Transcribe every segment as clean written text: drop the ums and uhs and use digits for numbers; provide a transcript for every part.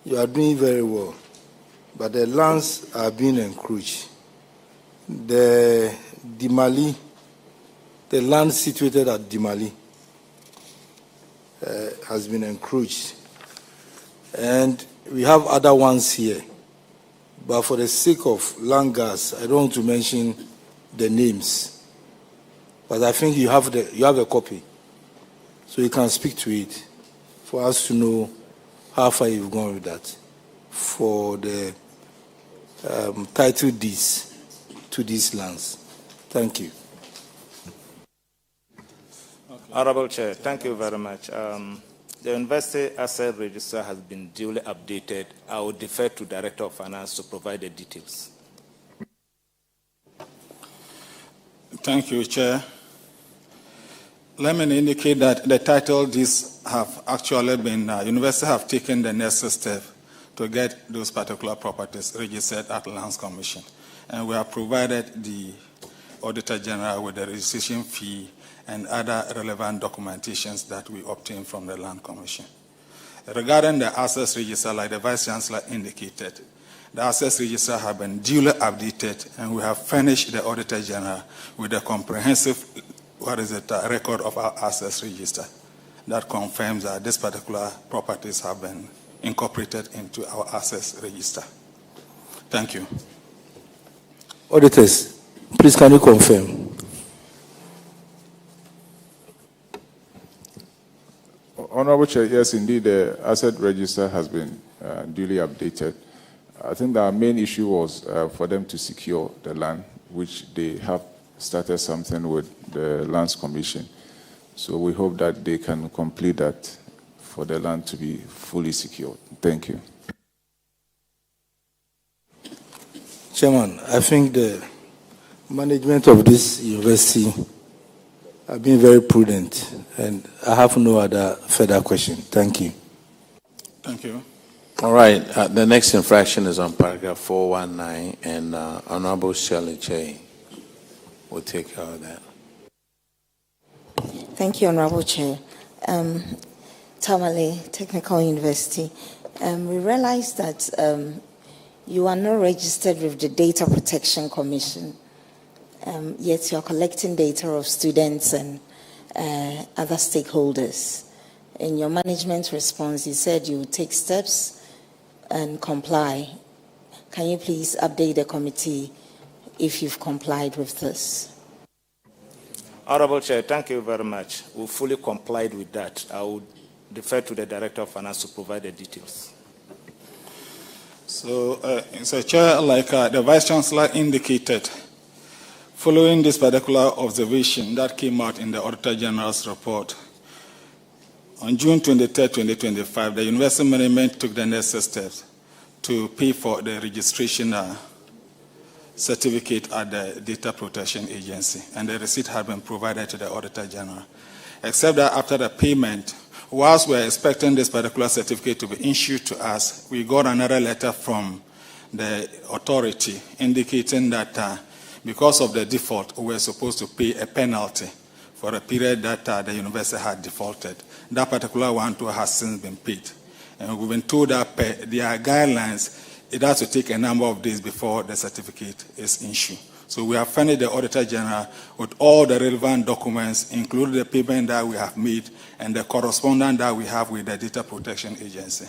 You are doing very well, but the lands are being encroached. The land situated at Dimali has been encroached. And we have other ones here. But for the sake of land gas, I don't want to mention the names. But I think you have a copy. So you can speak to it for us to know how far you've gone with that for the title deeds to these lands. Thank you. Honorable Chair, thank you very much. The University Asset Register has been duly updated. I will defer to Director of Finance to provide the details. Thank you, Chair. Let me indicate that the title deeds have actually been, university have taken the necessary step to get those particular properties registered at Lands Commission. And we have provided the Auditor General with the registration fee and other relevant documentations that we obtained from the Land Commission. Regarding the Assets Register, like the Vice Chancellor indicated, the Assets Register have been duly updated, and we have furnished the Auditor General with a comprehensive record of our Assets Register that confirms that these particular properties have been incorporated into our Assets Register. Thank you. Auditors, please can you confirm? Honorable Chair, yes, indeed, the Asset Register has been duly updated. I think the main issue was for them to secure the land, which they have started something with the Lands Commission. So we hope that they can complete that for the land to be fully secured. Thank you. Chairman, I think the management of this university have been very prudent, and I have no other further question. Thank you. Thank you. All right. The next infraction is on paragraph 419, and Honorable Shirley Che will take care of that. Thank you, Honorable Chair. Tamale Technical University. We realize that you are not registered with the Data Protection Commission, yet you are collecting data of students and other stakeholders. In your management response, you said you would take steps and comply. Can you please update the committee if you've complied with this? Honorable Chair, thank you very much. We fully complied with that. I would defer to the Director of Finance to provide the details. So, Chair, like the Vice Chancellor indicated, following this particular observation that came out in the Auditor General's report, on June 23, 2025, the University Management took the necessary steps to pay for the registration certificate at the Data Protection Agency, and the receipt had been provided to the Auditor General. Except that after the payment, whilst we are expecting this particular certificate to be issued to us, we got another letter from the authority indicating that because of the default, we were supposed to pay a penalty for a period that the university had defaulted. That particular one too has since been paid. And we've been told that per their guidelines, it has to take a number of days before the certificate is issued. So we have furnished the Auditor General with all the relevant documents, including the payment that we have made and the correspondence that we have with the Data Protection Agency.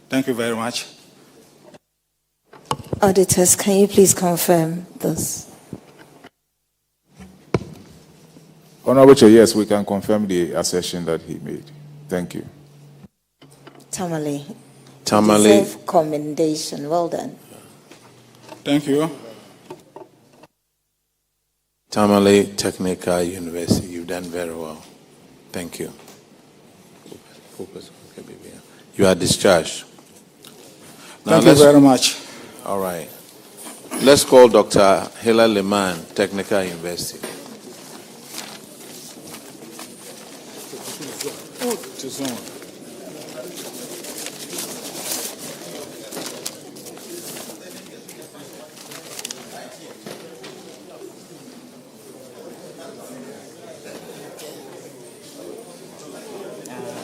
Thank you very much. Auditors, can you please confirm this? Honorable Chair, yes, we can confirm the assertion that he made. Thank you. Tamale. Tamale. Deserve commendation. Well done. Thank you. Tamale Technical University, you've done very well. Thank you. Focus. Okay, baby. You are discharged. Now Thank you very much. All right. Let's call Dr. Hila Leman, Technical University.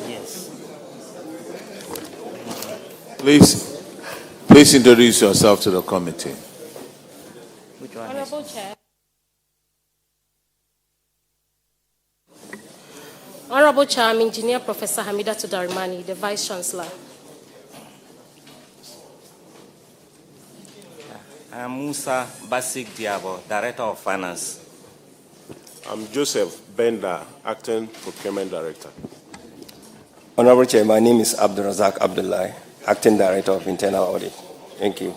Yes. Please. Please introduce yourself to the committee. Honorable Chair. Honorable Chair, I'm Engineer Professor Hamida Tudarimani, the Vice Chancellor. I'm Musa Basik Diabo, Director of Finance. I'm Joseph Benda, Acting Procurement Director. Honorable Chair, my name is Abdulrazak Abdullahi, Acting Director of Internal Audit. Thank you.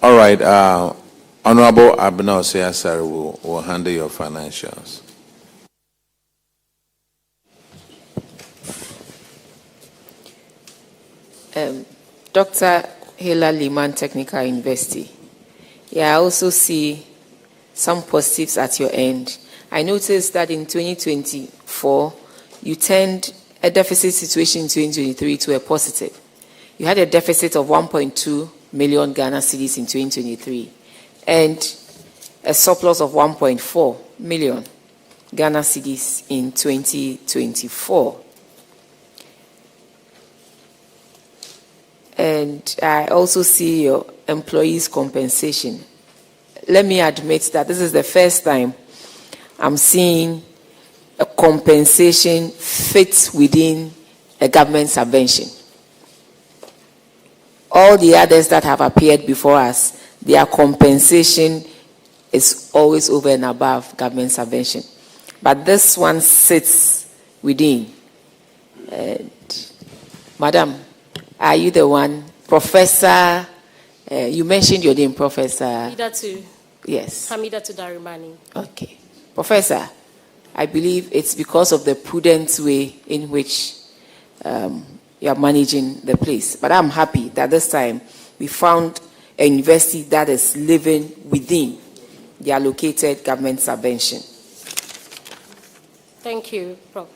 All right. Honorable Abner Seyasari will handle your financials. Dr. Hela Liman Technical University. Yeah, I also see some positives at your end. I noticed that in 2024, you turned a deficit situation in 2023 to a positive. You had a deficit of 1.2 million Ghana cedis in 2023 and a surplus of 1.4 million Ghana cedis in 2024. And I also see your employees' compensation. Let me admit that this is the first time I'm seeing a compensation fit within a government subvention. All the others that have appeared before us, their compensation is always over and above government subvention. But this one sits within. And Madam, are you the one? Professor, you mentioned your name, Professor. Hamida Yes. Hamida Tudarimani. Okay. Professor, I believe it's because of the prudent way in which you are managing the place. But I'm happy that this time we found a university that is living within the allocated government subvention. Thank you, Prof.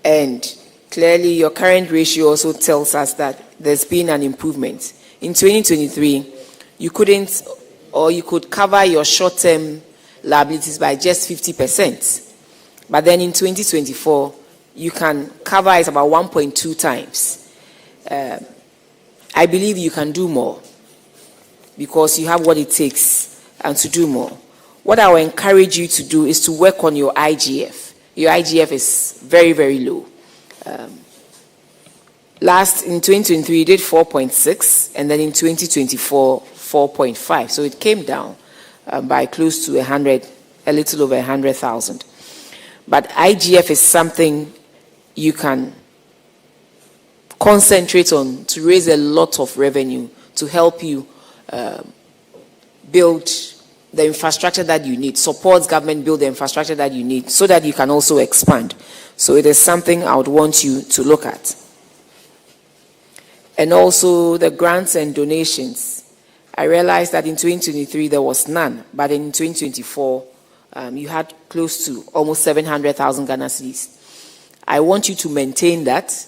And clearly your current ratio also tells us that there's been an improvement. In 2023, you could cover your short-term liabilities by just 50%. But then in 2024, you can cover it about 1.2 times. I believe you can do more because you have what it takes and to do more. What I will encourage you to do is to work on your IGF. Your IGF is very, very low. In 2023, you did 4.6, and then in 2024, 4.5. So it came down by close to 100, a little over 100,000. But IGF is something you can concentrate on to raise a lot of revenue to help you build the infrastructure that you need, support government build the infrastructure that you need so that you can also expand. So it is something I would want you to look at. And also the grants and donations. I realized that in 2023 there was none, but in 2024 you had close to almost 700,000 Ghana cedis. I want you to maintain that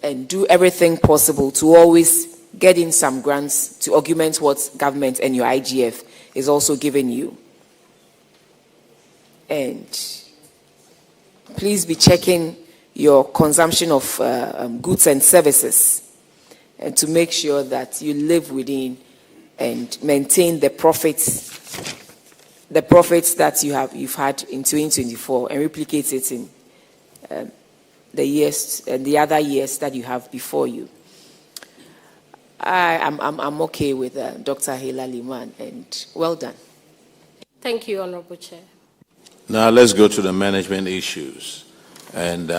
and do everything possible to always get in some grants to augment what government and your IGF is also giving you. And please be checking your consumption of goods and services and to make sure that you live within and maintain the profits that you've had in 2024 and replicate it in the years and the other years that you have before you. I'm okay with Dr. Hela Liman, and well done. Thank you, Honorable Chair. Now let's go to the management issues. And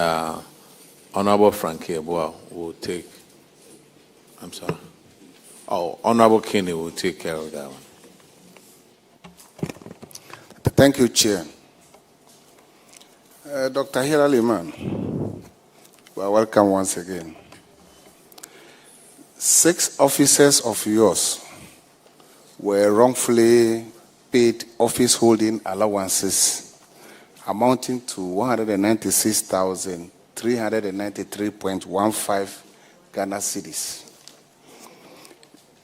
Honorable Frankie Abua will take, Honorable Kinney will take care of that one. Thank you, Chair. Dr. Hela Liman, well, welcome once again. 6 officers of yours were wrongfully paid office holding allowances amounting to 196,393.15 Ghana cedis.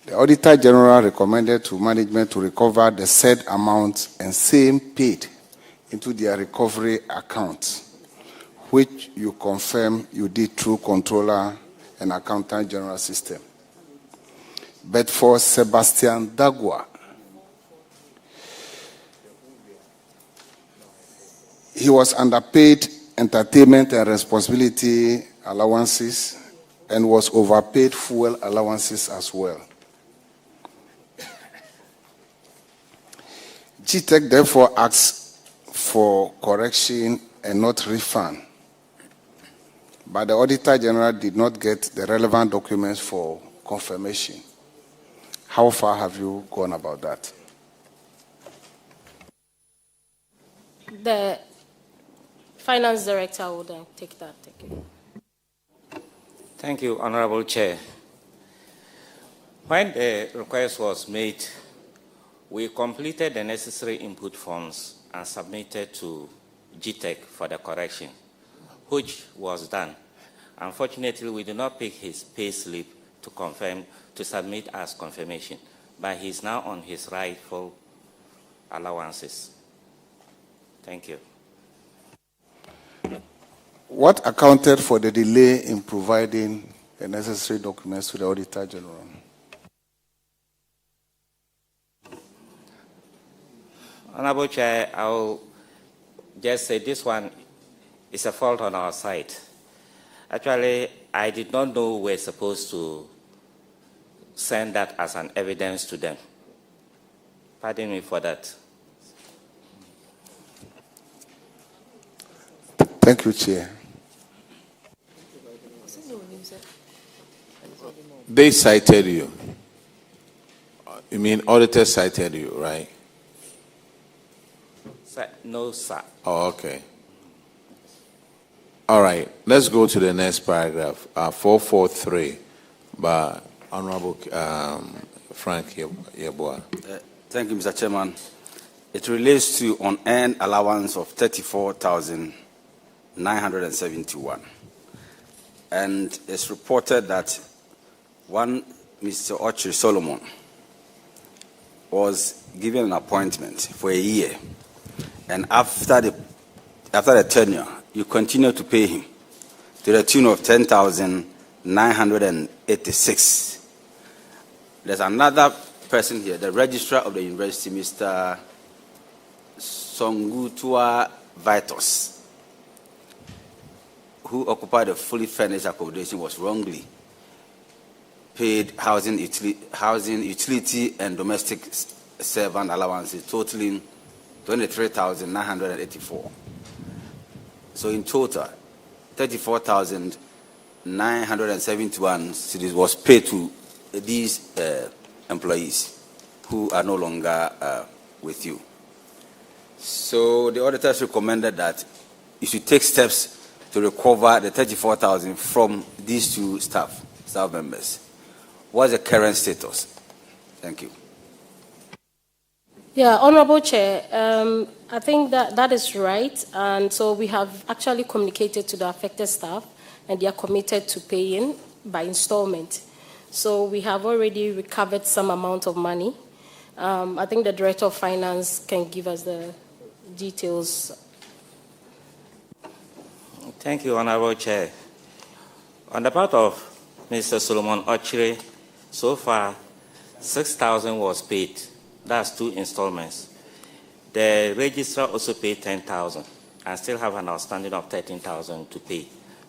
The Auditor General recommended to management to recover the said amounts and same paid into their recovery account, which you confirm you did through Controller and Accountant General system. But for Sebastian Dagwa, he was underpaid entertainment and responsibility allowances and was overpaid fuel allowances as well. GTEC therefore asks for correction and not refund, but the Auditor General did not get the relevant documents for confirmation. How far have you gone about that? The Finance Director will then take that. Thank you. Thank you, Honorable Chair. When the request was made, we completed the necessary input forms and submitted to GTEC for the correction, which was done. Unfortunately, we did not pick his pay slip to submit as confirmation, but he's now on his rightful allowances. Thank you. What accounted for the delay in providing the necessary documents to the Auditor General? Honorable Chair, I will just say this one is a fault on our side. Actually, I did not know we were supposed to send that as an evidence to them. Pardon me for that. Thank you, Chair. They cited you. You mean auditors cited you, right? No, sir. Oh, okay. All right. Let's go to the next paragraph. 443 by Honorable Frank Yeboah. Thank you, Mr. Chairman. It relates to unearned allowance of 34,971. And it's reported that one Mr. Ochre Solomon was given an appointment for a year. And after the tenure, you continue to pay him to the tune of 10,986. There's another person here, the registrar of the university, Mr. Songutua Vitus, who occupied a fully furnished accommodation, was wrongly paid housing, utility, and domestic servant allowances totaling 23,984. So in total, 34,971 cedis was paid to these employees who are no longer with you. So the auditors recommended that you should take steps to recover the 34,000 from these two staff members. What's the current status? Thank you. Yeah, Honorable Chair, I think that is right. And so we have actually communicated to the affected staff, and they are committed to paying by installment. So we have already recovered some amount of money. I think the Director of Finance can give us the details. Thank you, Honorable Chair. On the part of Mr. Solomon Ochre, so far, 6,000 was paid. That's 2 installments. The registrar also paid 10,000 and still have an outstanding of 13,000 to pay,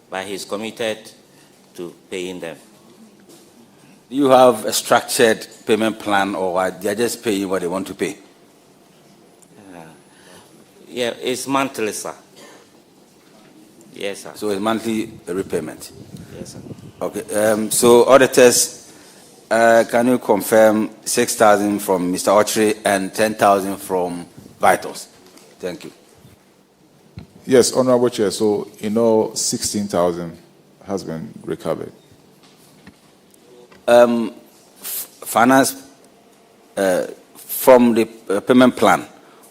but he's committed to paying them. Do you have a structured payment plan, or they're just paying what they want to pay? Yeah, it's monthly, sir. Yes, sir. So it's monthly repayment? Yes, sir. Okay. So auditors, can you confirm 6,000 from Mr. Ochre and 10,000 from Vitus? Thank you. Yes, Honorable Chair. So, 16,000 has been recovered. Finance, from the payment plan,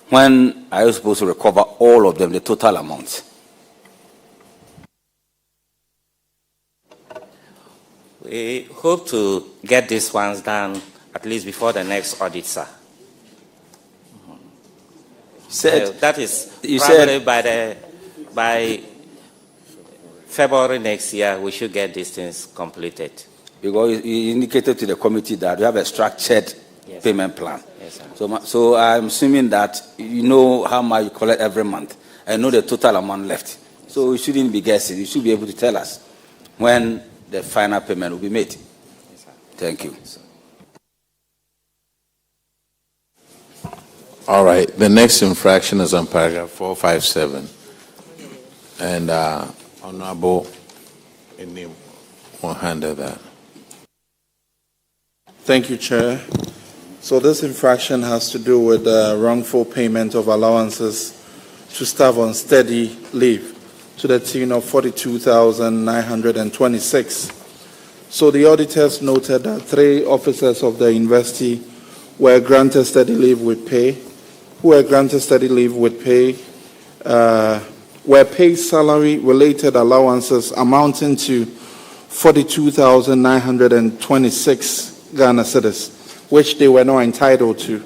when are you supposed to recover all of them, the total amount? We hope to get these ones done at least before the next audit, sir. That is probably by February next year, we should get these things completed. Because you indicated to the committee that we have a structured payment plan. Yes, sir. So I'm assuming that you know how much you collect every month and know the total amount left. So you shouldn't be guessing. You should be able to tell us when the final payment will be made. Yes, sir. Thank you. All right. The next infraction is on paragraph 457. And Honorable Inim will handle that. Thank you, Chair. So this infraction has to do with wrongful payment of allowances to staff on steady leave to the tune of 42,926. So the auditors noted that 3 officers of the university were granted steady leave with pay, were paid salary-related allowances amounting to 42,926 Ghana cedis, which they were not entitled to.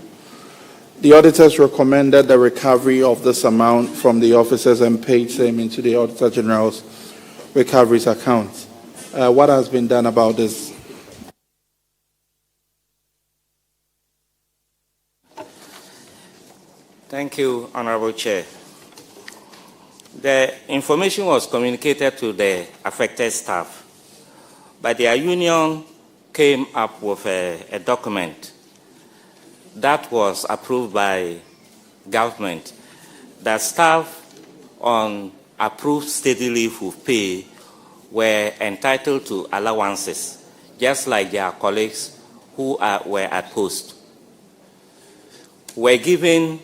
The auditors recommended the recovery of this amount from the officers and paid same into the Auditor General's recoveries account. What has been done about this? Thank you, Honorable Chair. The information was communicated to the affected staff, but their union came up with a document that was approved by government that staff on approved steady leave with pay were entitled to allowances, just like their colleagues who were at post. Were given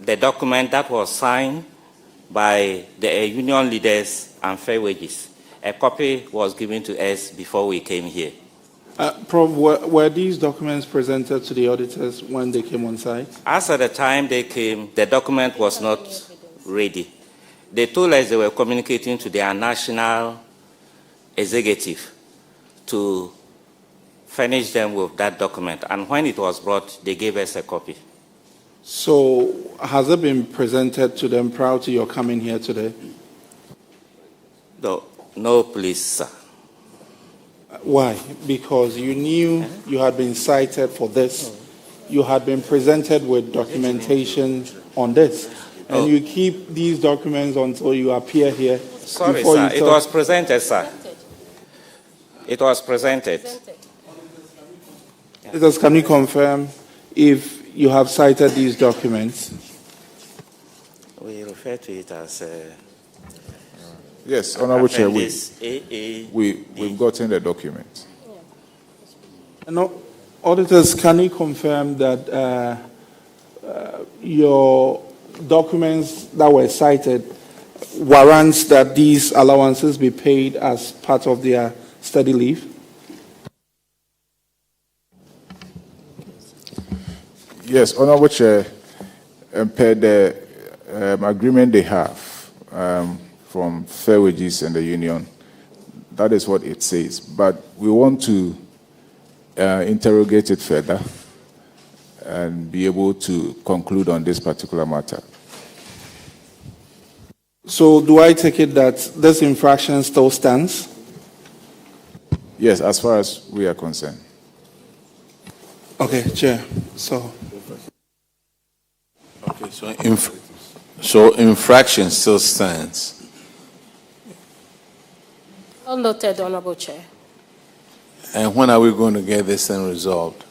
the document that was signed by the union leaders and fair wages. A copy was given to us before we came here. Prof, were these documents presented to the auditors when they came on site? As at the time they came, the document was not ready. They told us they were communicating to their national executive to furnish them with that document. And when it was brought, they gave us a copy. So has it been presented to them prior to your coming here today? No, please, sir. Why? Because you knew you had been cited for this. You had been presented with documentation on this. And you keep these documents until you appear here. Sorry, sir. It was presented, sir. It was presented. Can you confirm if you have cited these documents? We refer to it as... yes, Honorable Chair, we've gotten the document. No, auditors, can you confirm that your documents that were cited warrants that these allowances be paid as part of their study leave? Yes, Honorable Chair, per the agreement they have from Fair Wages and the union, that is what it says. But we want to interrogate it further and be able to conclude on this particular matter. So do I take it that this infraction still stands? Yes, as far as we are concerned. Okay, Chair. So infraction still stands. Well noted, Honorable Chair. And when are we going to get this thing resolved?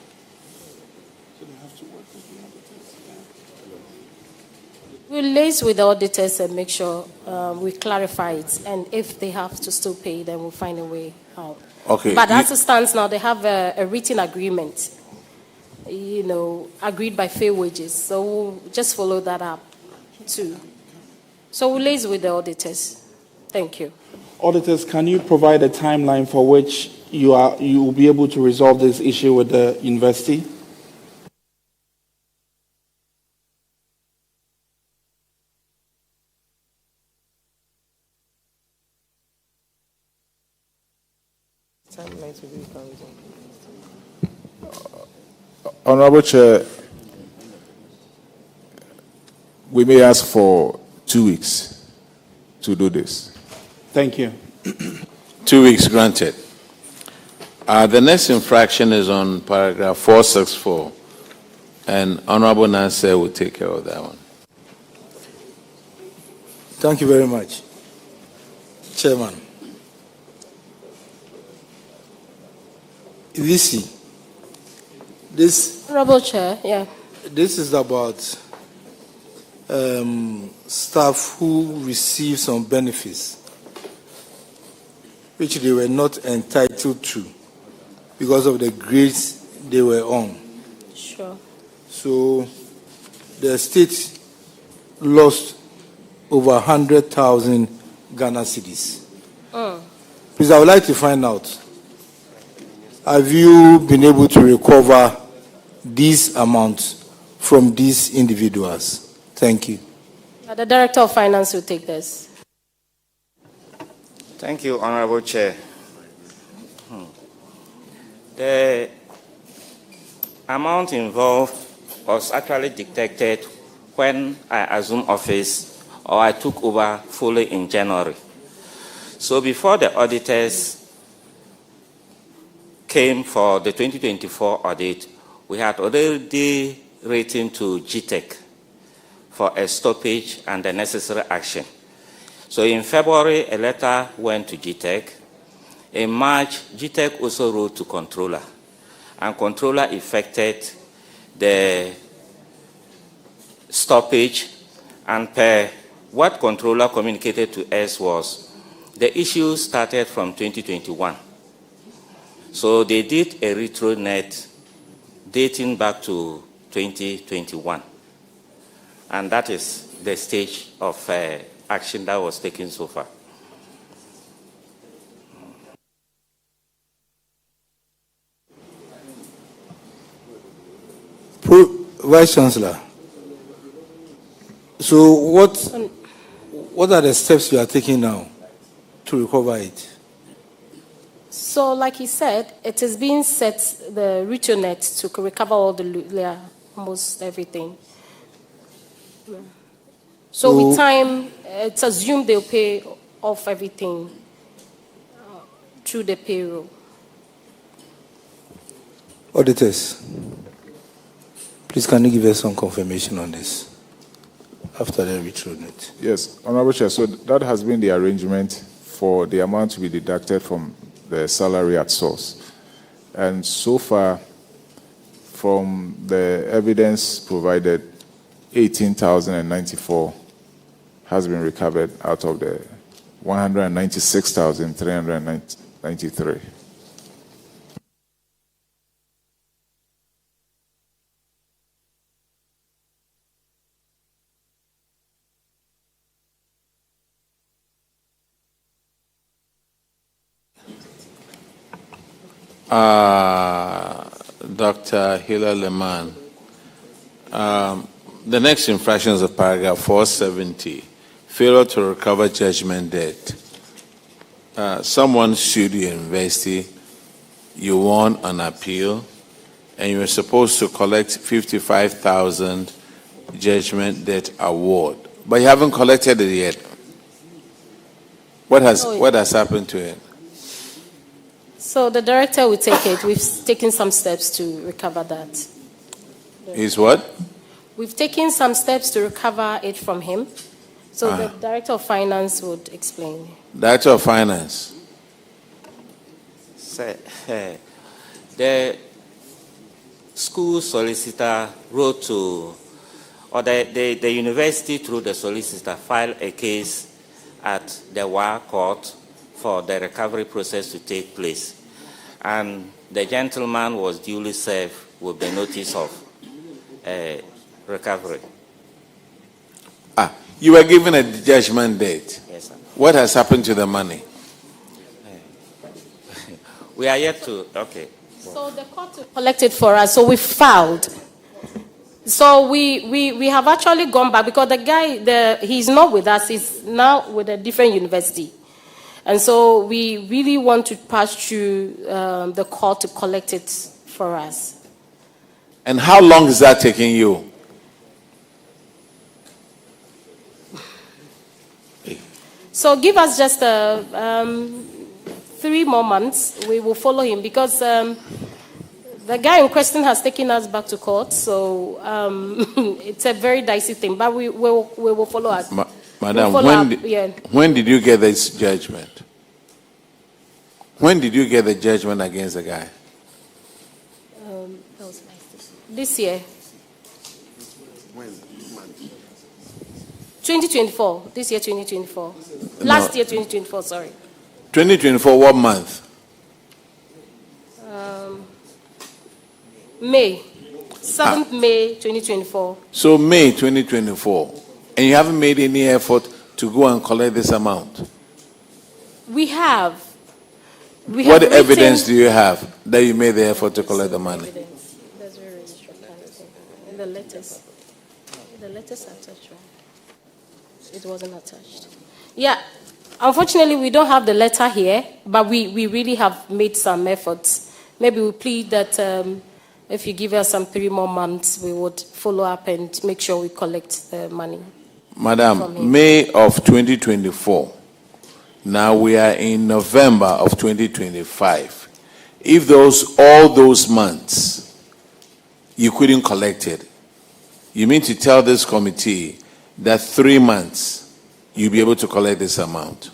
We'll liaise with the auditors and make sure we clarify it. And if they have to still pay, then we'll find a way out. Okay. But as it stands now, they have a written agreement, agreed by Fair Wages. So we'll just follow that up too. So we'll liaise with the auditors. Thank you. Auditors, can you provide a timeline for which you will be able to resolve this issue with the university? Honorable Chair, we may ask for 2 weeks to do this. Thank you. 2 weeks granted. The next infraction is on paragraph 464, and Honorable Nancy will take care of that one. Thank you very much, Chairman. This Honorable Chair, yeah. This is about staff who receive some benefits which they were not entitled to because of the grades they were on. Sure. So the state lost over 100,000 Ghana cedis. Please, I would like to find out, have you been able to recover these amounts from these individuals? Thank you. The Director of Finance will take this. Thank you, Honorable Chair. The amount involved was actually detected when I assumed office, or I took over fully in January. So before the auditors came for the 2024 audit, we had already written to GTEC for a stoppage and the necessary action. So in February, a letter went to GTEC. In March, GTEC also wrote to Controller, and Controller effected the stoppage, and per what Controller communicated to us was the issue started from 2021. So they did a retronet dating back to 2021. And that is the stage of action that was taken so far. Vice Chancellor, so what are the steps you are taking now to recover it? So, like he said, it is being set, the returnet, to recover all almost everything. So with time, it's assumed they'll pay off everything through the payroll. Auditors, please can you give us some confirmation on this after the returnet? Yes, Honorable Chair, so that has been the arrangement for the amount to be deducted from the salary at source. And so far, from the evidence provided, 18,094 has been recovered out of the 196,393. Dr. Hila Leman, the next infraction is of paragraph 470, failure to recover judgment debt. Someone sued your university, you won an appeal, and you were supposed to collect 55,000 judgment debt award, but you haven't collected it yet. What has happened to it? So the director will take it. We've taken some steps to recover that. Is what? We've taken some steps to recover it from him. So the Director of Finance would explain. Director of Finance. The school solicitor wrote to, or the university through the solicitor filed a case at the WA court for the recovery process to take place. And the gentleman was duly served with the notice of recovery. You were given a judgment date. Yes, sir. What has happened to the money? We are yet to, okay. So the court collected for us, so we filed. So we have actually gone back because the guy, he's not with us, he's now with a different university. And so we really want to pass through the court to collect it for us. And how long is that taking you? So give us just 3 more months. We will follow him because the guy in question has taken us back to court. So it's a very dicey thing. But we will follow up. Madam, Yeah. when did you get this judgment? When did you get the judgment against the guy? That was this year. When? 2024. This year, 2024. Last year, 2024, sorry. 2024, what month? May. 7th May 2024. So May 2024. And you haven't made any effort to go and collect this amount? We have. What evidence do you have that you made the effort to collect the money? That's very the letters. The letters are attached, right? It wasn't attached. Yeah. Unfortunately, we don't have the letter here, but we really have made some efforts. Maybe we plead that if you give us some 3 more months, we would follow up and make sure we collect the money. Madam, May of 2024. Now we are in November of 2025. If all those months you couldn't collect it, you mean to tell this committee that 3 months you'll be able to collect this amount?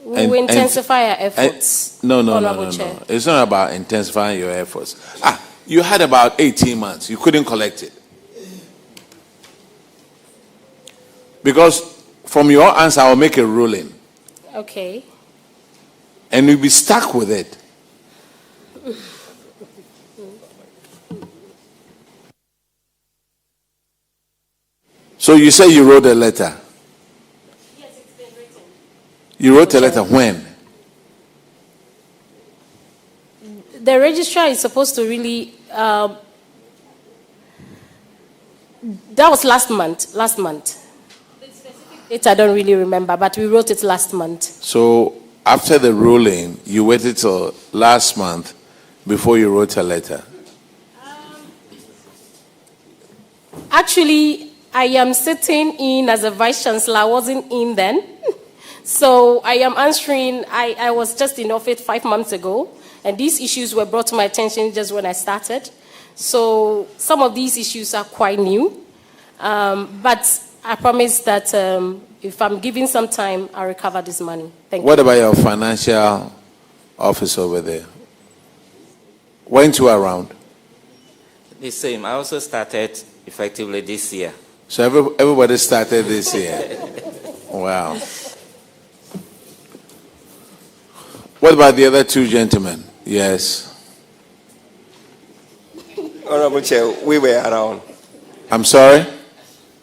We will intensify our efforts. No. It's not about intensifying your efforts. You had about 18 months. You couldn't collect it. Because from your answer, I'll make a ruling. Okay. And you'll be stuck with it. So you say you wrote a letter? Yes, it's been written. You wrote a letter when? The registrar is supposed to really... that was last month. The specific date I don't really remember, but we wrote it last month. So after the ruling, you waited till last month before you wrote a letter? Actually, I am sitting in as a vice chancellor. I wasn't in then. So I am answering. I was just in office 5 months ago, and these issues were brought to my attention just when I started. So some of these issues are quite new. But I promise that if I'm given some time, I'll recover this money. Thank you. What about your financial office over there? Weren't you around? The same. I also started effectively this year. So everybody started this year. Wow. What about the other 2 gentlemen? Yes. Honorable Chair, we were around. I'm sorry?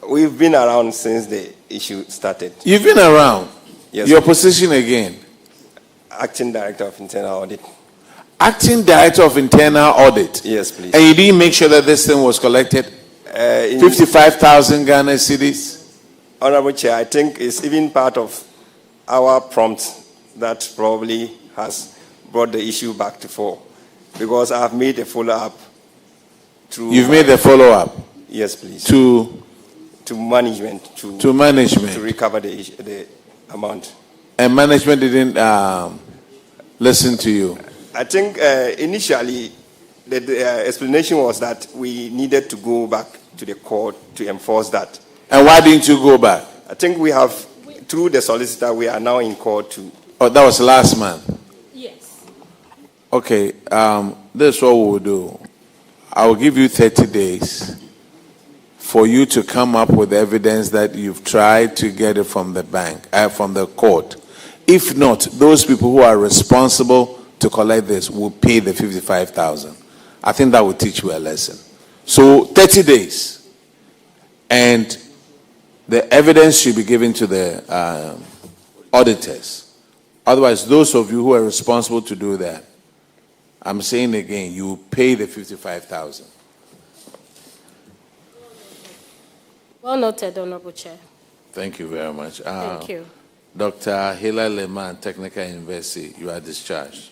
We've been around since the issue started. You've been around? Yes. Your position again? Acting Director of Internal Audit. Acting Director of Internal Audit? Yes, please. And you didn't make sure that this thing was collected? 55,000 Ghana cedis? Honorable Chair, I think it's even part of our prompt that probably has brought the issue back to fore. Because I have made a follow-up through... You've made a follow-up? Yes, please. To management. To management. To recover the amount. And management didn't listen to you? I think initially the explanation was that we needed to go back to the court to enforce that. And why didn't you go back? I think we have, through the solicitor, we are now in court to... Oh, that was last month? Yes. Okay, this is what we will do. I will give you 30 days for you to come up with evidence that you've tried to get it from the bank, from the court. If not, those people who are responsible to collect this will pay the 55,000. I think that will teach you a lesson. So 30 days. And the evidence should be given to the auditors. Otherwise, those of you who are responsible to do that, I'm saying again, you pay the 55,000. Well noted, Honorable Chair. Thank you very much. Thank you. Dr. Hila Leman, Technical University, you are discharged.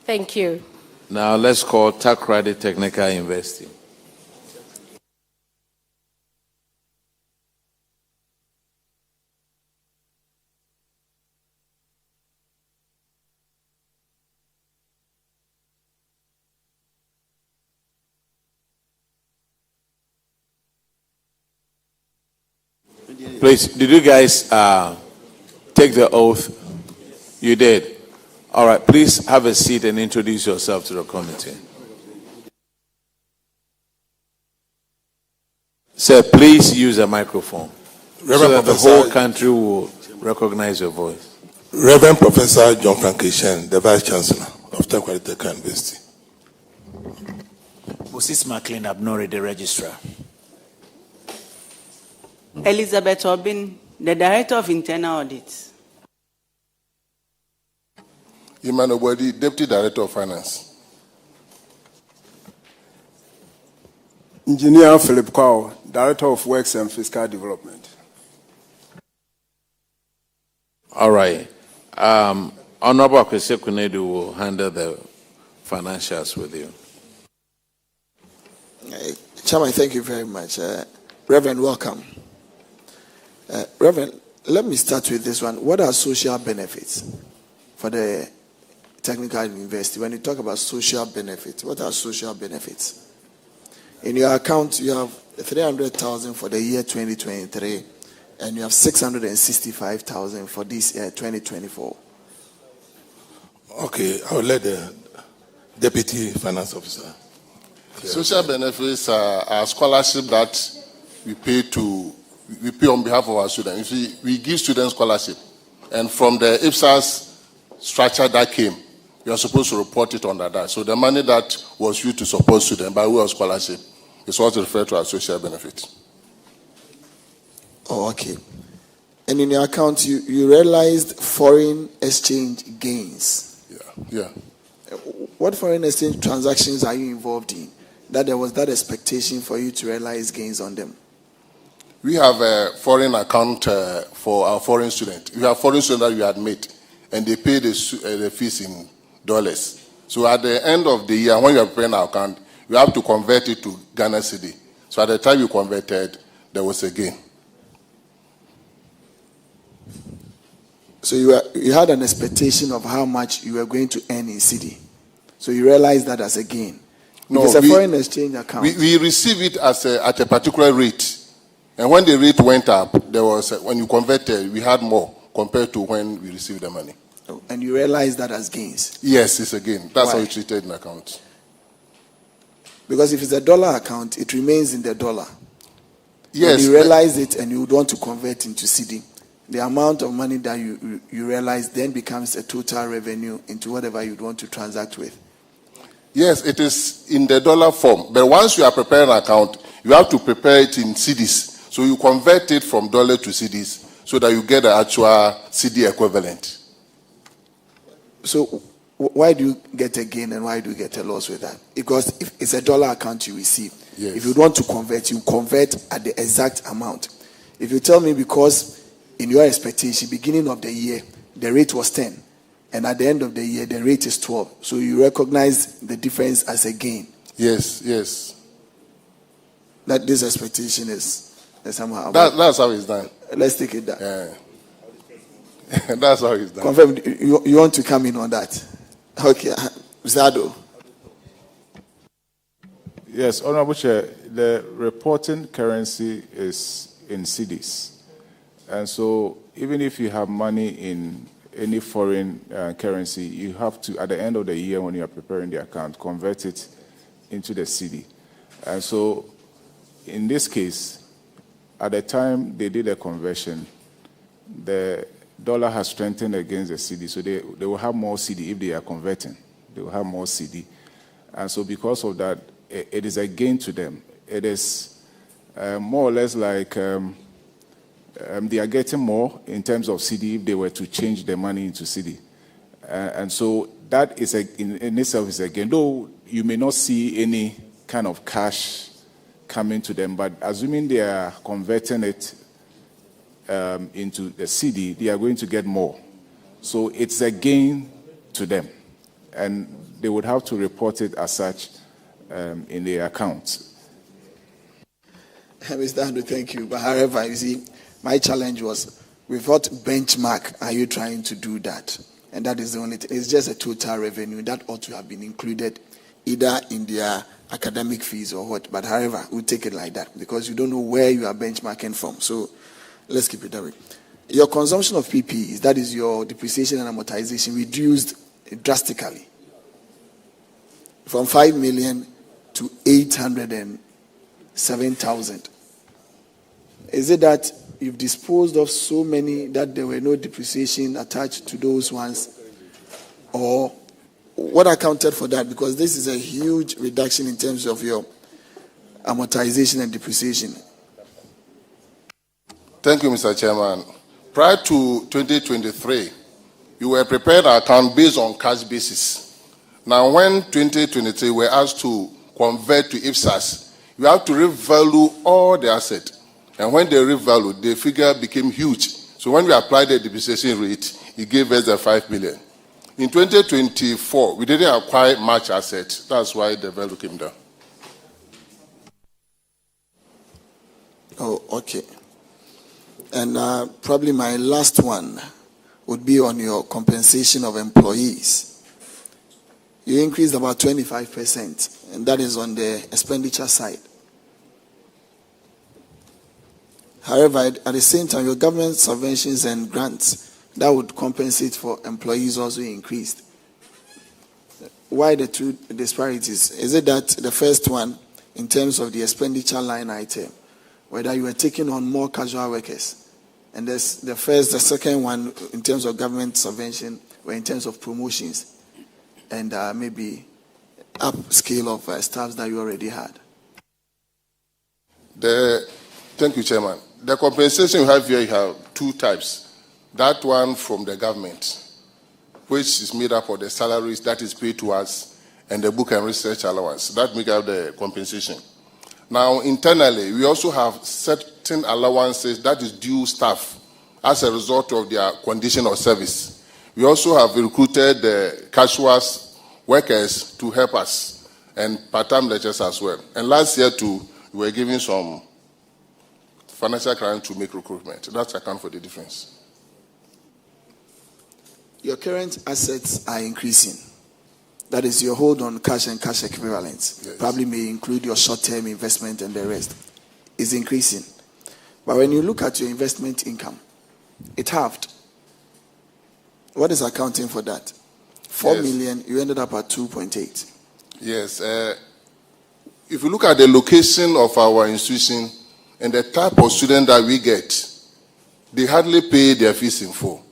Thank you. Now let's call Takrady Technical University. Please, did you guys take the oath? You did. All right, please have a seat and introduce yourself to the committee. Sir, please use a microphone so that the whole country will recognize your voice. Reverend Professor John Frankishen, the Vice Chancellor of Tekwaliteka University. Moses McLean Abnori, the Registrar. Elizabeth Obin, the Director of Internal Audit. Emmanuel Bodi, Deputy Director of Finance. Engineer Philip Kwao, Director of Works and Fiscal Development. All right. Honorable Akwesi Kunedu will handle the financials with you. Chairman, thank you very much. Reverend, welcome. Reverend, let me start with this one. What are social benefits for the technical university? When you talk about social benefits, what are social benefits? In your account, you have 300,000 for the year 2023, and you have 665,000 for this year 2024. Okay, I will let the Deputy Finance Officer. Social benefits are scholarship that we pay on behalf of our students. You see, we give students scholarship, and from the IPSAS structure that came, you are supposed to report it under that. So the money that was used to support students by way of scholarship is what's referred to as social benefit. Oh, okay. And in your account, you realized foreign exchange gains. Yeah. What foreign exchange transactions are you involved in? That there was that expectation for you to realize gains on them? We have a foreign account for our foreign students. We have foreign students that we admit, and they pay the fees in dollars. So at the end of the year, when you are preparing our account, we have to convert it to Ghana Citi. So at the time you converted, there was a gain. So you had an expectation of how much you were going to earn in Citi. So you realized that as a gain. No, it's a foreign exchange account. We receive it at a particular rate. And when the rate went up, when you converted, we had more compared to when we received the money. And you realized that as gains? Yes, it's a gain. That's Why? how we treated an account. Because if it's a dollar account, it remains in the dollar. Yes. When you realize it and you would want to convert into Citi, the amount of money that you realize then becomes a total revenue into whatever you'd want to transact with. Yes, it is in the dollar form. But once you are preparing an account, you have to prepare it in cedis. So you convert it from dollar to cedis so that you get the actual CD equivalent. So why do you get a gain and why do you get a loss with that? Because if it's a dollar account you receive, yes. If you want to convert, you convert at the exact amount. If you tell me because in your expectation, beginning of the year, the rate was 10, and at the end of the year, the rate is 12. So you recognize the difference as a gain. Yes. That this expectation is somehow. That's how it's done. Let's take it down. Yeah. That's how it's done. Confirm. You want to come in on that? Okay, Zado. Yes, Honorable Chair, the reporting currency is in cedis. And so even if you have money in any foreign currency, you have to, at the end of the year when you are preparing the account, convert it into the cedi. And so in this case, at the time they did the conversion, the dollar has strengthened against the cedi, so they will have more cedi if they are converting. They will have more cedi. And so because of that, it is a gain to them. It is more or less like they are getting more in terms of cedi if they were to change the money into cedi. And so that is in itself is a gain. Though you may not see any kind of cash coming to them, but assuming they are converting it into the cedi, they are going to get more. So it's a gain to them. And they would have to report it as such in their accounts. Mr. Andrew, thank you. But however, you see, my challenge was, with what benchmark are you trying to do that? And that is the only thing. It's just a total revenue that ought to have been included either in their academic fees or what. But however, we'll take it like that because you don't know where you are benchmarking from. So Let's keep it that way. Your consumption of PPEs, that is your depreciation and amortization, reduced drastically from 5 million to 807,000. Is it that you've disposed of so many that there were no depreciation attached to those ones? Or what accounted for that? Because this is a huge reduction in terms of your amortization and depreciation. Thank you, Mr. Chairman. Prior to 2023, you were prepared an account based on cash basis. Now, when 2023 were asked to convert to IFSAS, you have to revalue all the assets. And when they revalued, the figure became huge. So when we applied the depreciation rate, it gave us the 5 billion. In 2024, we didn't acquire much assets. That's why the value came down. Oh, okay. And probably my last one would be on your compensation of employees. You increased about 25%, and that is on the expenditure side. However, at the same time, your government subventions and grants that would compensate for employees also increased. Why the two disparities? Is it that the first one, in terms of the expenditure line item, whether you were taking on more casual workers, and the second one, in terms of government subvention, were in terms of promotions and maybe upscale of staffs that you already had? Thank you, Chairman. The compensation you have here, you have two types. That one from the government, which is made up of the salaries that is paid to us, and the book and research allowance. That makes up the compensation. Now, internally, we also have certain allowances that is due staff as a result of their condition of service. We also have recruited the casual workers to help us, and part-time lecturers as well. And last year, too, we were giving some financial grant to make recruitment. That's account for the difference. Your current assets are increasing. That is your hold on cash and cash equivalents. Yes. Probably may include your short-term investment and the rest. Is increasing. But when you look at your investment income, it halved. What is accounting for that? 4 million, you ended up at 2.8. Yes. If you look at the location of our institution and the type of student that we get, they hardly pay their fees in full.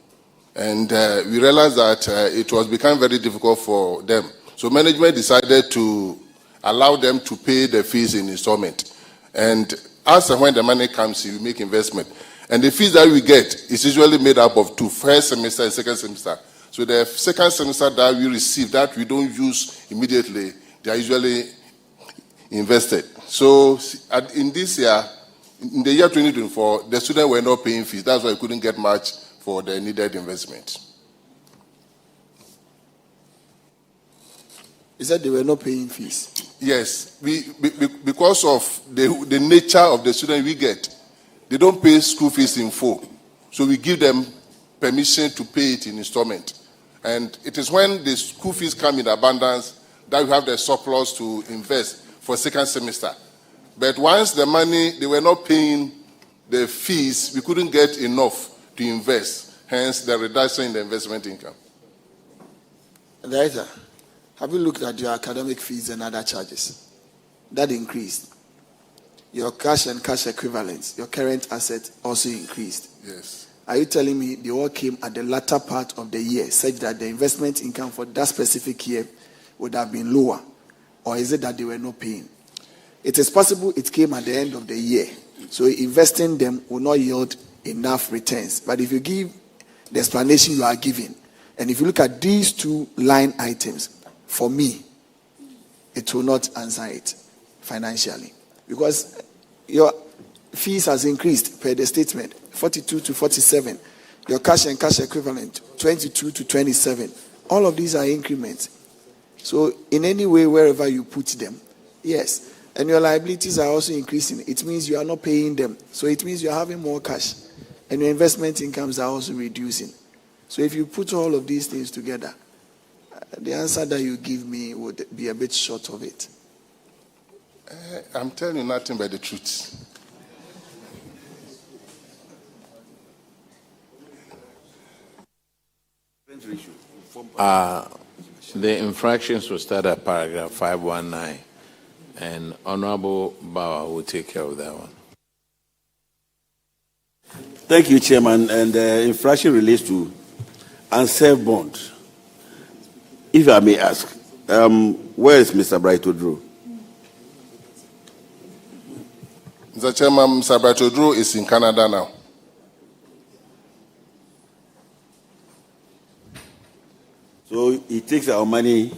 And we realized that it was becoming very difficult for them. So management decided to allow them to pay the fees in installment. And as and when the money comes, you make investment. And the fees that we get is usually made up of two, first semester and second semester. So the second semester that we receive, that we don't use immediately, they are usually invested. So in this year, in the year 2024, the students were not paying fees. That's why we couldn't get much for the needed investment. You said they were not paying fees? Yes. Because of the nature of the student we get, they don't pay school fees in full. So we give them permission to pay it in installment. And it is when the school fees come in abundance that we have the surplus to invest for second semester. But once the money, they were not paying the fees, we couldn't get enough to invest, hence the reduction in the investment income. Director, have you looked at your academic fees and other charges? That increased. Your cash and cash equivalents, your current asset also increased. Yes. Are you telling me they all came at the latter part of the year, such that the investment income for that specific year would have been lower? Or is it that they were not paying? It is possible it came at the end of the year. So investing them will not yield enough returns. But if you give the explanation you are giving, and if you look at these two line items, for me, it will not answer it financially. Because your fees has increased per the statement, 42 to 47. Your cash and cash equivalent, 22 to 27. All of these are increments. So in any way, wherever you put them, yes. And your liabilities are also increasing. It means you are not paying them. So it means you are having more cash. And your investment incomes are also reducing. So if you put all of these things together, the answer that you give me would be a bit short of it. I'm telling you nothing but the truth. The infractions will start at paragraph 519, and Honorable Bauer will take care of that one. Thank you, Chairman. And the infraction relates to unserved bond. If I may ask, where is Mr. Bright Odro? Mr. Chairman, Mr. Bright Odro is in Canada now. So he takes our money,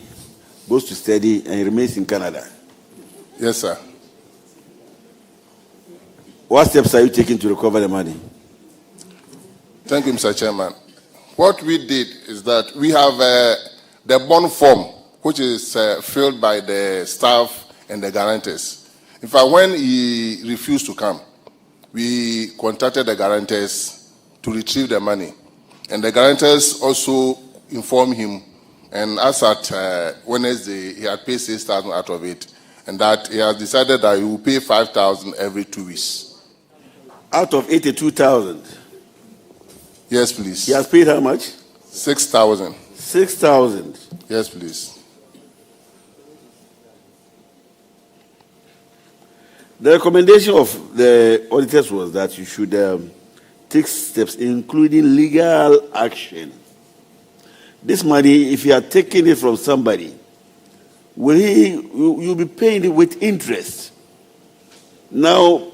goes to study, and he remains in Canada? Yes, sir. What steps are you taking to recover the money? Thank you, Mr. Chairman. What we did is that we have the bond form, which is filled by the staff and the guarantors. In fact, when he refused to come, we contacted the guarantors to retrieve the money. And the guarantors also informed him, and as at Wednesday, he had paid 6,000 out of it, and that he has decided that he will pay 5,000 every 2 weeks. Out of 82,000? Yes, please. He has paid how much? 6,000. 6,000? Yes, please. The recommendation of the auditors was that you should take steps, including legal action. This money, if you are taking it from somebody, you'll be paying it with interest. Now,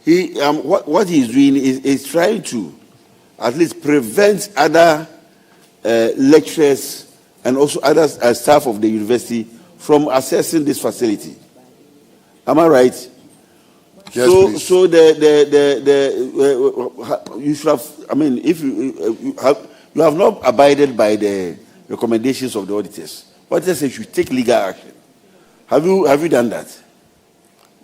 what he's doing is trying to at least prevent other lecturers and also other staff of the university from accessing this facility. Am I right? Yes, please. So you should have. I mean, if you have not abided by the recommendations of the auditors. Auditors say you should take legal action. Have you done that?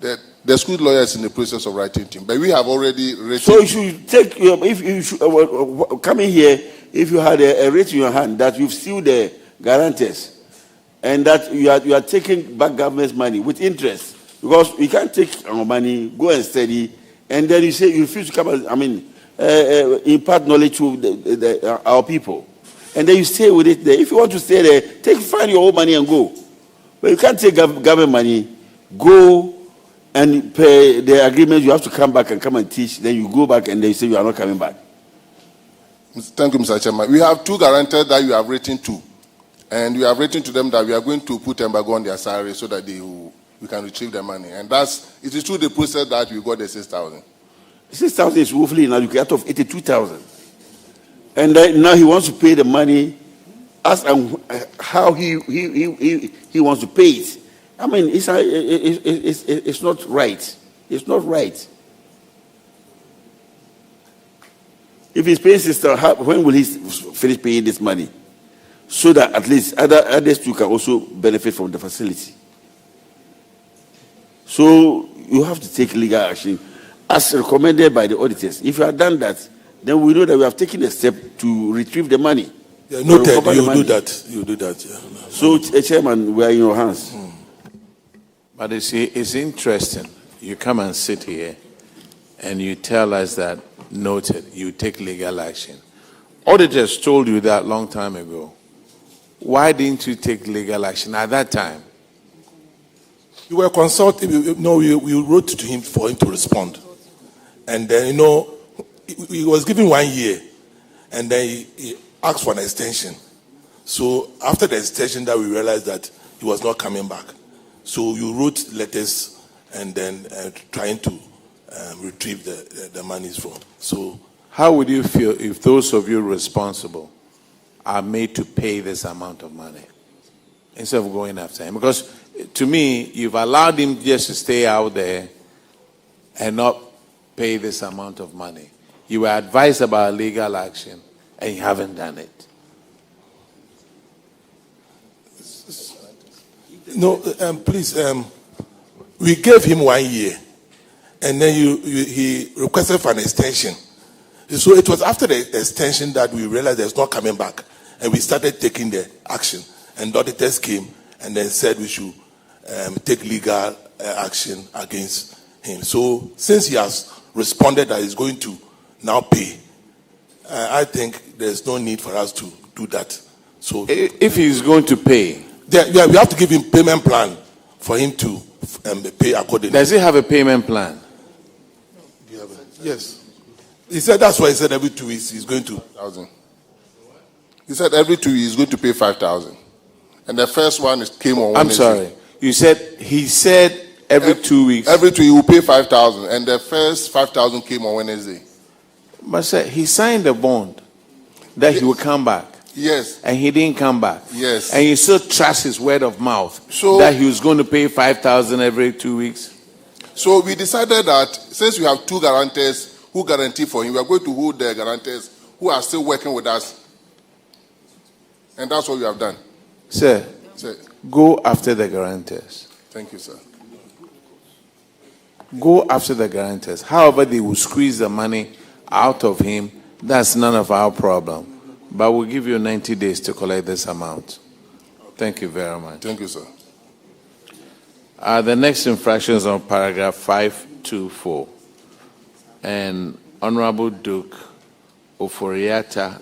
The school lawyer is in the process of writing to him, but we have already written. So you should take. If you should, coming here, if you had a rate in your hand that you've sued the guarantors, and that you are taking back government's money with interest, because we can't take our money, go and study, and then you say you refuse to come. Impart knowledge to our people, and then you stay with it there. If you want to stay there, find your own money and go. But you can't take government money, go and pay the agreement. You have to come back and come and teach. Then you go back and they say you are not coming back. Thank you, Mr. Chairman. We have 2 guarantors that you have written to, and we have written to them that we are going to put embargo on their salary so that we can retrieve the money. And it is through the process that we got the 6,000. 6,000 is woefully inadequate out of 82,000. And now he wants to pay the money as and how he wants to pay it. I mean, it's not right. It's not right. If he's paying 6,000, when will he finish paying this money? So that at least others too can also benefit from the facility. So you have to take legal action as recommended by the auditors. If you have done that, then we know that we have taken a step to retrieve the money. Yeah, noted. You do that. You do that. Yeah. So, Chairman, we are in your hands. But you see, it's interesting. You come and sit here, and you tell us that, noted, you take legal action. Auditors told you that long time ago. Why didn't you take legal action at that time? You were consulted. We wrote to him for him to respond. And then, he was given 1 year. And then he asked for an extension. So after the extension that we realized that he was not coming back. So you wrote letters and then trying to retrieve the monies from. So how would you feel if those of you responsible are made to pay this amount of money instead of going after him? Because to me, you've allowed him just to stay out there and not pay this amount of money. You were advised about legal action and you haven't done it. No, please, we gave him 1 year and then he requested for an extension. So it was after the extension that we realized there's not coming back, and we started taking the action. And the auditors came and then said we should take legal action against him. So since he has responded that he's going to now pay, I think there's no need for us to do that. So if he's going to pay, we have to give him payment plan for him to pay accordingly. Does he have a payment plan? Yes. He said that's why he said every 2 weeks he's going to. 5,000. He said every 2 weeks he's going to pay 5,000. And the first one came on Wednesday. I'm sorry. He said every 2 weeks. Every 2 weeks he will pay 5,000. And the first 5,000 came on Wednesday. But sir, he signed a bond that he will come back. Yes. And he didn't come back. Yes. And you still trust his word of mouth So that he was going to pay 5,000 every 2 weeks? So we decided that since we have two guarantors who guarantee for him, we are going to hold the guarantors who are still working with us. And that's what we have done. Sir, go after the guarantors. Thank you, sir. Go after the guarantors. However, they will squeeze the money out of him. That's none of our problem. But we'll give you 90 days to collect this amount. Thank you very much. Thank you, sir. The next infraction is on paragraph 524. And Honorable Duke Oforiata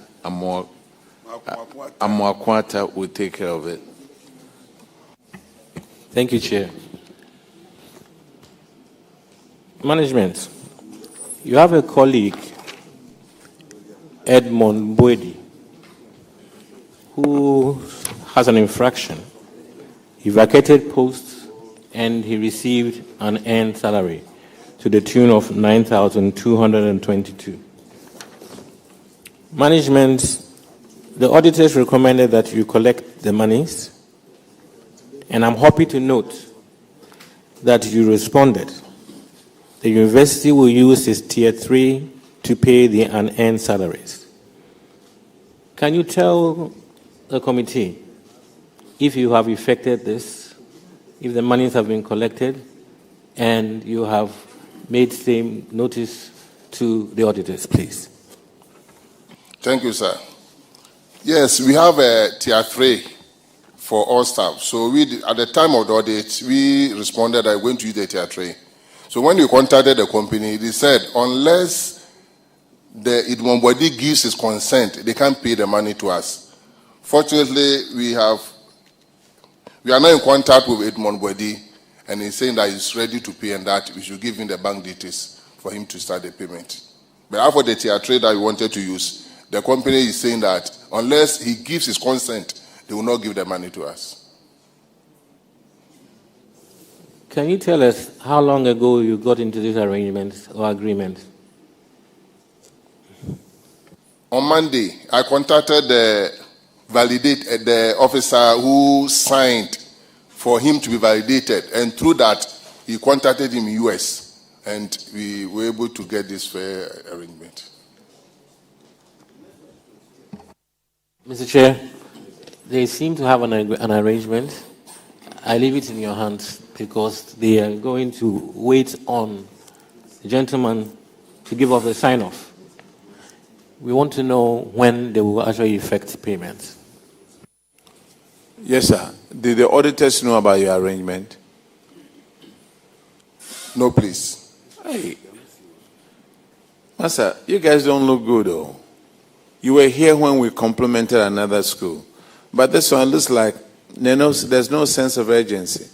Amwakwata will take care of it. Thank you, Chair. Management, you have a colleague, Edmond Boedi, who has an infraction. He vacated posts and he received an earned salary to the tune of 9,222. Management, the auditors recommended that you collect the monies, and I'm happy to note that you responded. The university will use its Tier 3 to pay the unearned salaries. Can you tell the committee if you have effected this, if the monies have been collected, and you have made same notice to the auditors, please? Thank you, sir. Yes, we have a Tier 3 for all staff. So at the time of the audit, we responded that we're going to use the Tier 3. So when we contacted the company, they said unless the Idmonbody gives his consent, they can't pay the money to us. Fortunately, we are now in contact with Idmonbody, and he's saying that he's ready to pay and that we should give him the bank details for him to start the payment. But after the Tier 3 that we wanted to use, the company is saying that unless he gives his consent, they will not give the money to us. Can you tell us how long ago you got into this arrangement or agreement? On Monday, I contacted the officer who signed for him to be validated, and through that, he contacted him in US, and we were able to get this fair arrangement. Mr. Chair, they seem to have an arrangement. I leave it in your hands because they are going to wait on the gentleman to give us the sign-off. We want to know when they will actually effect payments. Yes, sir. Did the auditors know about your arrangement? No, please. Hey. Master, you guys don't look good, though. You were here when we complimented another school. But this one looks like there's no sense of urgency.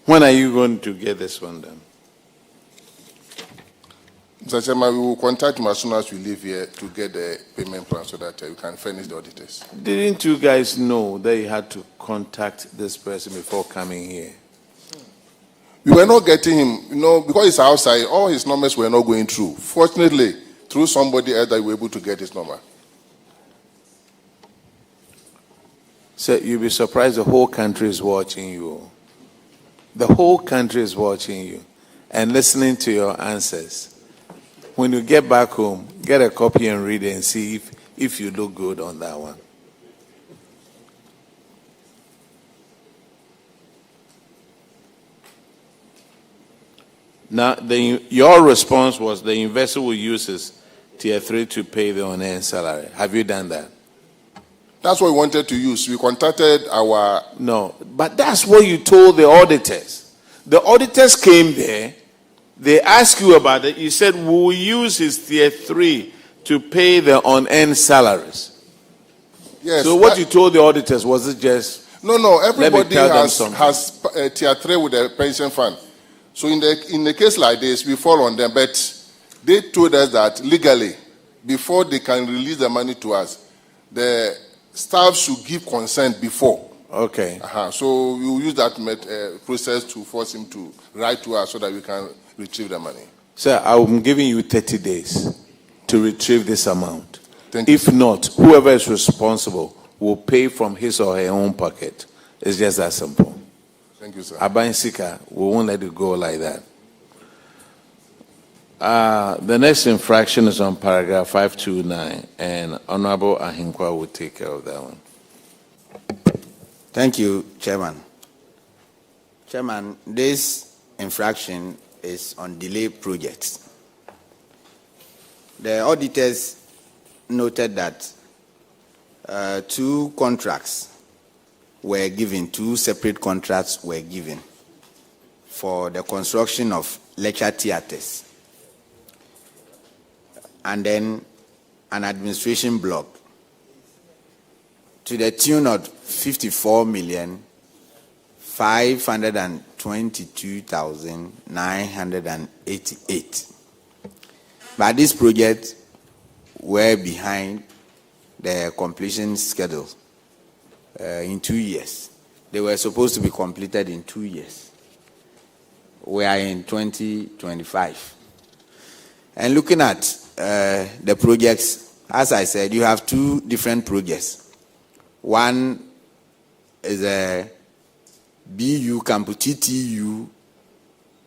When are you going to get this one done? Mr. Chairman, we will contact him as soon as we leave here to get the payment plan so that we can furnish the auditors. Didn't you guys know that you had to contact this person before coming here? We were not getting him, because he's outside, all his numbers were not going through. Fortunately, through somebody else, that we were able to get his number. Sir, you'll be surprised the whole country is watching you. The whole country is watching you and listening to your answers. When you get back home, get a copy and read it and see if you look good on that one. Now, your response was the investor will use his Tier 3 to pay the unearned salary. Have you done that? That's what we wanted to use. We contacted our... No, but that's what you told the auditors. The auditors came there They ask you about it. You said, we'll use his tier 3 to pay the unearned salaries. Yes. So what you told the auditors, was it just... No. Everybody has tier 3 with the pension fund. So in a case like this, we fall on them. But they told us that legally, before they can release the money to us, the staff should give consent before. Okay. So we will use that process to force him to write to us so that we can retrieve the money. Sir, I'm giving you 30 days to retrieve this amount. Thank you. If not, whoever is responsible will pay from his or her own pocket. It's just that simple. Thank you, sir. Aban Sika, we won't let it go like that. The next infraction is on paragraph 529, and Honorable Ahinkwa will take care of that one. Thank you, Chairman. Chairman, this infraction is on delayed projects. The auditors noted that 2 contracts were given, 2 separate contracts were given for the construction of lecture theaters and then an administration block to the tune of 54,522,988. But these projects were behind the completion schedule in 2 years. They were supposed to be completed in 2 years. We are in 2025. And looking at the projects, as I said, you have 2 different projects. One is a BU campus, TTU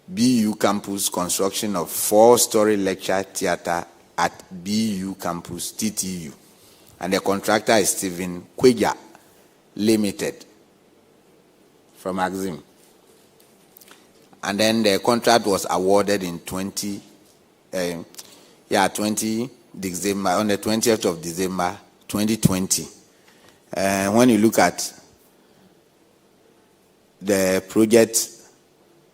BU campus construction of 4-story lecture theater at BU campus, TTU. And the contractor is Stephen Kweja Limited from Axim. And then the contract was awarded in 20 December, on the 20th of December 2020. When you look at the project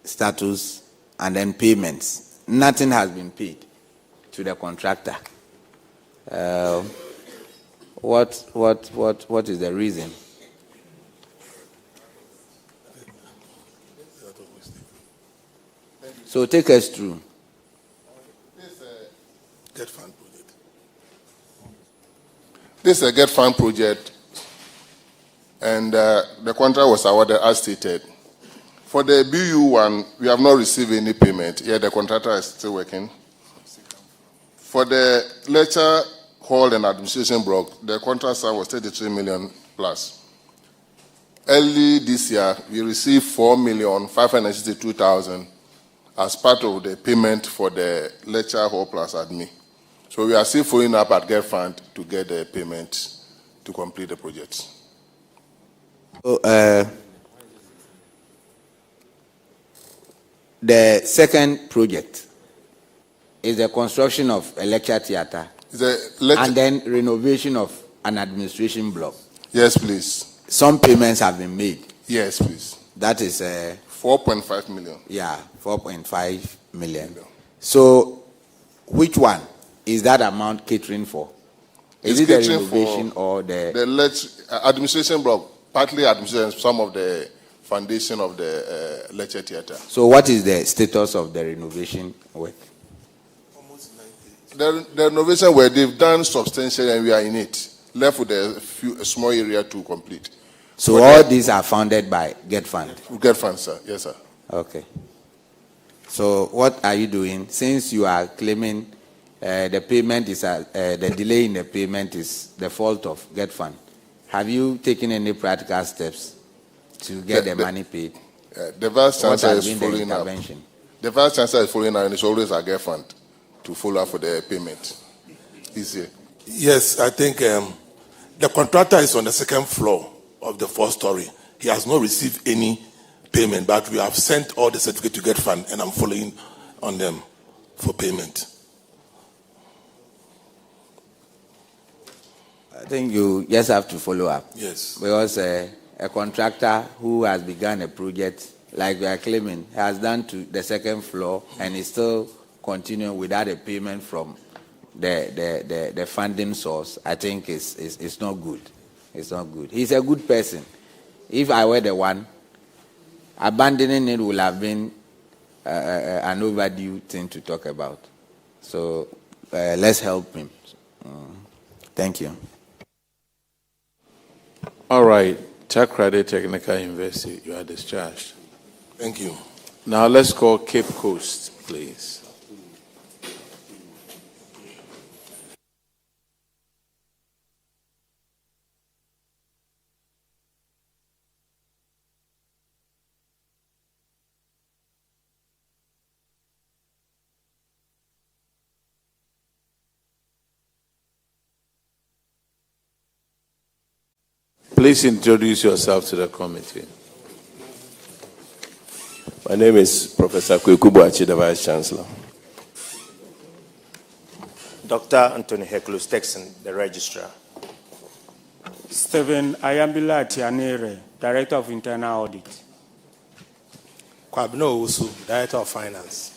status and then payments, nothing has been paid to the contractor. What is the reason? So take us through. Get Fund project. This is a Get Fund project, and the contract was awarded as stated. For the BU one, we have not received any payment. Yet the contractor is still working. For the lecture hall and administration block, the contract sum was 33 million plus. Early this year, we received 4,562,000 as part of the payment for the lecture hall plus admin. So we are still following up at Get Fund to get the payment to complete the project. The second project is the construction of a lecture theater and then renovation of an administration block. Yes, please. Some payments have been made. Yes, please. That is 4.5 million. Yeah, 4.5 million. So, which one is that amount catering for? Is it the renovation or the administration block? Partly administration, some of the foundation of the lecture theater. So, what is the status of the renovation work? The renovation work, they've done substantially and we are in it. Left with a small area to complete. So all these are funded by Get Fund? Get Fund, sir. Yes, sir. Okay. So what are you doing? Since you are claiming the payment is, the delay in the payment is the fault of Get Fund, have you taken any practical steps to get the money paid? The Vice Chancellor is following up. The Vice Chancellor is following up and it's always a Get Fund to follow up for the payment. He's here. Yes, I think the contractor is on the second floor of the 4-story. He has not received any payment, but we have sent all the certificate to Get Fund, and I'm following on them for payment. I think you just have to follow up. Yes. Because a contractor who has begun a project like we are claiming, has done to the second floor and is still continuing without a payment from the funding source, I think it's not good. It's not good. He's a good person. If I were the one, abandoning it would have been an overdue thing to talk about. So let's help him. Thank you. All right. Takrady Technical University, you are discharged. Thank you. Now let's call Cape Coast, please. Please introduce yourself to the committee. My name is Professor Kwekubu Achi, the Vice Chancellor. Dr. Anthony Heklus Texan, the Registrar. Stephen Ayambila Tianere, Director of Internal Audit. Kwabno Usu, Director of Finance.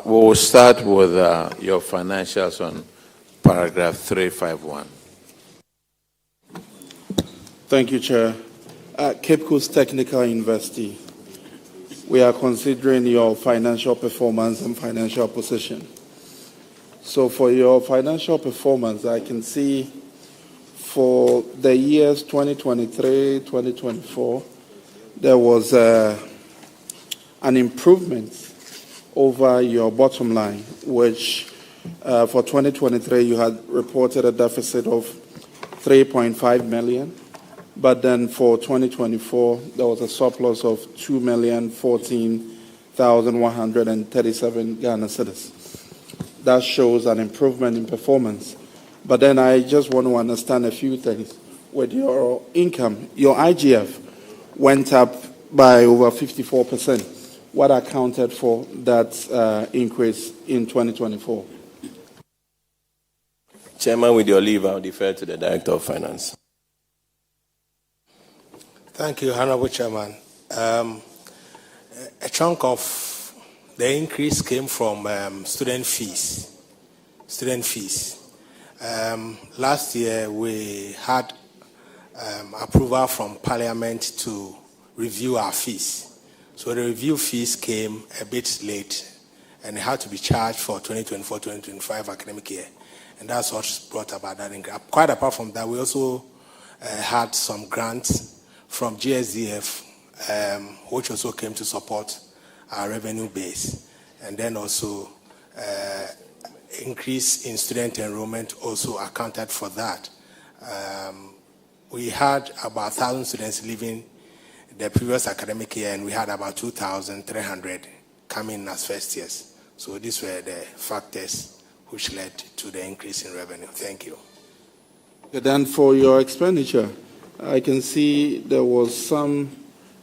We'll start with your financials on paragraph 351. Thank you, Chair. Cape Coast Technical University, we are considering your financial performance and financial position. So for your financial performance, I can see for the years 2023, 2024, there was an improvement over your bottom line, which for 2023 you had reported a deficit of 3.5 million, but then for 2024 there was a surplus of 2,014,137 Ghana cedis. That shows an improvement in performance. But then I just want to understand a few things. With your income, your IGF went up by over 54%. What accounted for that increase in 2024? Chairman, with your leave, I'll defer to the Director of Finance. Thank you, Honorable Chairman. A chunk of the increase came from student fees. Last year, we had approval from Parliament to review our fees. So the review fees came a bit late and it had to be charged for 2024-2025 academic year. And that's what brought about that increase. Quite apart from that, we also had some grants from GSDF, which also came to support our revenue base. And then also increase in student enrollment also accounted for that. We had about 1,000 students leaving the previous academic year, and we had about 2,300 coming as first years. So these were the factors which led to the increase in revenue. Thank you. Then for your expenditure, I can see there was some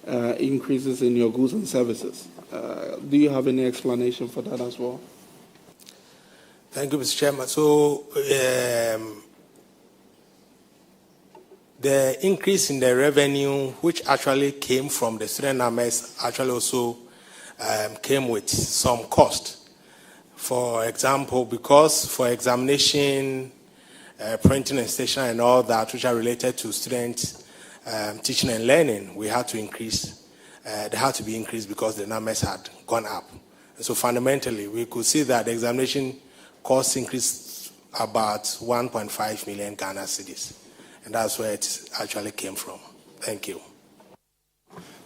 increases in your goods and services. Do you have any explanation for that as well? Thank you, Mr. Chairman. So the increase in the revenue, which actually came from the student numbers, actually also came with some cost. For example, because for examination, printing and stationery and all that, which are related to students teaching and learning, we had to increase. They had to be increased because the numbers had gone up. And so fundamentally, we could see that the examination cost increased about 1.5 million Ghana cedis. And that's where it actually came from. Thank you.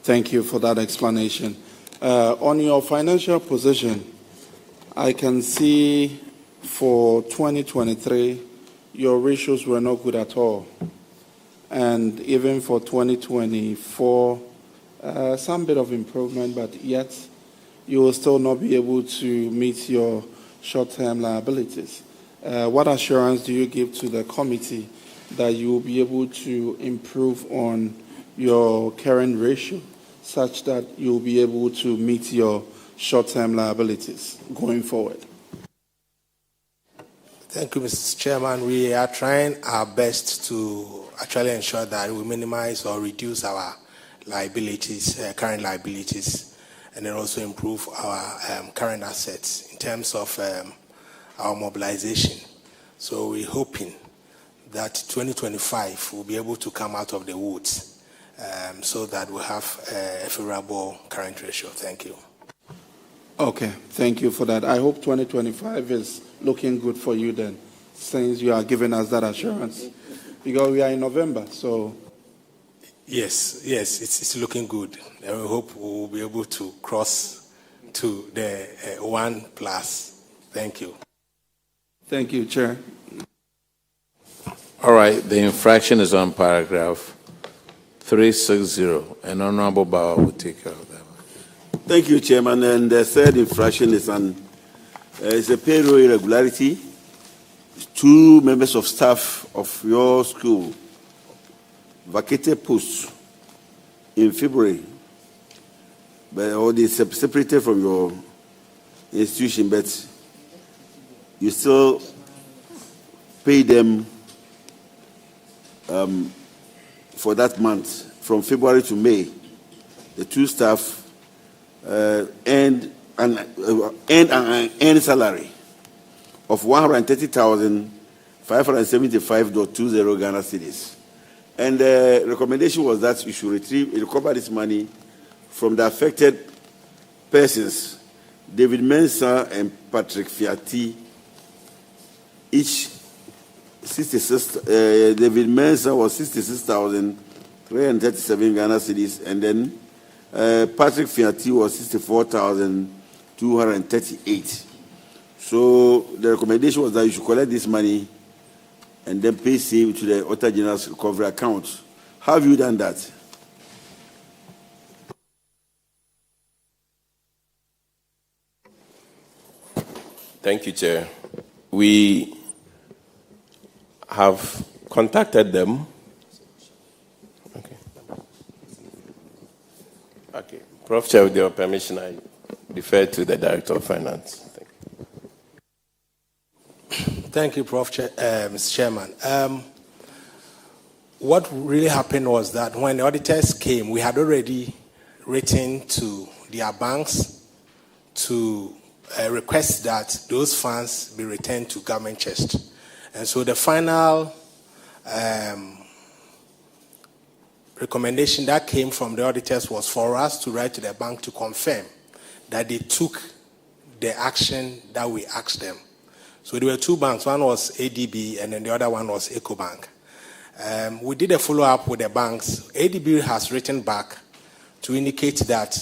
Thank you for that explanation. On your financial position, I can see for 2023, your ratios were not good at all. And even for 2024, some bit of improvement, but yet you will still not be able to meet your short-term liabilities. What assurance do you give to the committee that you will be able to improve on your current ratio such that you will be able to meet your short-term liabilities going forward? Thank you, Mr. Chairman. We are trying our best to actually ensure that we minimize or reduce our liabilities, current liabilities, and then also improve our current assets in terms of our mobilization. So we're hoping that 2025 we'll be able to come out of the woods so that we'll have a favorable current ratio. Thank you. Okay, thank you for that. I hope 2025 is looking good for you then, since you are giving us that assurance. Because we are in November, so... Yes, it's looking good. And we hope we'll be able to cross to the 1+. Thank you. Thank you, Chair. All right, the infraction is on paragraph 360, and Honorable Bauer will take care of that. Thank you, Chairman. And the third infraction is a payroll irregularity. 2 members of staff of your school vacated posts in February, or they separated from your institution, but you still pay them for that month, from February to May. The 2 staff earned an salary of 130,575.20 Ghana cedis. And the recommendation was that you should recover this money from the affected persons, David Mensah and Patrick Fiati, each 66. David Mensah was 66,337 Ghana cedis, and then Patrick Fiati was 64,238. So the recommendation was that you should collect this money and then pay same to the Auditor General's recovery account. How have you done that? Thank you, Chair. We have contacted them. Okay. Prof. Chair, with your permission, I defer to the Director of Finance. Thank you, Mr. Chairman. What really happened was that when the auditors came, we had already written to their banks to request that those funds be returned to government chest. And so the final recommendation that came from the auditors was for us to write to the bank to confirm that they took the action that we asked them. So there were 2 banks. One was ADB and then the other one was EcoBank. We did a follow-up with the banks. ADB has written back to indicate that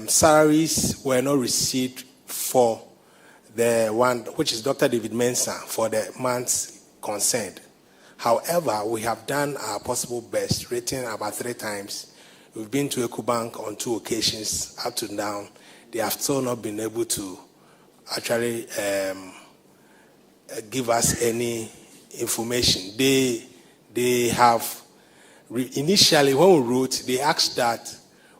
salaries were not received for the one, which is Dr. David Mensah, for the months concerned. However, we have done our possible best, written about 3 times. We've been to EcoBank on 2 occasions, up to now. They have still not been able to actually give us any information. They have, initially when we wrote, they asked that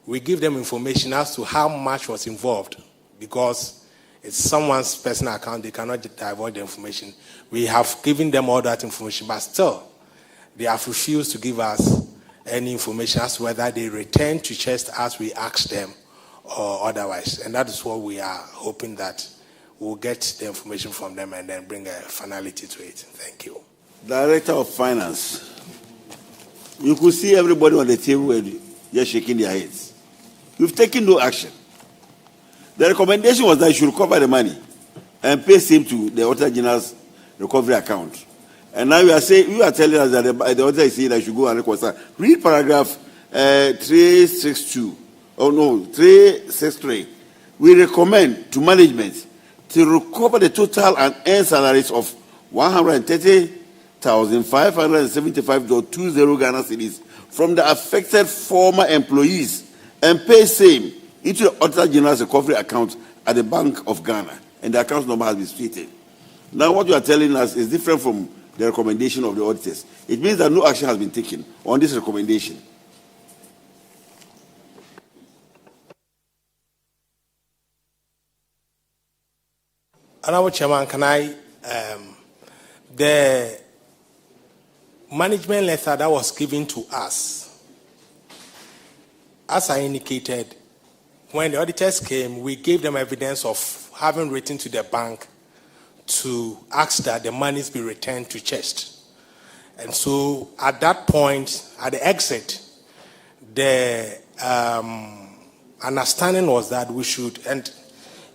we give them information as to how much was involved, because it's someone's personal account, they cannot divulge the information. We have given them all that information, but still, they have refused to give us any information as to whether they return to chest as we asked them or otherwise. And that is what we are hoping that we'll get the information from them and then bring a finality to it. Thank you. Director of Finance, you could see everybody on the table just shaking their heads. You've taken no action. The recommendation was that you should recover the money and pay same to the Auditor General's recovery account. And now you are telling us that the auditor is saying that you should go and reconcile. Read paragraph 362. Oh no, 363. We recommend to management to recover the total and earned salaries of 130,575.20 Ghana cedis from the affected former employees and pay same into the Auditor General's recovery account at the Bank of Ghana. And the account number has been stated. Now what you are telling us is different from the recommendation of the auditors. It means that no action has been taken on this recommendation. Honorable Chairman, can I the management letter that was given to us, as I indicated, when the auditors came, we gave them evidence of having written to the bank to ask that the monies be returned to chest. And so at that point, at the exit, the understanding was that we should, and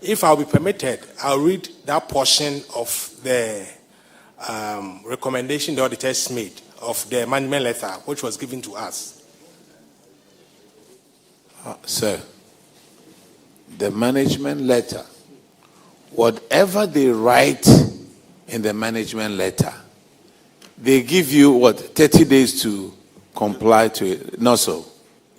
if I'll be permitted, I'll read that portion of the recommendation the auditors made of the management letter, which was given to us. Sir, the management letter, whatever they write in the management letter, they give you, 30 days to comply to it? Not so.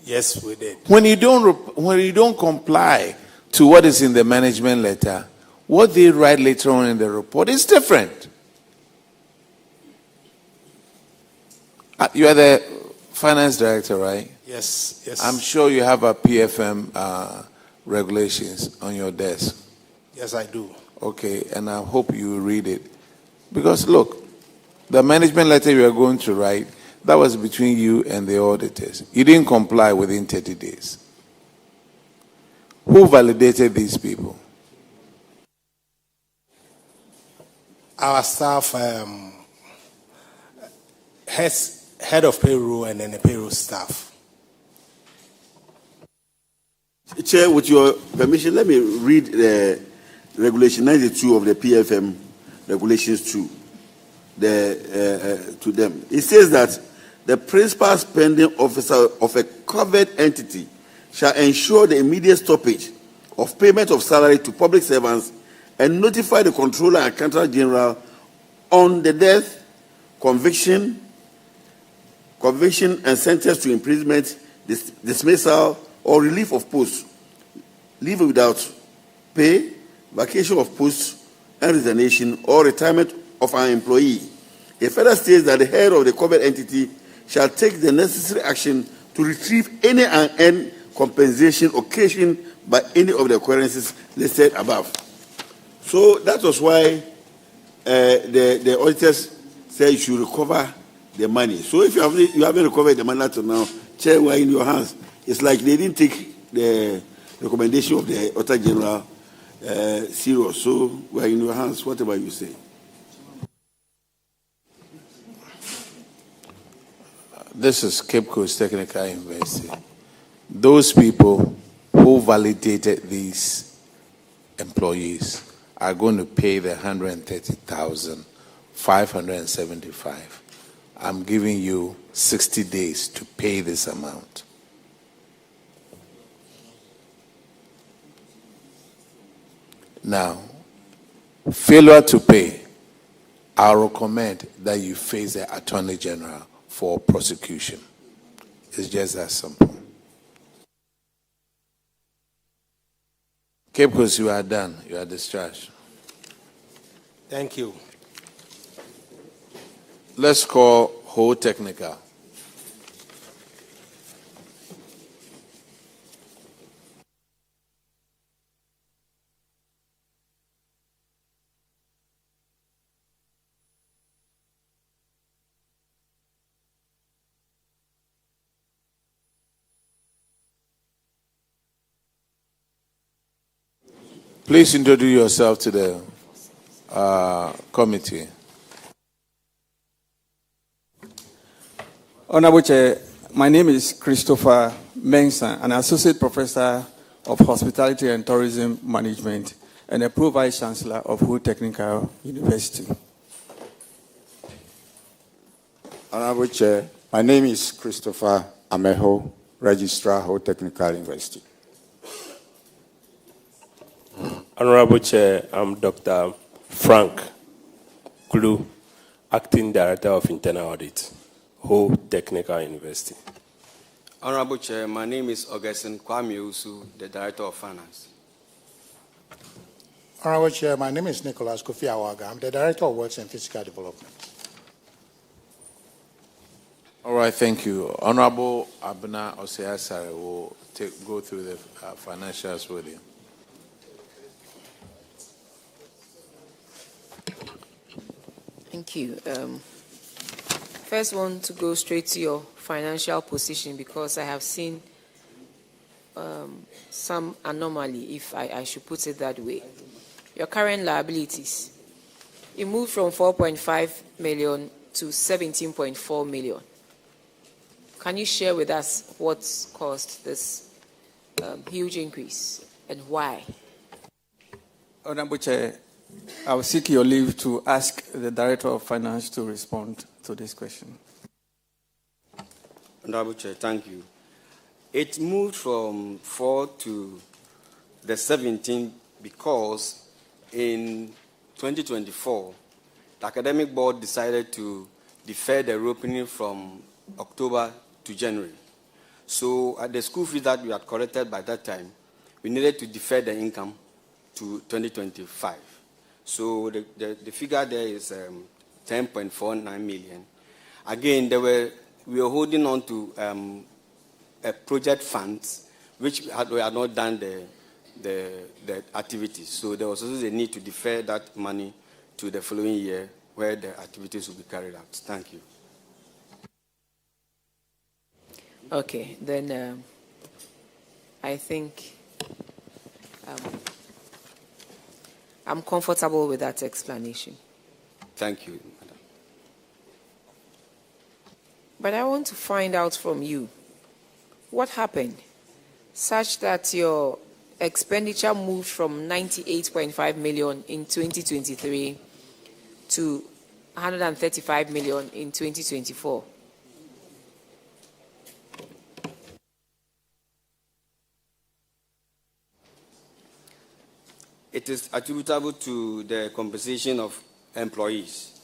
Yes, we did. When you don't comply to what is in the management letter, what they write later on in the report is different. You are the finance director, right? Yes, yes. I'm sure you have a PFM regulations on your desk. Yes, I do. Okay, and I hope you read it. Because look, the management letter you are going to write, that was between you and the auditors. You didn't comply within 30 days. Who validated these people? Our staff, head of payroll and then the payroll staff. Chair, with your permission, let me read the Regulation 92 of the PFM Regulations 2 to them. It says that the principal spending officer of a covered entity shall ensure the immediate stoppage of payment of salary to public servants and notify the Comptroller and Accountant General on the death, conviction and sentence to imprisonment, dismissal, or relief of post, leave without pay, vacation of post, and resignation, or retirement of an employee. It further states that the head of the covered entity shall take the necessary action to retrieve any unearned compensation occasioned by any of the occurrences listed above. So that was why the auditors said you should recover the money. So if you haven't recovered the money until now, Chair, we're in your hands. It's like they didn't take the recommendation of the Auditor General serious. So we're in your hands, whatever you say. This is Cape Coast Technical University. Those people who validated these employees are going to pay the 130,575. I'm giving you 60 days to pay this amount. Now, failure to pay, I recommend that you face the Attorney General for prosecution. It's just that simple. Cape Coast, you are done. You are discharged. Thank you. Let's call Whole Technical. Please introduce yourself to the committee. Honorable Chair, my name is Christopher Mensah, an associate professor of hospitality and tourism management and a pro-vice chancellor of Whole Technical University. Honorable Chair, my name is Christopher Ameho, registrar, Whole Technical University. Honorable Chair, I'm Dr. Frank Kulu, Acting Director of Internal Audit, Whole Technical University. Honorable Chair, my name is Augustine Kwame Usu, the Director of Finance. Honorable Chair, my name is Nicholas Kofi Awaga. I'm the Director of Works and Physical Development. All right, thank you. Honorable Abna Oseasare will go through the financials with you. Thank you. First, want to go straight to your financial position because I have seen some anomaly, if I should put it that way. Your current liabilities, you moved from 4.5 million to 17.4 million. Can you share with us what's caused this huge increase and why? Honorable Chair, I will seek your leave to ask the Director of Finance to respond to this question. Honorable Chair, thank you. It moved from 4 to the 17 because in 2024, the academic board decided to defer the reopening from October to January. So at the school fees that we had collected by that time, we needed to defer the income to 2025. So the figure there is 10.49 million. Again, we were holding on to a project funds which we had not done the activities. So there was also the need to defer that money to the following year where the activities will be carried out. Thank you. Okay, then I think I'm comfortable with that explanation. Thank you, Madam. But I want to find out from you what happened such that your expenditure moved from 98.5 million in 2023 to 135 million in 2024. It is attributable to the compensation of employees.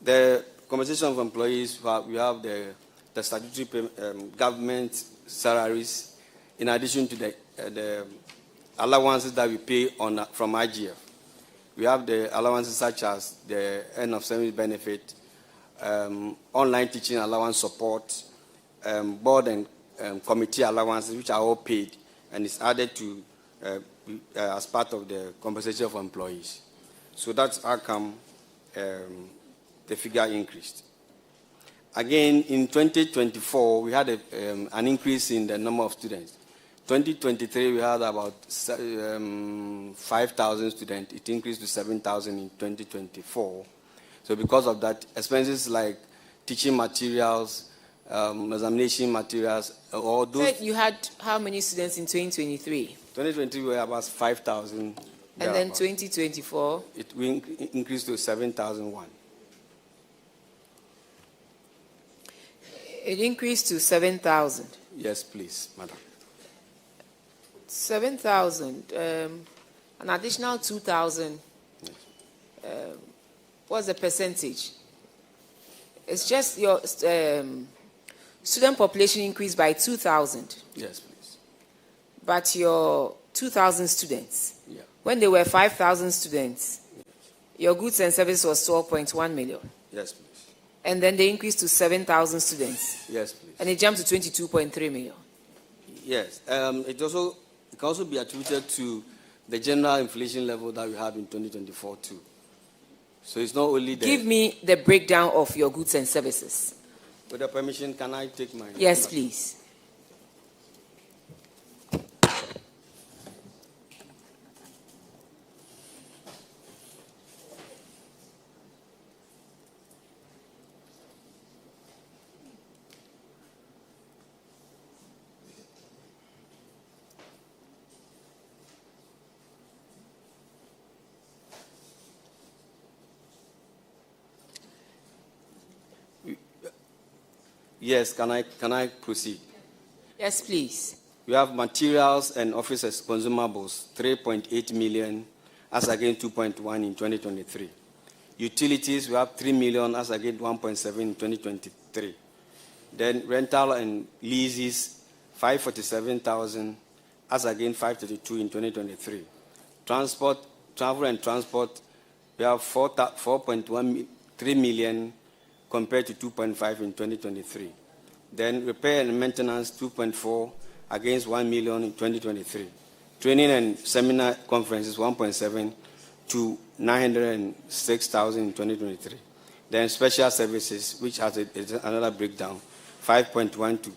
The compensation of employees, we have the statutory government salaries, in addition to the allowances that we pay from IGF. We have the allowances such as the end of service benefit, online teaching allowance support, board and committee allowances, which are all paid, and it's added to as part of the compensation of employees. So that's how come the figure increased. Again, in 2024, we had an increase in the number of students. 2023, we had about 5,000 students. It increased to 7,000 in 2024. So because of that, expenses like teaching materials, examination materials, all those... So you had how many students in 2023? 2023, we were about 5,000. And then 2024? It will increase to 7,001. It increased to 7,000. Yes, please, Madam. 7,000. An additional 2,000. What's the percentage? It's just your student population increased by 2,000. Yes, please. But your 2,000 students, yeah. When there were 5,000 students, yes. Your goods and services was 12.1 million. Yes, please. And then they increased to 7,000 students. Yes, please. And it jumped to 22.3 million. Yes. It can also be attributed to the general inflation level that we have in 2024 too. So it's not only the... Give me the breakdown of your goods and services. With the permission, can I take my... Yes, please. Yes, can I proceed? Yes, please. We have materials and office consumables, 3.8 million, as against 2.1 in 2023. Utilities, we have 3 million, as against 1.7 in 2023. Then rental and leases, 547,000, as against 532 in 2023. Travel and transport, we have 4.3 million, compared to 2.5 in 2023. Then repair and maintenance, 2.4 against 1 million in 2023. Training and seminar conferences, 1.7 to 906,000 in 2023. Then special services, which has another breakdown, 5.1 to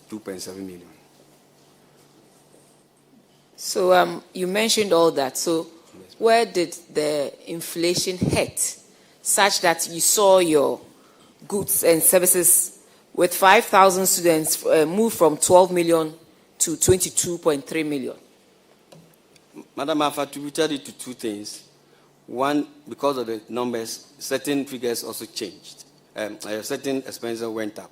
2.7 million. So you mentioned all that. So where did the inflation hit such that you saw your goods and services with 5,000 students move from 12 million to 22.3 million? Madam, I've attributed it to two things. One, because of the numbers, certain figures also changed. Certain expenses went up.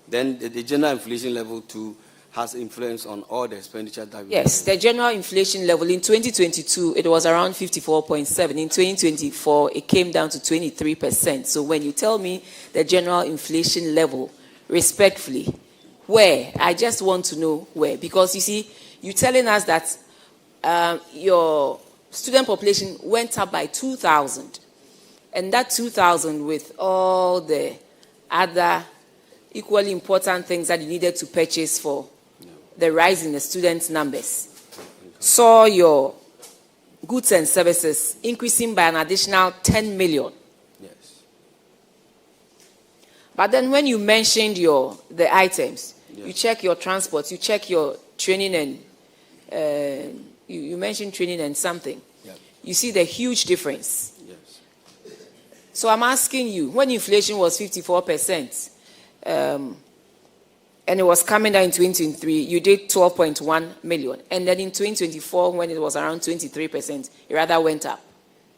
Then the general inflation level too has influence on all the expenditure that we Yes, the general inflation level in 2022, it was around 54.7. In 2024, it came down to 23%. So when you tell me the general inflation level, respectfully, where? I just want to know where. Because you see, you're telling us that your student population went up by 2,000. And that 2,000 with all the other equally important things that you needed to purchase for the rise in the student numbers, saw your goods and services increasing by an additional 10 million. Yes. But then when you mentioned the items, you check your transport, you check your training and you mentioned training and something. You see the huge difference. Yes. So I'm asking you, when inflation was 54%, and it was coming down in 2023, you did 12.1 million. And then in 2024, when it was around 23%, it rather went up.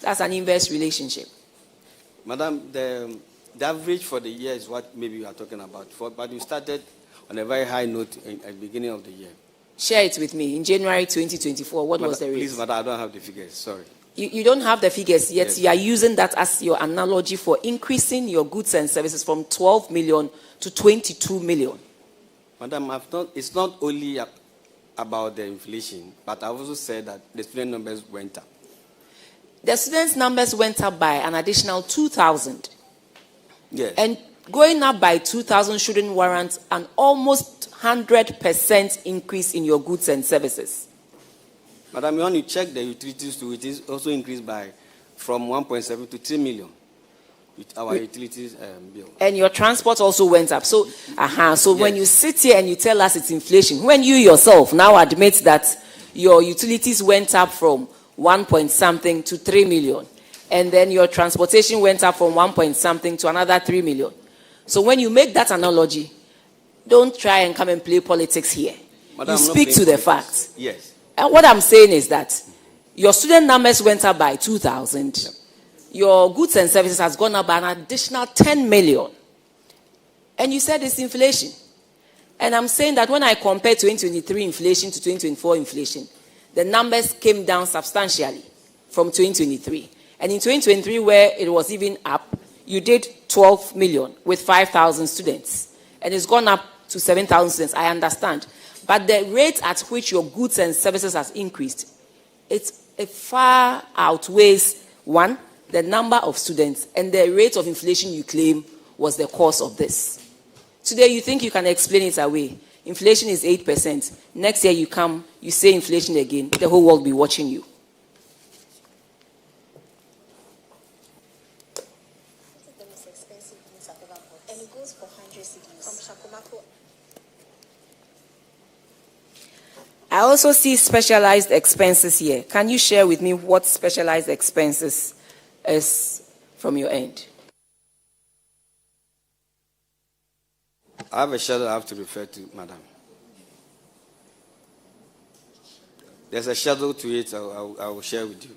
That's an inverse relationship. Madam, the average for the year is what maybe you are talking about. But you started on a very high note at the beginning of the year. Share it with me. In January 2024, what was the rate? Please, madam, I don't have the figures. Sorry. You don't have the figures yet. Yes. You are using that as your analogy for increasing your goods and services from 12 million to 22 million. Madam, it's not only about the inflation, but I've also said that the student numbers went up. The students' numbers went up by an additional 2,000. Yes. And going up by 2,000 shouldn't warrant an almost 100% increase in your goods and services. Madam, when you check the utilities too, it is also increased from 1.7 to 3 million. With our utilities bill. And your transport also went up. So, when you sit here and you tell us it's inflation, when you yourself now admit that your utilities went up from 1 point something to 3 million, and then your transportation went up from 1 point something to another 3 million. So when you make that analogy, don't try and come and play politics here. Madam, you speak to the facts. Yes. And what I'm saying is that your student numbers went up by 2,000. Yep. Your goods and services has gone up by an additional 10 million. And you said it's inflation. And I'm saying that when I compare 2023 inflation to 2024 inflation, the numbers came down substantially from 2023. And in 2023, where it was even up, you did 12 million with 5,000 students. And it's gone up to 7,000 students, I understand. But the rate at which your goods and services has increased, it far outweighs, one, the number of students, and the rate of inflation you claim was the cause of this. Today, you think you can explain it away. Inflation is 8%. Next year, you come, you say inflation again. The whole world will be watching you. I also see specialized expenses here. Can you share with me what specialized expenses is from your end? I have a schedule I have to refer to, madam. There's a schedule to it I will share with you.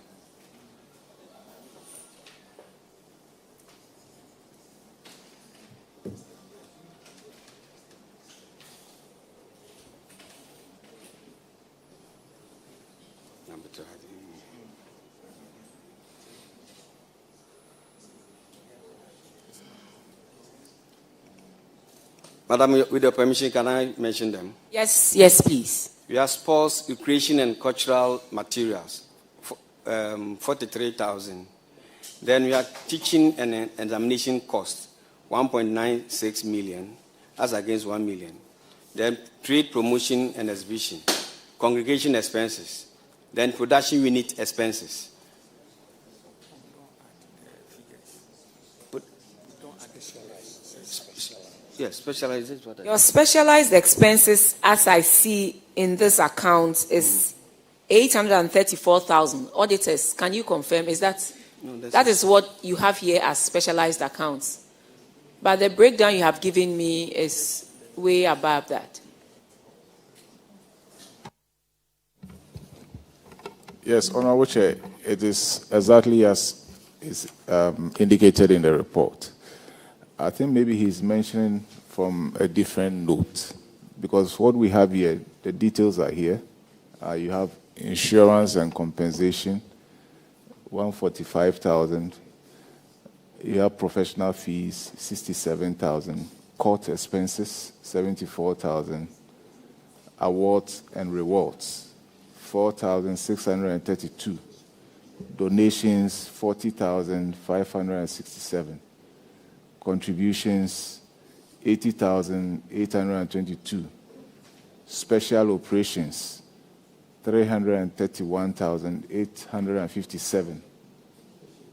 Madam, with your permission, can I mention them? Yes, please. We have sports, recreation, and cultural materials, 43,000. Then we have teaching and examination costs, 1.96 million, as against 1 million. Then trade promotion and exhibition, congregation expenses, then production unit expenses. Yes, specialized is what I Your specialized expenses, as I see in this account, is 834,000. Auditors, can you confirm? Is that that is what you have here as specialized accounts? But the breakdown you have given me is way above that. Yes, Honorable Chair, it is exactly as is indicated in the report. I think maybe he's mentioning from a different note, because what we have here, the details are here. You have insurance and compensation, 145,000. You have professional fees, 67,000. Court expenses, 74,000. Awards and rewards, 4,632. Donations, 40,567. Contributions, 80,822. Special operations, 331,857.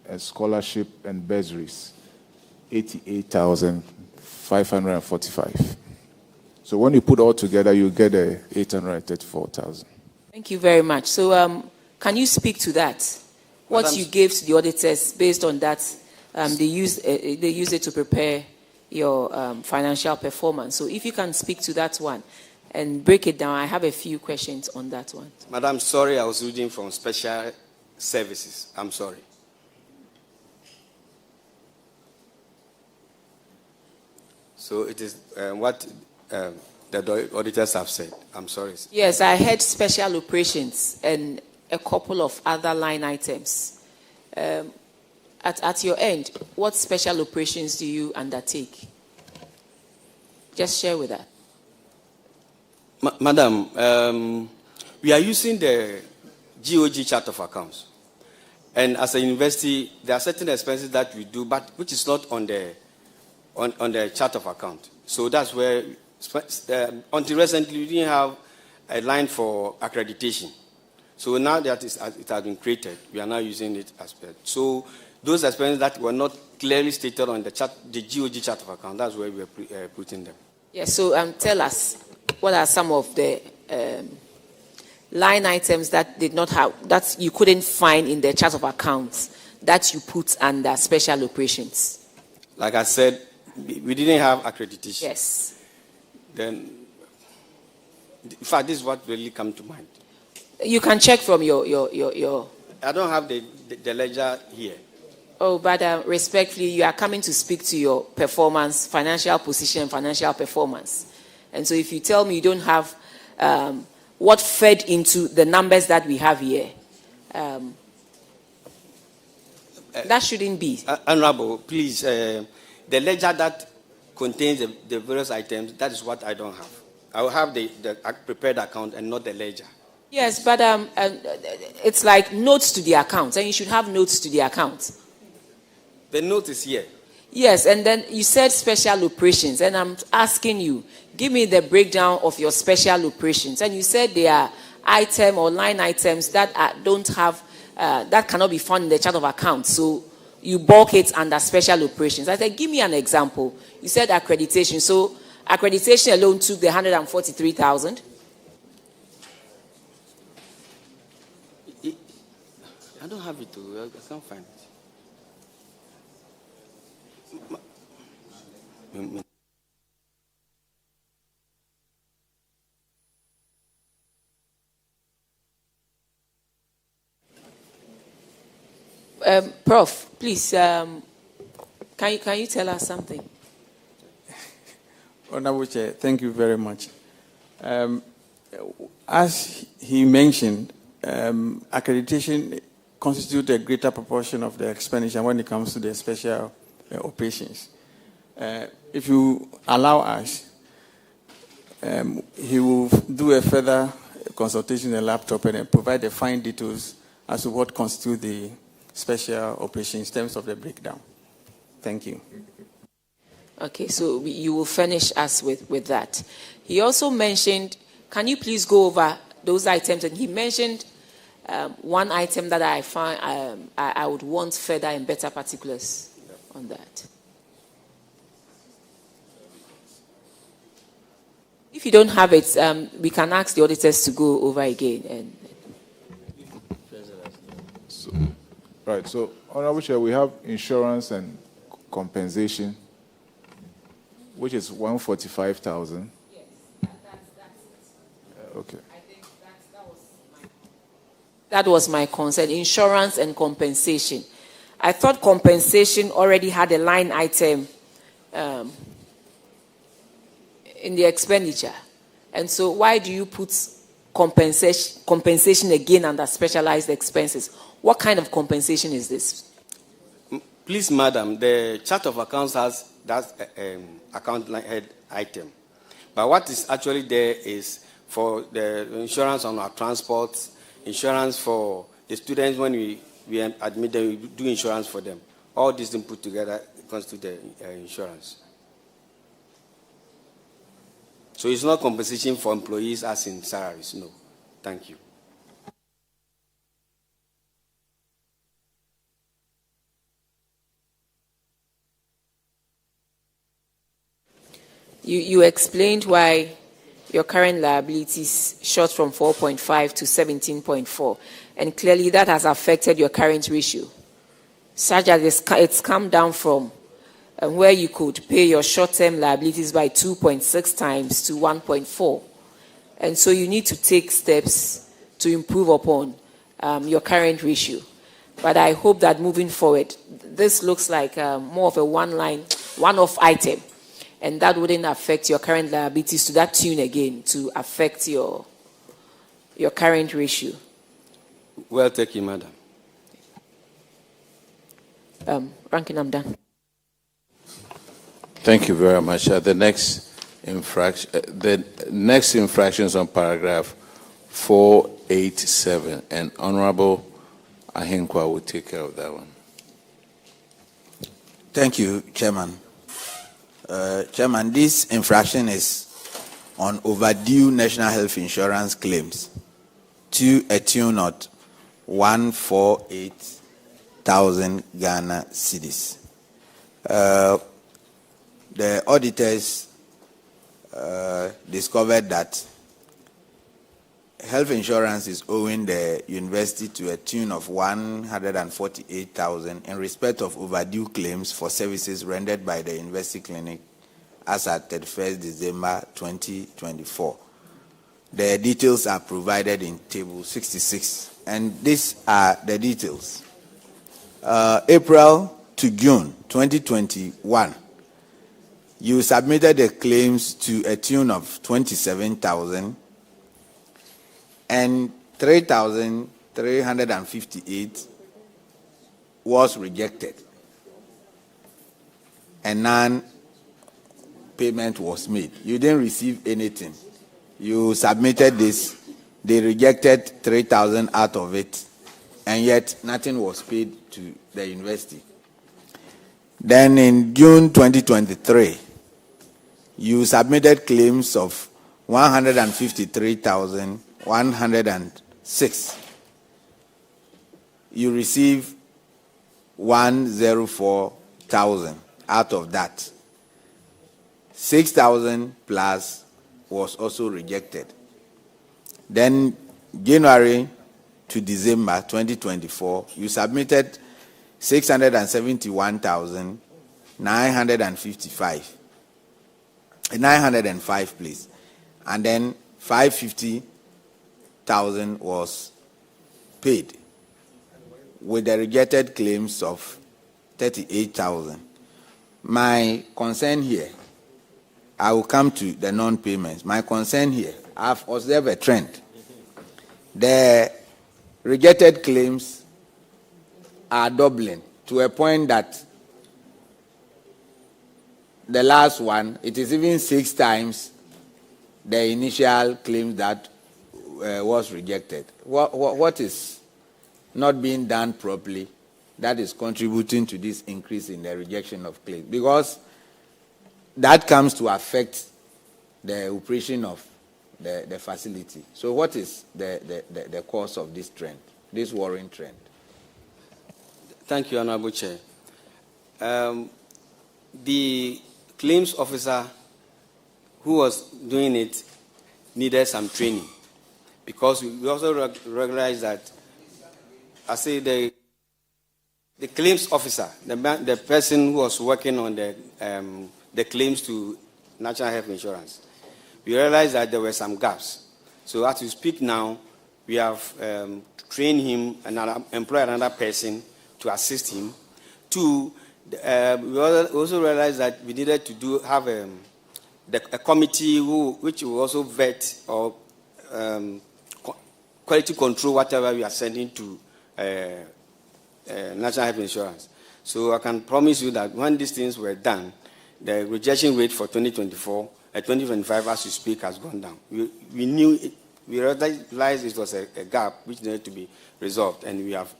And scholarship and bursaries, 88,545. So when you put all together, you get 834,000. Thank you very much. So can you speak to that? What you gave to the auditors based on that, they use it to prepare your financial performance. So if you can speak to that one and break it down, I have a few questions on that one. Madam, sorry, I was reading from special services. I'm sorry. So it is what the auditors have said. I'm sorry. Yes, I had special operations and a couple of other line items. At your end, what special operations do you undertake? Just share with us. Madam, we are using the GOG chart of accounts. And as a university, there are certain expenses that we do, but which is not on the chart of account. So that's where, until recently, we didn't have a line for accreditation. So now that it has been created, we are now using it as well. So those expenses that were not clearly stated on the chart, the GOG chart of account, that's where we are putting them. Yes, so tell us, what are some of the line items that did not have, that you couldn't find in the chart of accounts that you put under special operations? Like I said, we didn't have accreditation. Yes. Then, in fact, this is what really come to mind. You can check from your. I don't have the ledger here. Oh, but respectfully, you are coming to speak to your performance, financial position, financial performance. And so if you tell me you don't have what fed into the numbers that we have here, that shouldn't be. Honorable, please, the ledger that contains the various items, that is what I don't have. I will have the prepared account and not the ledger. Yes, but it's like notes to the account, and you should have notes to the account. The note is here. Yes, and then you said special operations, and I'm asking you, give me the breakdown of your special operations. And you said there are item or line items that don't have, that cannot be found in the chart of accounts. So you bulk it under special operations. I said, give me an example. You said accreditation. So accreditation alone took the 143,000. I don't have it. I can't find it. Prof, please, can you tell us something? Honorable Chair, thank you very much. As he mentioned, accreditation constitutes a greater proportion of the expenditure when it comes to the special operations. If you allow us, he will do a further consultation in the laptop and provide the fine details as to what constitutes the special operations in terms of the breakdown. Thank you. Okay, so you will furnish us with that. He also mentioned, can you please go over those items? And he mentioned one item that I find I would want further and better particulars on that. If you don't have it, we can ask the auditors to go over again. And Right. So, Honorable Chair, we have insurance and compensation, which is 145,000. yes, that's it. Okay. I think that was my concern, insurance and compensation. I thought compensation already had a line item in the expenditure. And so why do you put compensation again under specialized expenses? What kind of compensation is this? Please, madam, the chart of accounts has that account head item. But what is actually there is for the insurance on our transport, insurance for the students when we admit them, we do insurance for them. All these things put together constitute the insurance. So it's not compensation for employees as in salaries, no. Thank you. You explained why your current liabilities shot from 4.5 to 17.4, and clearly that has affected your current ratio, such that it's come down from where you could pay your short-term liabilities by 2.6 times to 1.4. And so you need to take steps to improve upon your current ratio. But I hope that moving forward, this looks like more of a one-off item, and that wouldn't affect your current liabilities to that tune again to affect your current ratio. Well taken, madam. Ranking, I'm done. Thank you very much. The next infraction is on paragraph 487, and Honorable Ahinkwa will take care of that one. Thank you, Chairman. Chairman, this infraction is on overdue national health insurance claims to a tune of 148,000 Ghana cedis. The auditors discovered that health insurance is owing the university to a tune of 148,000 in respect of overdue claims for services rendered by the university clinic as at 31st December 2024. The details are provided in table 66, and these are the details. April to June 2021, you submitted the claims to a tune of 27,000, and 3,358 was rejected, and non-payment was made. You didn't receive anything. You submitted this, they rejected 3,000 out of it, and yet nothing was paid to the university. Then in June 2023, you submitted claims of 153,106. You received 104,000 out of that. 6,000 plus was also rejected. Then January to December 2024, you submitted 905, please. And then 550,000 was paid, with the rejected claims of 38,000. My concern here, I will come to the non-payments. My concern here, I've observed a trend. The rejected claims are doubling to a point that the last one, it is even 6 times the initial claim that was rejected. What is not being done properly that is contributing to this increase in the rejection of claims? Because that comes to affect the operation of the facility. So what is the cause of this trend, this worrying trend? Thank you, Honorable Chair. The claims officer who was doing it needed some training, because we also recognize that, I say the claims officer, the person who was working on the claims to National Health Insurance, we realized that there were some gaps. So as we speak now, we have trained him and employed another person to assist him. Two, we also realized that we needed to have a committee which will also vet or quality control whatever we are sending to National Health Insurance. So I can promise you that when these things were done, the rejection rate for 2025 as we speak has gone down. We realized it was a gap which needed to be resolved, and we have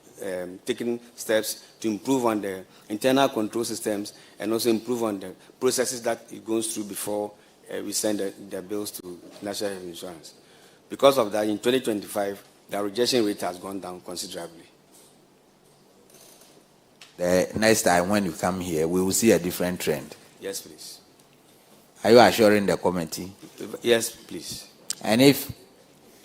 taken steps to improve on the internal control systems and also improve on the processes that it goes through before we send the bills to National Health Insurance. Because of that, in 2025, the rejection rate has gone down considerably. The next time when you come here, we will see a different trend. Yes, please. Are you assuring the committee? Yes, please. And if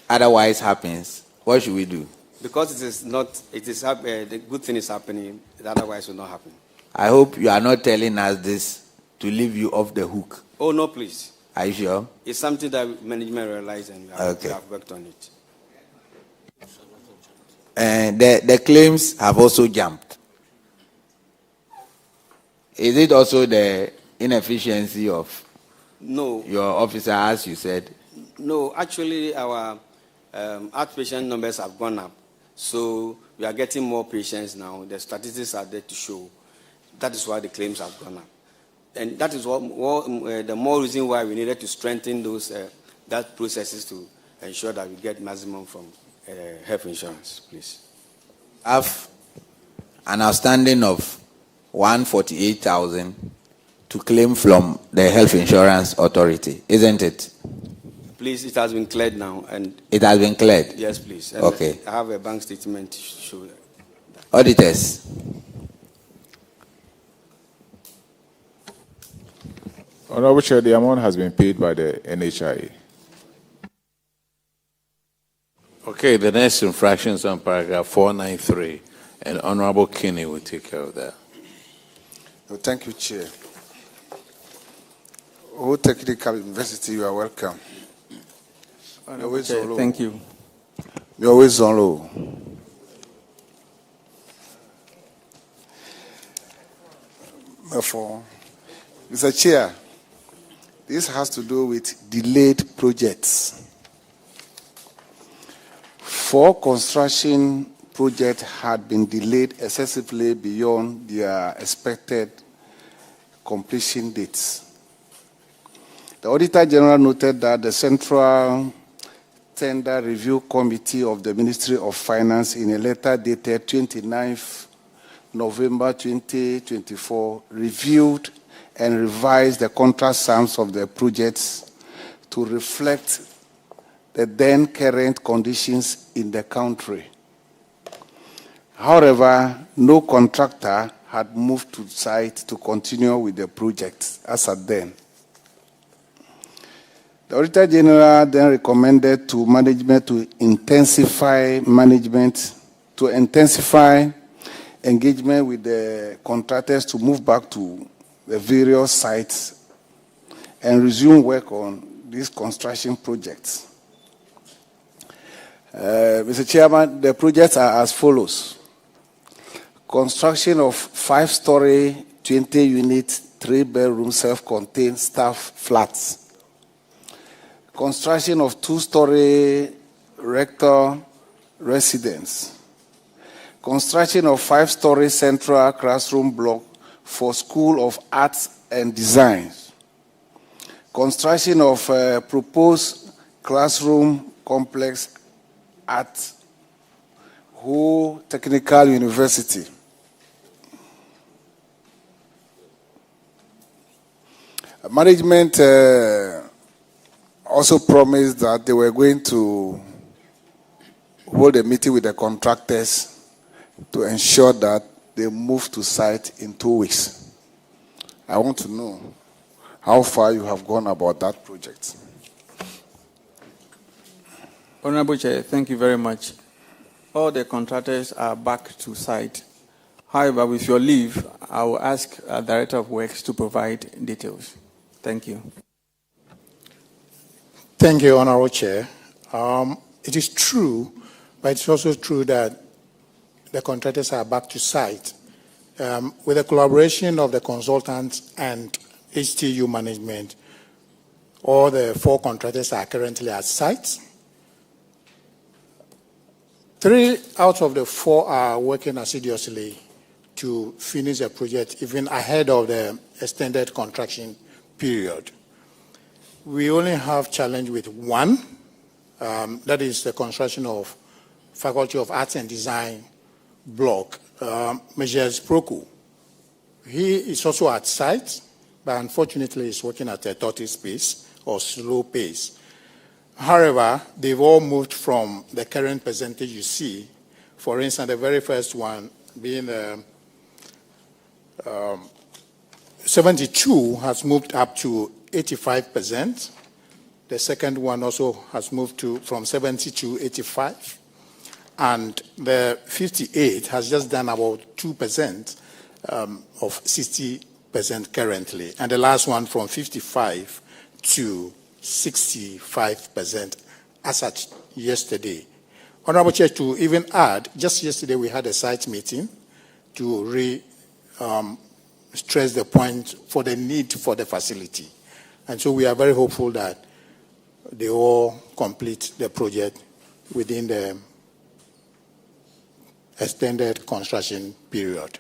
otherwise happens, what should we do? Because the good thing is happening, otherwise it will not happen. I hope you are not telling us this to leave you off the hook. Oh, no, please. Are you sure? It's something that management realized, and we have worked on it. And the claims have also jumped. Is it also the inefficiency of your officer, as you said? No, actually, our outpatient numbers have gone up. So we are getting more patients now. The statistics are there to show. That is why the claims have gone up. And that is the more reason why we needed to strengthen that processes to ensure that we get maximum from health insurance, please. I have an outstanding of 148,000 to claim from the Health Insurance Authority, isn't it? Please, it has been cleared now. And it has been cleared? Yes, please. And okay. I have a bank statement to show that. Auditors. Honorable Chair, the amount has been paid by the NHIA. Okay, the next infraction is on paragraph 493, and Honorable Kinney will take care of that. Well, thank you, Chair. Oh, Technical University, you are welcome. Chair, thank you. You're always on low. Therefore, Mr. Chair, this has to do with delayed projects. 4 construction projects had been delayed excessively beyond their expected completion dates. The Auditor General noted that the Central Tender Review Committee of the Ministry of Finance, in a letter dated 29th November 2024, reviewed and revised the contract sums of the projects to reflect the then current conditions in the country. However, no contractor had moved to site to continue with the project as at then. The Auditor General then recommended to management to intensify engagement with the contractors to move back to the various sites and resume work on these construction projects. Mr. Chairman, the projects are as follows. Construction of 5-story, 20-unit, 3-bedroom, self-contained staff flats. Construction of 2-story rector residence. Construction of 5-story central classroom block for School of Arts and Design. Construction of proposed classroom complex at Ho Technical University. Management also promised that they were going to hold a meeting with the contractors to ensure that they move to site in 2 weeks. I want to know how far you have gone about that project. Honorable Chair, thank you very much. All the contractors are back to site. However, with your leave, I will ask our Director of Works to provide details. Thank you. Thank you, Honorable Chair. It is true, but it's also true that the contractors are back to site. With the collaboration of the consultants and HTU management, all the 4 contractors are currently at site. 3 out of the 4 are working assiduously to finish the project even ahead of the extended construction period. We only have challenge with 1, that is the construction of Faculty of Arts and Design block, Measures Proku. He is also at site, but unfortunately is working at a tortoise pace or slow pace. However, they've all moved from the current percentage you see. For instance, the very first one being 72 has moved up to 85%. The second one also has moved from 70 to 85. And the 58 has just done about 2% of 60% currently. And the last one from 55 to 65% as at yesterday. Honorable Chair, to even add, just yesterday we had a site meeting to stress the point for the need for the facility. And so we are very hopeful that they all complete the project within the extended construction period.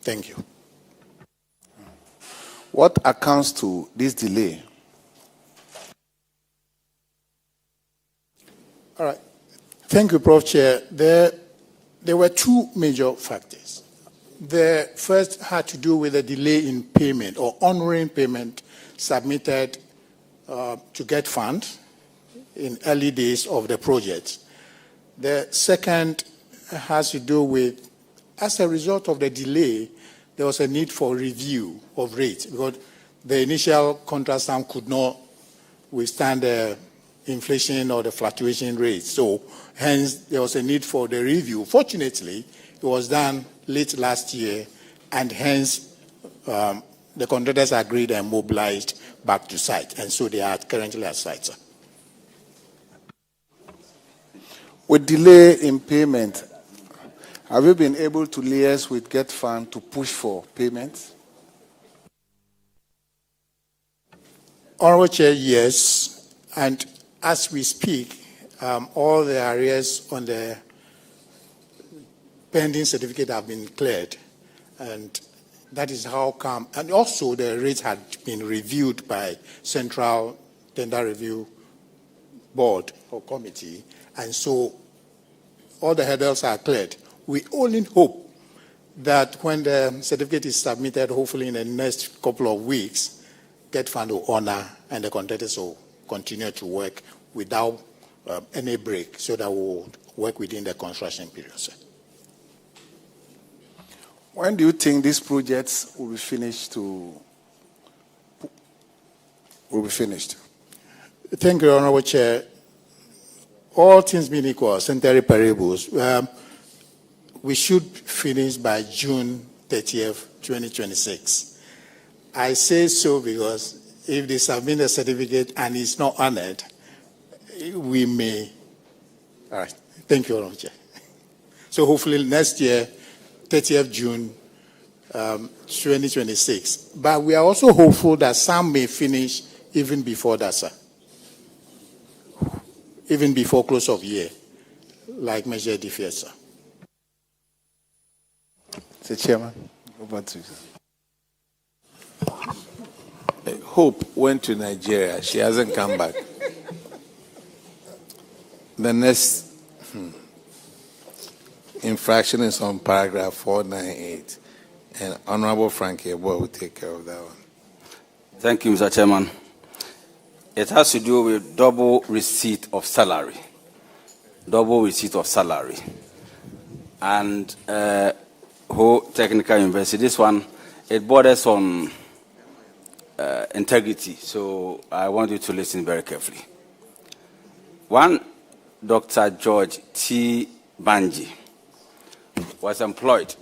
Thank you. What accounts to this delay? All right. Thank you, Prof. Chair. There were 2 major factors. The first had to do with a delay in payment or honoring payment submitted to get funds in early days of the project. The second has to do with, as a result of the delay, there was a need for review of rates because the initial contract sum could not withstand the inflation or the fluctuation rates. So hence there was a need for the review. Fortunately, it was done late last year, and hence the contractors agreed and mobilized back to site. And so they are currently at site, sir. With delay in payment, have you been able to liaise with GetFund to push for payments? Honorable Chair, yes. And as we speak, all the arrears on the pending certificate have been cleared. And that is how come. And also the rates had been reviewed by Central Tender Review Board or Committee. And so all the hurdles are cleared. We only hope that when the certificate is submitted, hopefully in the next couple of weeks, GetFund will honor and the contractors will continue to work without any break so that we'll work within the construction period, sir. When do you think these projects will be finished? Thank you, Honorable Chair. All things being equal, centenary parables, we should finish by June 30th, 2026. I say so because if they submit a certificate and it's not honored, we may. All right. Thank you, Honorable Chair. So hopefully next year, 30th June 2026. But we are also hopeful that some may finish even before that, sir. Even before close of year, like Measure Defense, sir. Mr. Chairman, over to you. Hope went to Nigeria. She hasn't come back. The next infraction is on paragraph 498. And Honorable Frankie Ebo will take care of that one. Thank you, Mr. Chairman. It has to do with double receipt of salary. Double receipt of salary. And whole technical university. This one, it borders on integrity. So I want you to listen very carefully. One Dr. George T. Banji was employed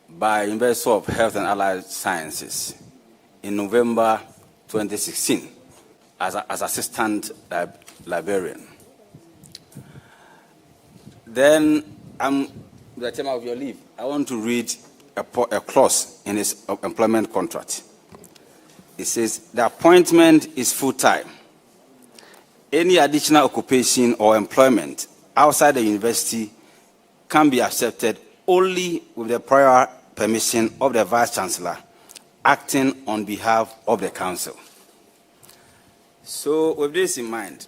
by University of Health and Allied Sciences in November 2016 as assistant librarian. Then, the time of your leave, I want to read a clause in his employment contract. It says, the appointment is full-time. Any additional occupation or employment outside the university can be accepted only with the prior permission of the Vice-Chancellor acting on behalf of the Council. So with this in mind,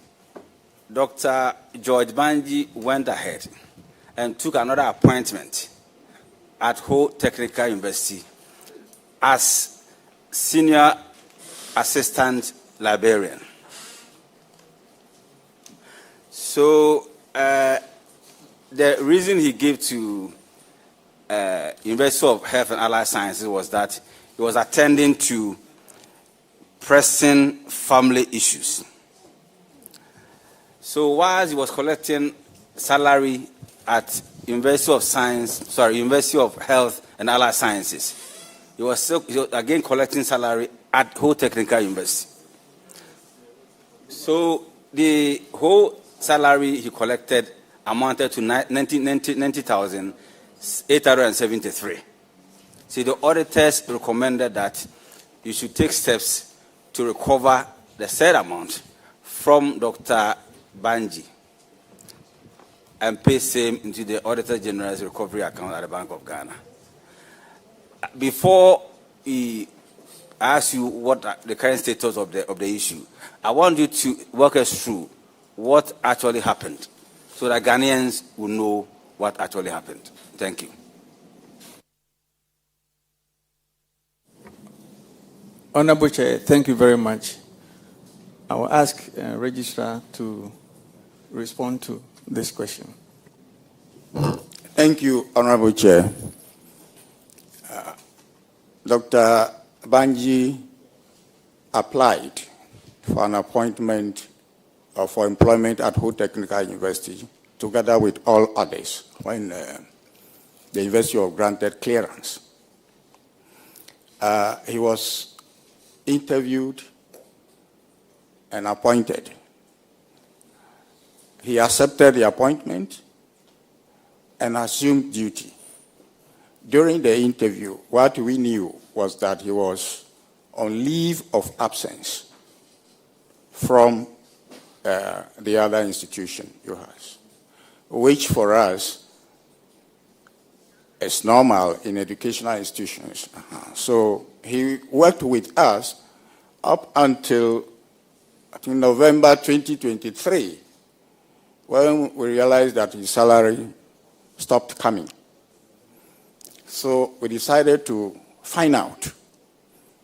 Dr. George Banji went ahead and took another appointment at Ho Technical University as Senior Assistant Librarian. So the reason he gave to University of Health and Allied Sciences was that he was attending to pressing family issues. So while he was collecting salary at University of Health and Allied Sciences, he was again collecting salary at Ho Technical University. So the whole salary he collected amounted to 90,873. So the auditors recommended that you should take steps to recover the said amount from Dr. Banji and pay same into the Auditor General's recovery account at the Bank of Ghana. Before I ask you what the current status of the issue, I want you to walk us through what actually happened so that Ghanaians will know what actually happened. Thank you. Honorable Chair, thank you very much. I will ask Registrar to respond to this question. Thank you, Honorable Chair. Dr. Banji applied for an appointment or for employment at Ho Technical University together with all others when the university was granted clearance. He was interviewed and appointed. He accepted the appointment and assumed duty. During the interview, what we knew was that he was on leave of absence from the other institution, UHAS, which for us is normal in educational institutions. So he worked with us up until I think November 2023, when we realized that his salary stopped coming. So we decided to find out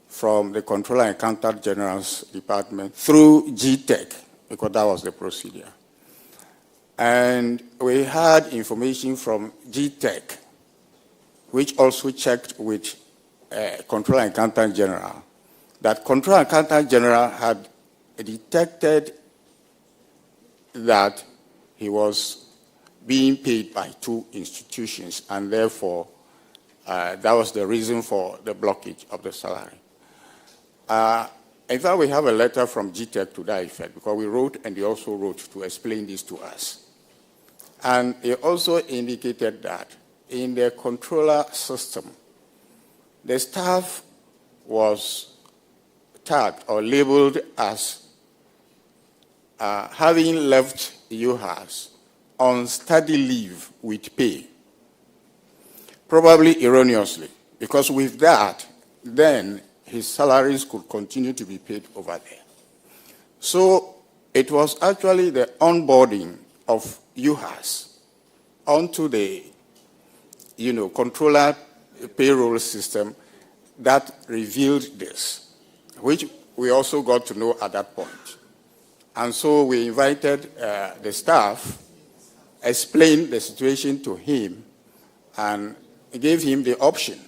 from the Controller and Accountant General's Department through GTEC, because that was the procedure. And we had information from GTEC, which also checked with Controller and Accountant General, that Controller and Accountant General had detected that he was being paid by two institutions, and therefore that was the reason for the blockage of the salary. In fact, we have a letter from GTEC to that effect, because we wrote and they also wrote to explain this to us. And they also indicated that in the controller system, the staff was tagged or labeled as having left UHAS on study leave with pay, probably erroneously, because with that, then his salaries could continue to be paid over there. So it was actually the onboarding of UHAS onto the controller payroll system that revealed this, which we also got to know at that point. And so we invited the staff, explained the situation to him, and gave him the option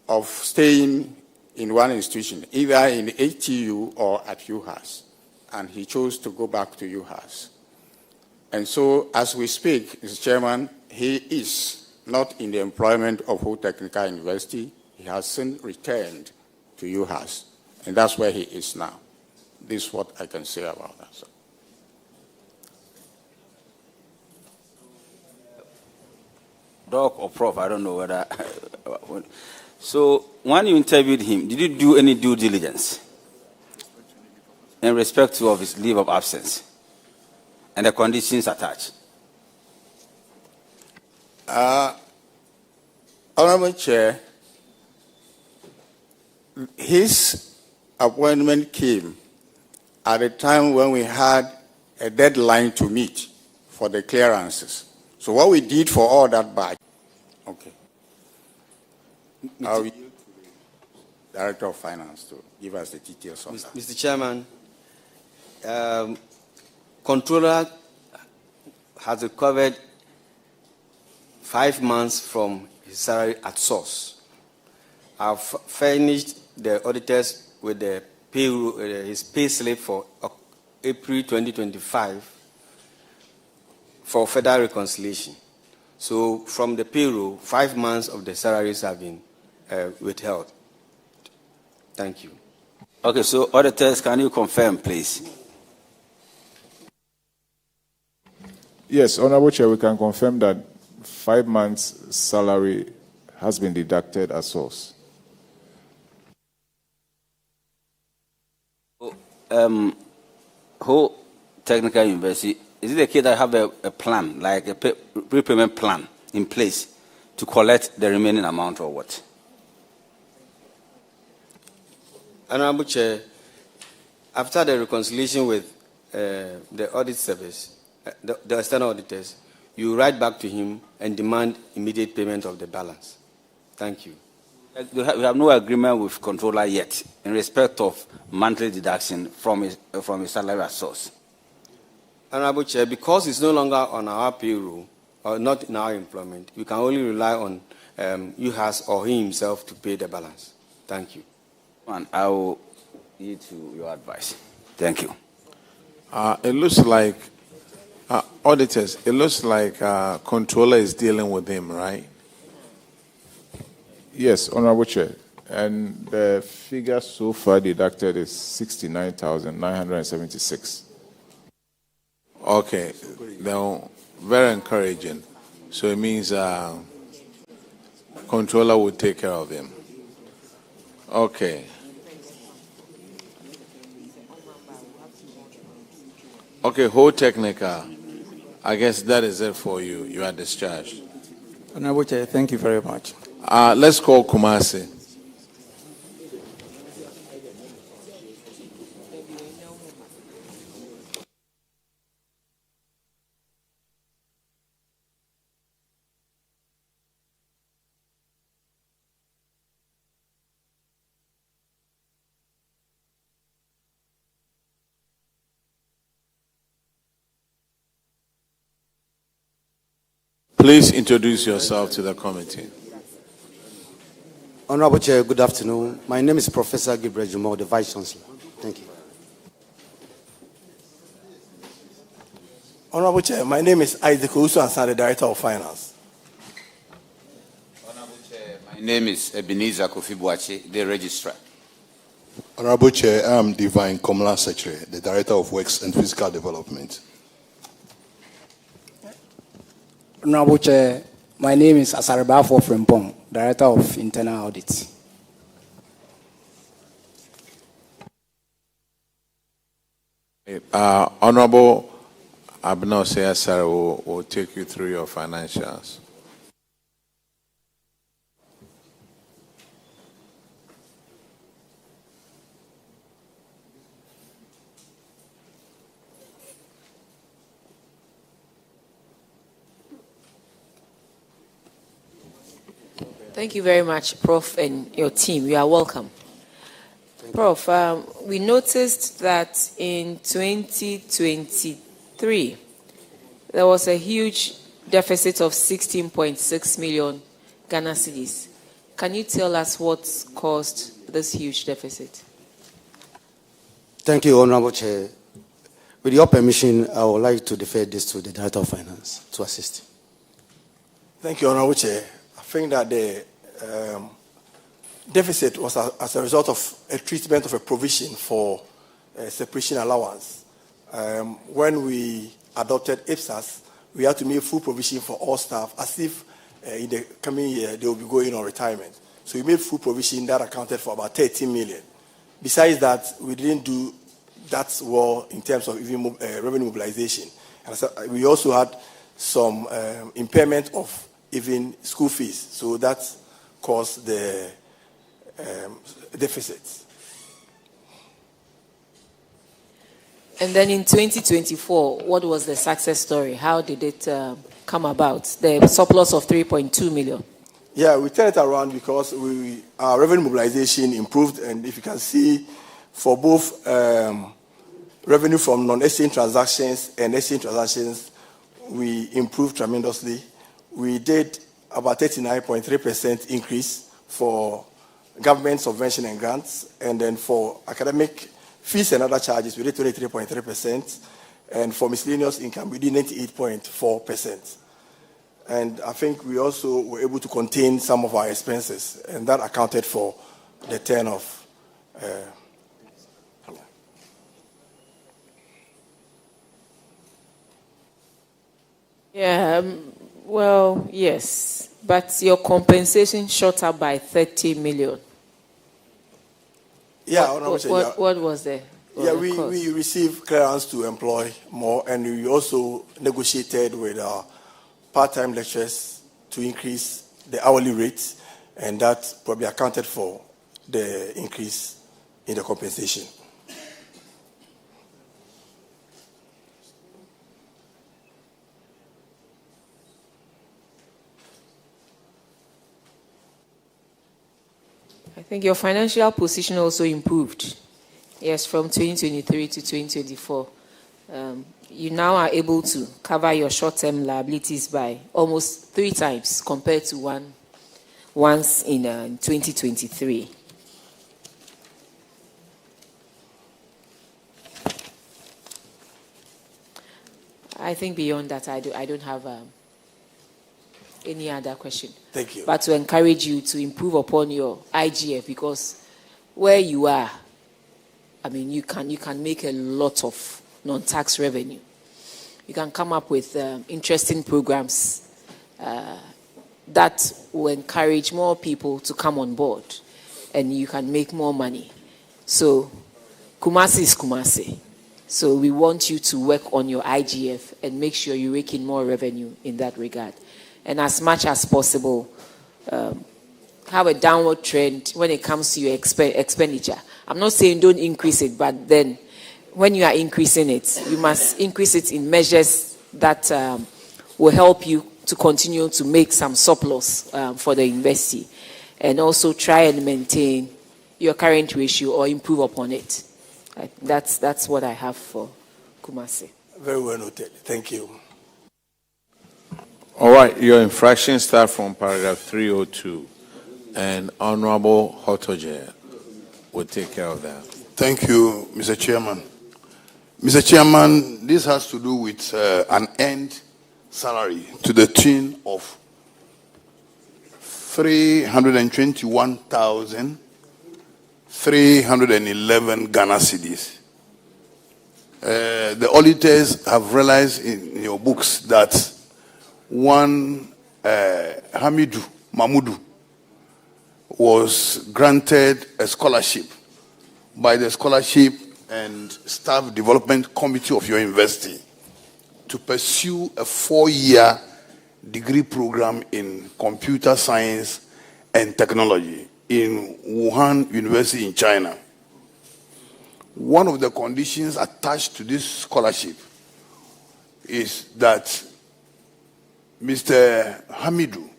of staying in one institution, either in ATU or at UHAS. And he chose to go back to UHAS. And so, as we speak, Mr. Chairman, he is not in the employment of Ho Technical University. He has since returned to UHAS, and that's where he is now. This is what I can say about that, sir. Doc or Prof, I don't know whether. So, when you interviewed him, did you do any due diligence in respect of his leave of absence and the conditions attached? Honorable Chair, his appointment came at a time when we had a deadline to meet for the clearances. So what we did for all that batch, okay. I'll yield to the Director of Finance to give us the details on that. Mr. Chairman, Controller has recovered 5 months from his salary at source. I've furnished the auditors with the payroll, his pay slip for April 2025 for further reconciliation. So from the payroll, 5 months of the salaries have been withheld. Thank you. Okay, so auditors, can you confirm, please? Yes, Honorable Chair, we can confirm that 5 months' salary has been deducted at source. Who Technical University, is it the case that have a plan, like a prepayment plan in place to collect the remaining amount or what? Honorable Chair, after the reconciliation with the audit service, the external auditors, you write back to him and demand immediate payment of the balance. Thank you. We have no agreement with controller yet in respect of monthly deduction from his salary at source. Honorable Chair, because it's no longer on our payroll or not in our employment, we can only rely on UHAS or he himself to pay the balance. Thank you. And I will yield to your advice. Thank you. It looks like, auditors, it looks like controller is dealing with him, right? Yes, Honorable Chair. And the figure so far deducted is 69,976. Okay, they're very encouraging. So it means controller will take care of him. Okay. Okay, whole technical. I guess that is it for you. You are discharged. Honorable Chair, thank you very much. Let's call Kumasi. Please introduce yourself to the committee. Honorable Chair, good afternoon. My name is Professor Gabriel Jumo, the Vice Chancellor. Thank you. Honorable Chair, my name is Isaac Owusu Ansan, the Director of Finance. Honorable Chair, my name is Ebenezer Kofi Boache, the Registrar. Honorable Chair, I am Divine Komla Secretary, the Director of Works and Physical Development. Honorable Chair, my name is Asarabafo Frempong, Director of Internal Audit. Honorable Abner Seyasar will take you through your financials. Thank you very much, Prof, and your team. You are welcome. Prof, we noticed that in 2023, there was a huge deficit of 16.6 million Ghana cedis. Can you tell us what caused this huge deficit? Thank you, Honorable Chair. With your permission, I would like to defer this to the Director of Finance to assist. Thank you, Honorable Chair. I think that the deficit was as a result of a treatment of a provision for separation allowance. When we adopted IPSAS, we had to make full provision for all staff as if in the coming year they will be going on retirement. So we made full provision that accounted for about 13 million. Besides that, we didn't do that well in terms of even revenue mobilization. And so we also had some impairment of even school fees. So that caused the deficit. And then in 2024, what was the success story? How did it come about? The surplus of 3.2 million. Yeah, we turned it around because our revenue mobilization improved, and if you can see, for both revenue from non-exchange transactions and exchange transactions, we improved tremendously. We did about 39.3% increase for government subvention and grants, and then for academic fees and other charges, we did 23.3%, and for miscellaneous income, we did 98.4%. And I think we also were able to contain some of our expenses, and that accounted for the turn of. Well, yes, but your compensation shot up by 30 million. Yeah, what was the? We received clearance to employ more, and we also negotiated with our part-time lecturers to increase the hourly rate, and that probably accounted for the increase in the compensation. I think your financial position also improved. Yes, from 2023 to 2024. You now are able to cover your short-term liabilities by almost 3 times compared to once in 2023. I think beyond that, I don't have any other question. Thank you. But to encourage you to improve upon your IGF, because where you are, I mean, you can make a lot of non-tax revenue. You can come up with interesting programs that will encourage more people to come on board, and you can make more money. So Kumasi is Kumasi. So we want you to work on your IGF and make sure you rake in more revenue in that regard. And as much as possible, have a downward trend when it comes to your expenditure. I'm not saying don't increase it, but then when you are increasing it, you must increase it in measures that will help you to continue to make some surplus for the investee, and also try and maintain your current ratio or improve upon it. That's what I have for Kumasi. Very well noted. Thank you. All right, your infraction starts from paragraph 302, and Honorable Hotoje will take care of that. Thank you, Mr. Chairman. Mr. Chairman, this has to do with an end salary to the tune of 321,311 Ghana cedis. The auditors have realized in your books that one Hamidu Mamudu was granted a scholarship by the Scholarship and Staff Development Committee of your university to pursue a 4-year degree program in computer science and technology in Wuhan University in China. One of the conditions attached to this scholarship is that Mr. Hamidu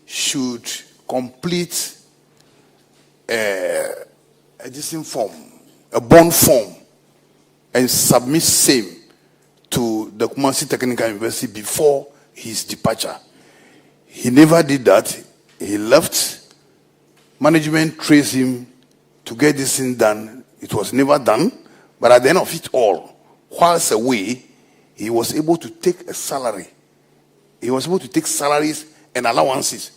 should complete a bond form, and submit same to the Kumasi Technical University before his departure. He never did that. He left. Management traced him to get this thing done. It was never done. But at the end of it all, whilst away, he was able to take a salary. He was able to take salaries and allowances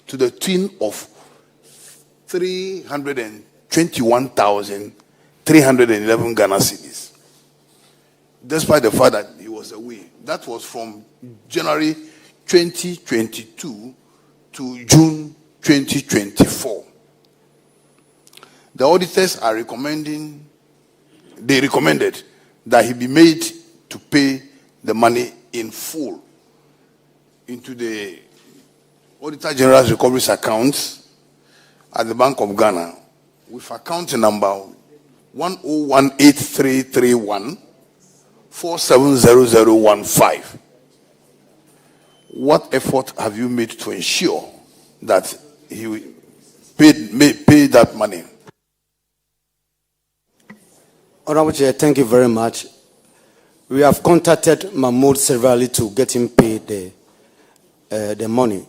to the tune of 321,311 Ghana cedis. Despite the fact that he was away. That was from January 2022 to June 2024. The auditors are recommended that he be made to pay the money in full into the Auditor General's recoveries accounts at the Bank of Ghana with account number 1018331 470015. What effort have you made to ensure that he pay that money? Honorable Chair, thank you very much. We have contacted Mahmoud severally to get him paid the money.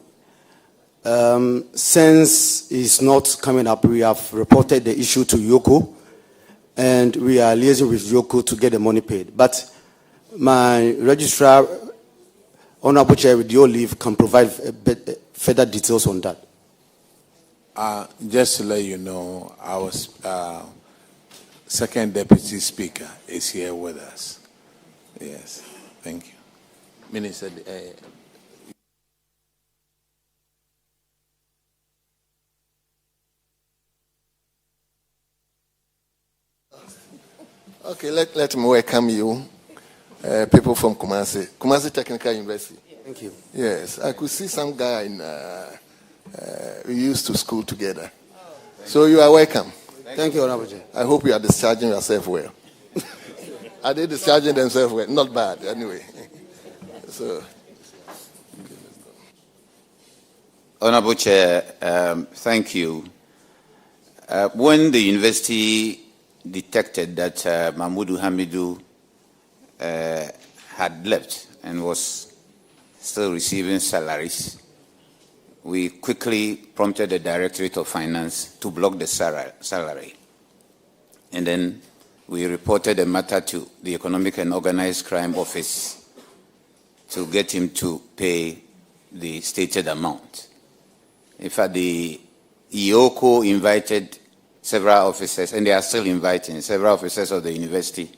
Since he's not coming up, we have reported the issue to Yoko, and we are liaising with Yoko to get the money paid. But my registrar, Honorable Chair, with your leave, can provide further details on that. Just to let you know, our second deputy speaker is here with us. Yes, thank you. Minister. Okay, let me welcome you, people from Kumasi. Kumasi Technical University. Thank you. Yes, I could see some guy we used to school together. So you are welcome. Thank you, Honorable Chair. I hope you are discharging yourself well. Are they discharging themselves well? Not bad, anyway. So, Honorable Chair, thank you. When the university detected that Mahmoud Hamidu had left and was still receiving salaries, we quickly prompted the Directorate of Finance to block the salary. And then we reported the matter to the Economic and Organized Crime Office to get him to pay the stated amount. In fact, the EOCO invited several officers, and they are still inviting several officers of the university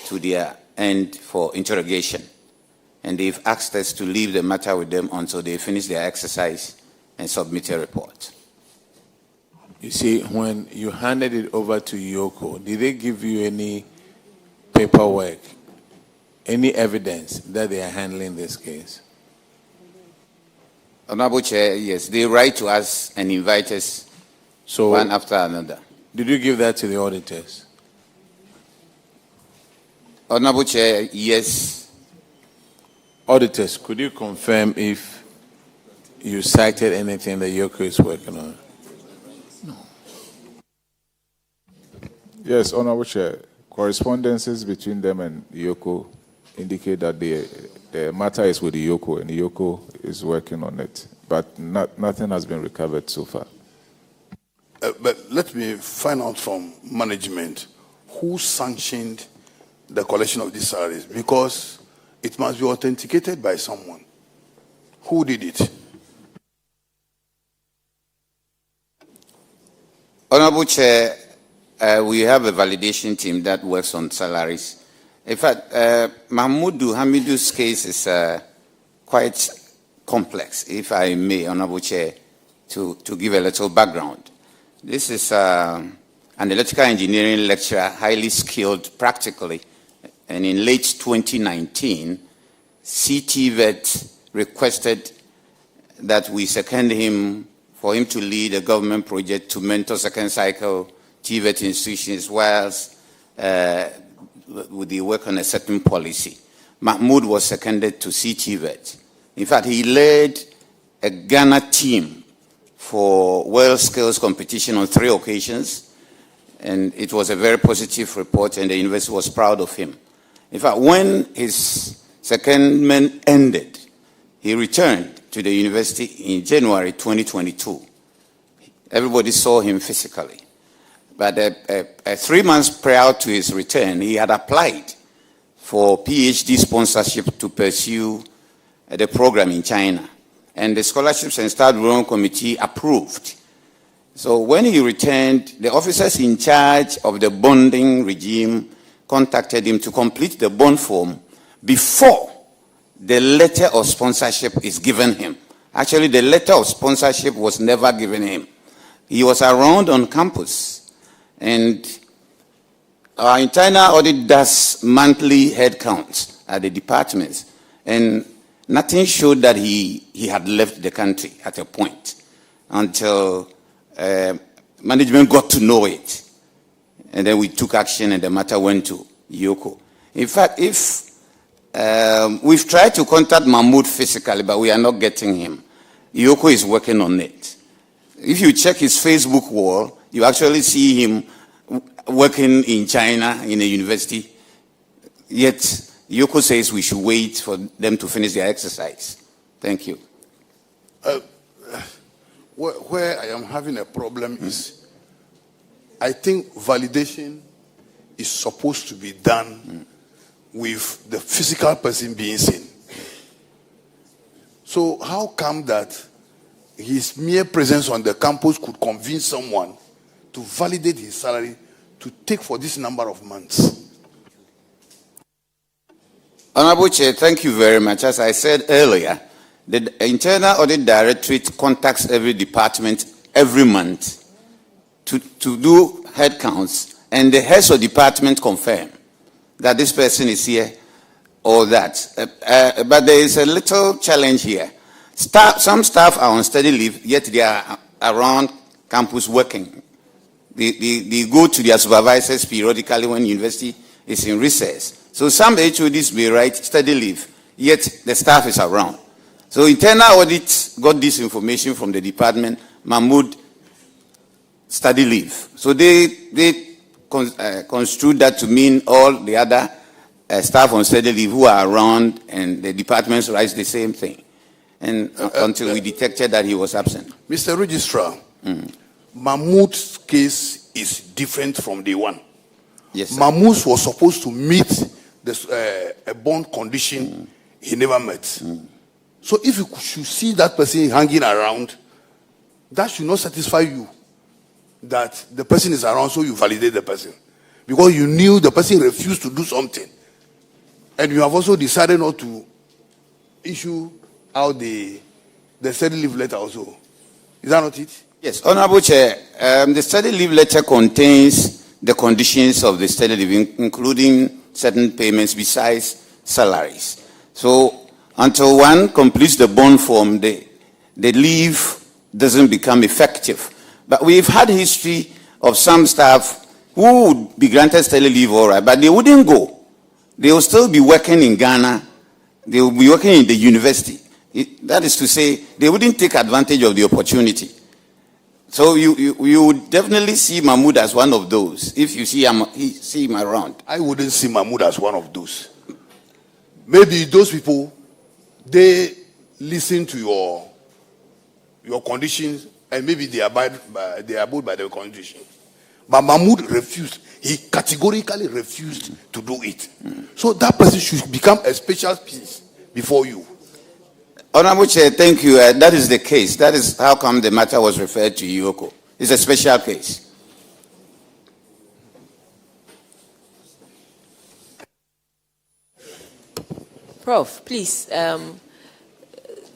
to their end for interrogation. And they've asked us to leave the matter with them until they finish their exercise and submit a report. You see, when you handed it over to Yoko, did they give you any paperwork, any evidence that they are handling this case? Honorable Chair, yes, they write to us and invite us one after another. Did you give that to the auditors? Honorable Chair, yes. Auditors, could you confirm if you cited anything that Yoko is working on? No. Yes, Honorable Chair. Correspondences between them and Yoko indicate that the matter is with Yoko, and Yoko is working on it. But nothing has been recovered so far. But let me find out from management who sanctioned the collection of these salaries, because it must be authenticated by someone. Who did it? Honorable Chair, we have a validation team that works on salaries. In fact, Mahmoud Hamidu's case is quite complex, if I may, Honorable Chair, to give a little background. This is an electrical engineering lecturer, highly skilled practically. And in late 2019, Citi requested that we second him for him to lead a government project to mentor second cycle TVET institutions whilst with the work on a certain policy. Mahmoud was seconded to Citi. In fact, he led a Ghana team for world skills competition on 3 occasions, and it was a very positive report, and the university was proud of him. In fact, when his secondment ended, he returned to the university in January 2022. Everybody saw him physically. But 3 months prior to his return, he had applied for PhD sponsorship to pursue the program in China. And the Scholarships and Staff Development Committee approved. So when he returned, the officers in charge of the bonding regime contacted him to complete the bond form before the letter of sponsorship is given him. Actually, the letter of sponsorship was never given him. He was around on campus, and our internal audit does monthly head counts at the departments, and nothing showed that he had left the country at a point until management got to know it. And then we took action and the matter went to Yoko. In fact, we've tried to contact Mahmoud physically, but we are not getting him. Yoko is working on it. If you check his Facebook wall, you actually see him working in China in a university. Yet, Yoko says we should wait for them to finish their exercise. Thank you. Where I am having a problem is, I think validation is supposed to be done with the physical person being seen. So how come that his mere presence on the campus could convince someone to validate his salary to take for this number of months? Honorable Chair, thank you very much. As I said earlier, the Internal Audit Directorate contacts every department every month to do head counts, and the heads of department confirm that this person is here or that. But there is a little challenge here. Some staff are on study leave, yet they are around campus working. They go to their supervisors periodically when university is in recess. So some HODs may write study leave, yet the staff is around. So internal audit got this information from the department, Mahmoud study leave. So they construed that to mean all the other staff on study leave who are around, and the departments writes the same thing. And until we detected that he was absent. Mr. Registrar, Mahmoud's case is different from the one. Yes, sir. Mahmoud was supposed to meet a bond condition he never met. So if you should see that person hanging around, that should not satisfy you that the person is around, so you validate the person. Because you knew the person refused to do something. And you have also decided not to issue out the study leave letter also. Is that not it? Yes, Honorable Chair, the study leave letter contains the conditions of the study leave, including certain payments besides salaries. So until one completes the bond form, the leave doesn't become effective. But we've had history of some staff who would be granted study leave, all right, but they wouldn't go. They will still be working in Ghana. They will be working in the university. That is to say, they wouldn't take advantage of the opportunity. So you would definitely see Mahmoud as one of those if you see him around. I wouldn't see Mahmoud as one of those. Maybe those people, they listen to your conditions, and maybe they abide by the conditions. But Mahmoud refused. He categorically refused to do it. So that person should become a special piece before you. Honorable Chair, thank you. That is the case. That is how come the matter was referred to Yoko. It's a special case. Prof, please.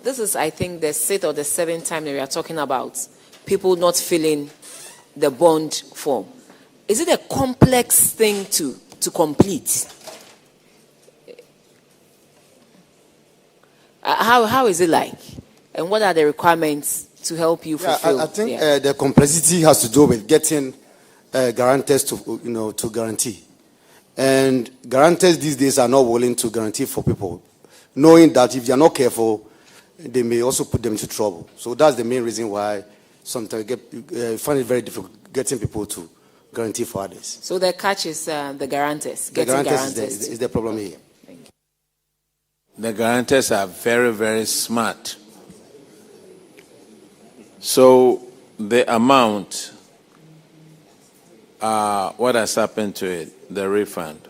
This is, I think, the 6th or the 7th time that we are talking about people not filling the bond form. Is it a complex thing to complete? How is it like? And what are the requirements to help you fulfill? I think the complexity has to do with getting guarantors to guarantee. And guarantors these days are not willing to guarantee for people, knowing that if they are not careful, they may also put them into trouble. So that's the main reason why sometimes you find it very difficult getting people to guarantee for others. So the catch is the guarantors. The guarantors is the problem here. The guarantors are very, very smart. So the amount, what has happened to it, the refund?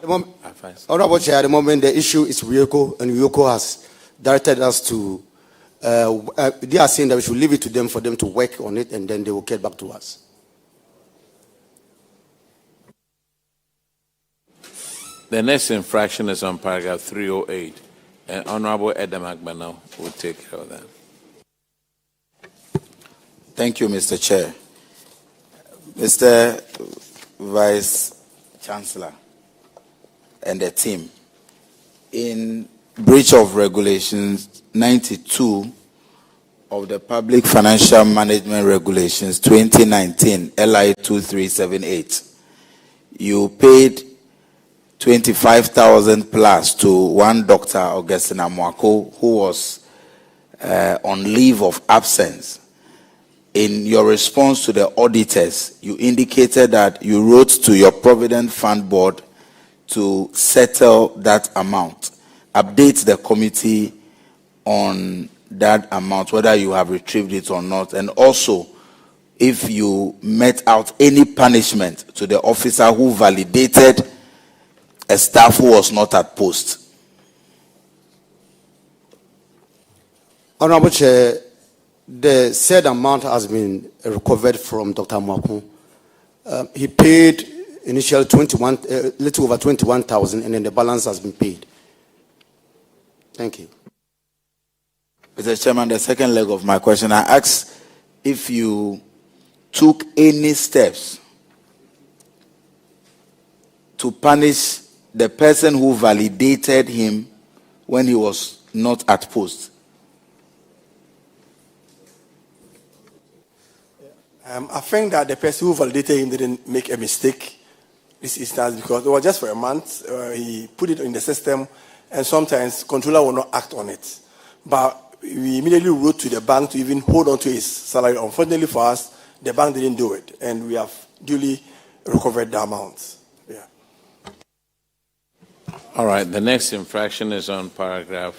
Honorable Chair, at the moment the issue is Uyoko, and Uyoko has directed us to, they are saying that we should leave it to them for them to work on it, and then they will get back to us. The next infraction is on paragraph 308, and Honorable Edem Agbana will take care of that. Thank you, Mr. Chair. Mr. Vice Chancellor and the team, in breach of regulations 92 of the Public Financial Management Regulations 2019 LI 2378, you paid 25,000 plus to one Dr. Augustine Amwako, who was on leave of absence. In your response to the auditors, you indicated that you wrote to your Provident Fund Board to settle that amount. Update the committee on that amount, whether you have retrieved it or not, and also if you met out any punishment to the officer who validated a staff who was not at post. Honorable Chair, the said amount has been recovered from Dr. Mwako. He paid initially little over 21,000, and then the balance has been paid. Thank you. Mr. Chairman, the second leg of my question, I asked if you took any steps to punish the person who validated him when he was not at post. I think that the person who validated him didn't make a mistake this instance, because it was just for a month. He put it in the system, and sometimes controller will not act on it. But we immediately wrote to the bank to even hold on to his salary. Unfortunately for us, the bank didn't do it, and we have duly recovered the amount. Yeah. All right, the next infraction is on paragraph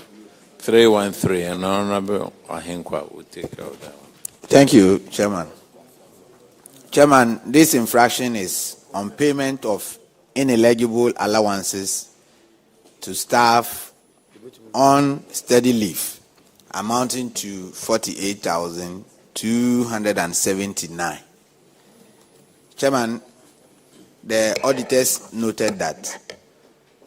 313, and Honorable Ahinkwa will take care of that one. Thank you, Chairman. Chairman, this infraction is on payment of ineligible allowances to staff on steady leave, amounting to 48,279. Chairman, the auditors noted that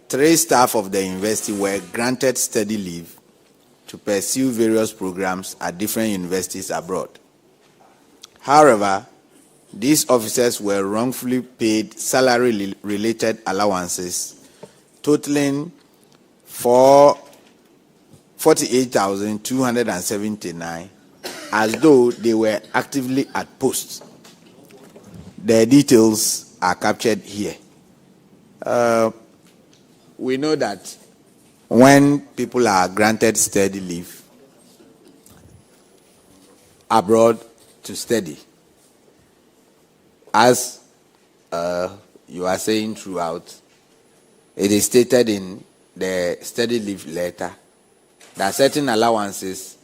3 staff of the university were granted steady leave to pursue various programs at different universities abroad. However, these officers were wrongfully paid salary-related allowances totaling for 48,279, as though they were actively at post. The details are captured here. We know that when people are granted steady leave abroad to study, as you are saying throughout, it is stated in the study leave letter that certain allowances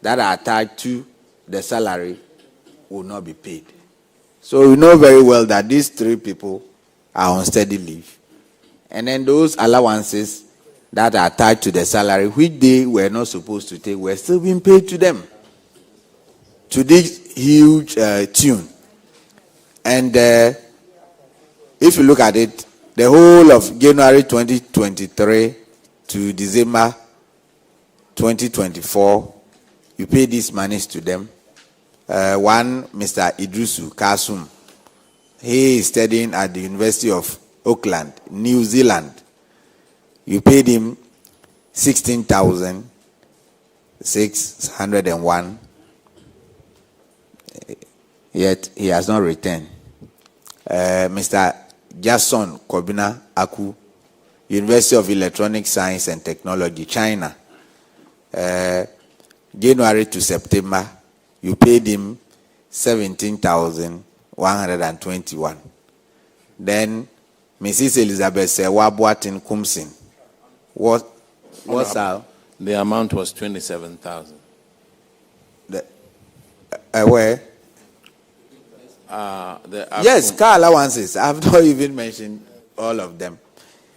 that are tied to the salary will not be paid. So we know very well that these 3 people are on steady leave. And then those allowances that are tied to the salary, which they were not supposed to take, were still being paid to them to this huge tune. And if you look at it, the whole of January 2023 to December 2024, you pay these monies to them. One, Mr. Idrisu Kasum, he is studying at the University of Auckland, New Zealand. You paid him 16,601. Yet he has not returned. Mr. Jason Kobina Aku, University of Electronic Science and Technology, China. January to September, you paid him 17,121. Then Mrs. Elizabeth Sewabuatin Kumsin. What's our? The amount was 27,000. Where? Yes, car allowances. I've not even mentioned all of them.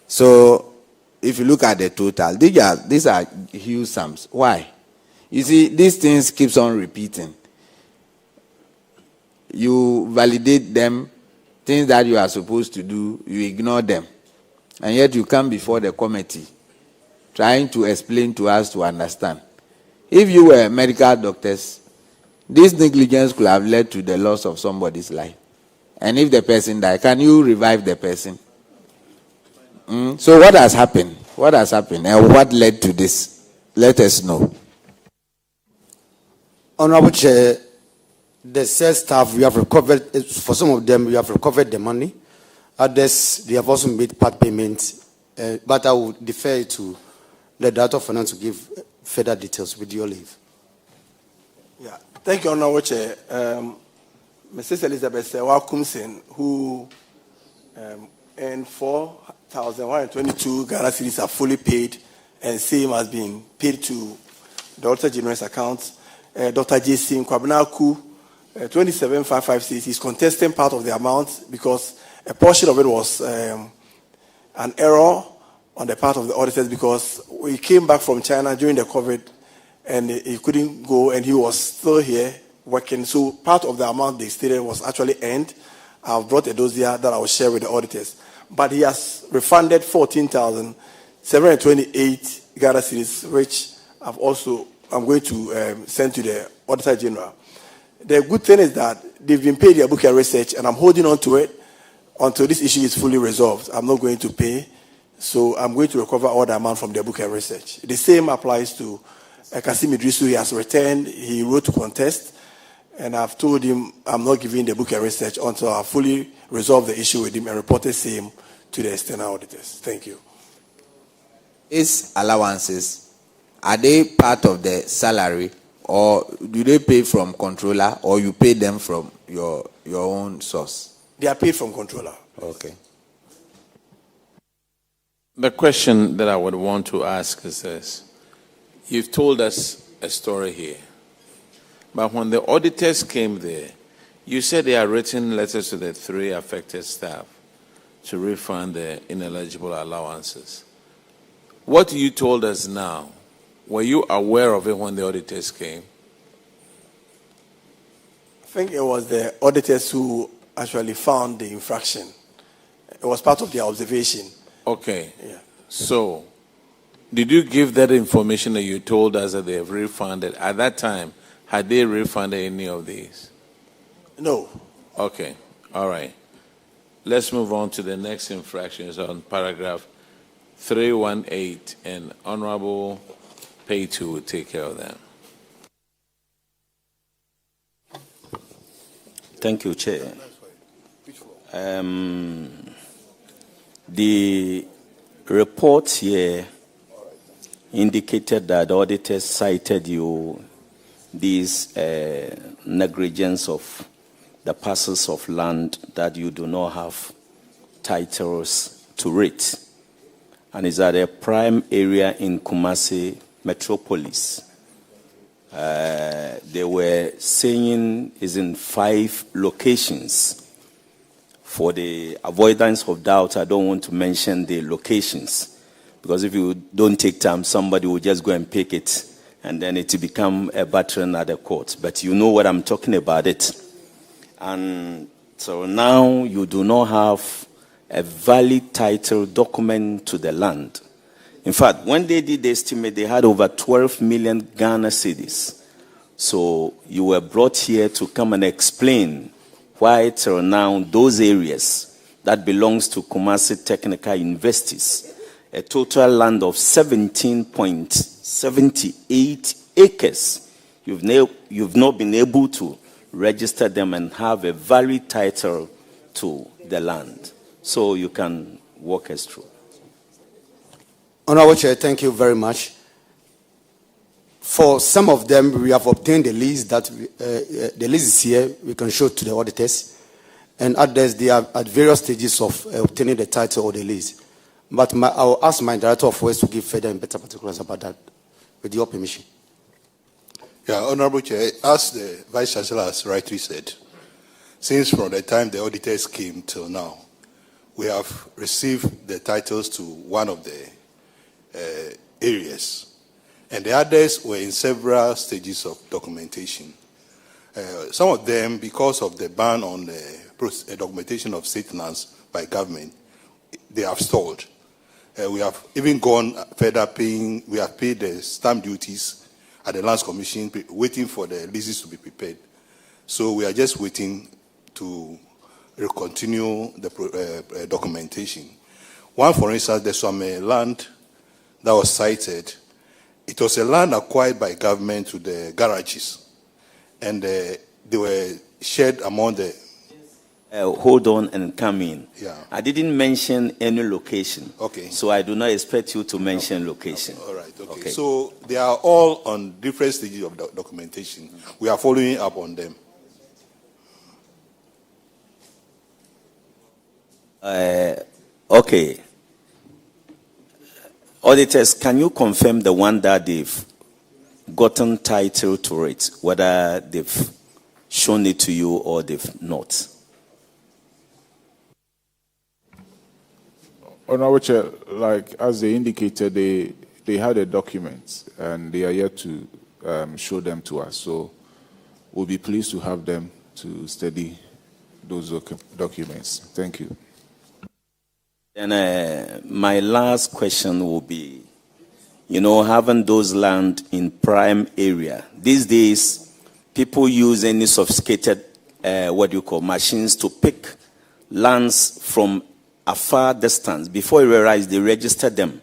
So if you look at the total, these are huge sums. Why? You see, these things keeps on repeating. You validate them, things that you are supposed to do, you ignore them. And yet you come before the committee trying to explain to us to understand. If you were medical doctors, this negligence could have led to the loss of somebody's life. And if the person died, can you revive the person? So what has happened? What has happened? And what led to this? Let us know. Honorable Chair, the said staff, we have recovered, for some of them, we have recovered the money. Others, they have also made part payments. But I will defer to the Director of Finance to give further details with your leave. Yeah, thank you, Honorable Chair. Mrs. Elizabeth Wakumsen, who earned 4,122 Ghana cedis are fully paid, and same has been paid to the Auditor General's account. Dr. J.C. Kwabnaku, 27,556, is contesting part of the amount because a portion of it was an error on the part of the auditors because we came back from China during the COVID and he couldn't go and he was still here working. So part of the amount they stated was actually earned. I've brought a dossier that I will share with the auditors. But he has refunded 14,728 Ghana cedis, which I'm going to send to the Auditor General. The good thing is that they've been paid their book and research, and I'm holding on to it until this issue is fully resolved. I'm not going to pay, so I'm going to recover all the amount from their book and research. The same applies to Kasim Idrisu. He has returned. He wrote to contest, and I've told him I'm not giving the book and research until I fully resolve the issue with him and report the same to the external auditors. Thank you. These allowances, are they part of the salary, or do they pay from controller, or you pay them from your own source? They are paid from controller. Okay. The question that I would want to ask is this. You've told us a story here, but when the auditors came there, you said they had written letters to the 3 affected staff to refund the ineligible allowances. What you told us now, were you aware of it when the auditors came? I think it was the auditors who actually found the infraction. It was part of their observation. Okay. Yeah. So, did you give that information that you told us that they have refunded? At that time, had they refunded any of these? No. Okay. All right. Let's move on to the next infractions on paragraph 318, and Honorable Pay2 will take care of them. Thank you, Chair. The report here indicated that the auditors cited you these negligence of the parcels of land that you do not have titles to it. And it's at a prime area in Kumasi Metropolis. They were saying is in 5 locations. For the avoidance of doubt, I don't want to mention the locations, because if you don't take time, somebody will just go and pick it, and then it will become a battering at the court. But you know what I'm talking about it. And so now you do not have a valid title document to the land. In fact, when they did the estimate, they had over 12 million Ghana cedis. So you were brought here to come and explain why till now those areas that belongs to Kumasi Technical Universities, a total land of 17.78 acres, you've not been able to register them and have a valid title to the land. So you can walk us through. Honorable Chair, thank you very much. For some of them, we have obtained the lease that the lease is here. We can show to the auditors, and others they are at various stages of obtaining the title or the lease. But I'll ask my Director of Works to give further and better particulars about that, with your permission. Yeah, Honorable Chair, as the Vice Chancellor has rightly said, since from the time the auditors came till now, we have received the titles to one of the areas, and the others were in several stages of documentation. Some of them, because of the ban on the documentation of state lands by government, they have stalled. We have even gone further paying, we have paid the stamp duties at the Lands Commission, waiting for the leases to be prepared. So we are just waiting to continue the documentation. One, for instance, there's some land that was cited. It was a land acquired by government to the garages, and they were shared among the... Hold on and come in. Yeah. I didn't mention any location. Okay. So I do not expect you to mention location. All right, okay. So they are all on different stages of documentation. We are following up on them. Okay. Auditors, can you confirm the one that they've gotten title to it, whether they've shown it to you or they've not? Honorable Chair, like as they indicated, they had a document and they are yet to show them to us. So we'll be pleased to have them to study those documents. Thank you. And my last question will be, having those land in prime area. These days, people use any sophisticated, machines to pick lands from a far distance. Before you realize they register them.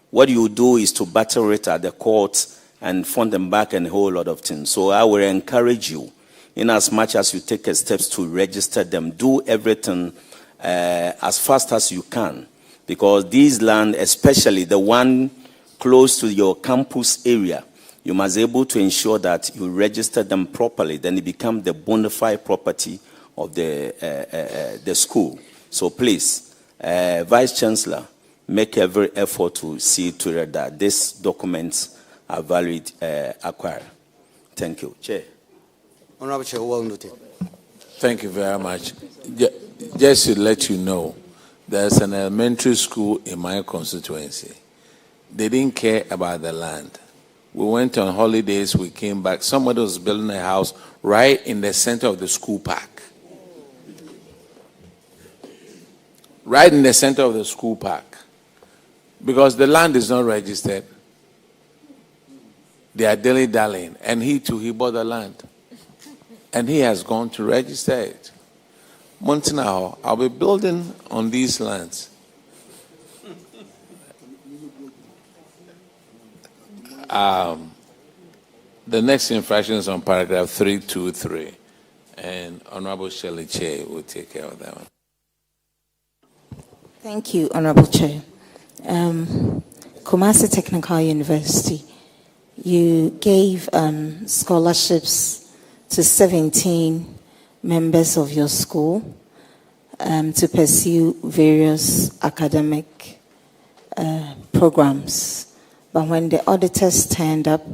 What you do is to battle it at the court and fund them back and a whole lot of things. So I will encourage you, in as much as you take steps to register them, do everything as fast as you can, because these land, especially the one close to your campus area, you must be able to ensure that you register them properly. Then it becomes the bona fide property of the school. So please, Vice Chancellor, make every effort to see to it that these documents are valid, acquired. Thank you, Chair. Honorable Chair, well noted. Thank you very much. Just to let you know, there's an elementary school in my constituency. They didn't care about the land. We went on holidays, we came back. Somebody was building a house right in the center of the school park. Right in the center of the school park. Because the land is not registered. They are dilly-dallying. And he too, he bought the land. And he has gone to register it. Montenau, I'll be building on these lands. The next infraction is on paragraph 323. And Honorable Shirley Chair will take care of that one. Thank you, Honorable Chair. Kumasi Technical University, you gave scholarships to 17 members of your school to pursue various academic programs. But when the auditors turned up,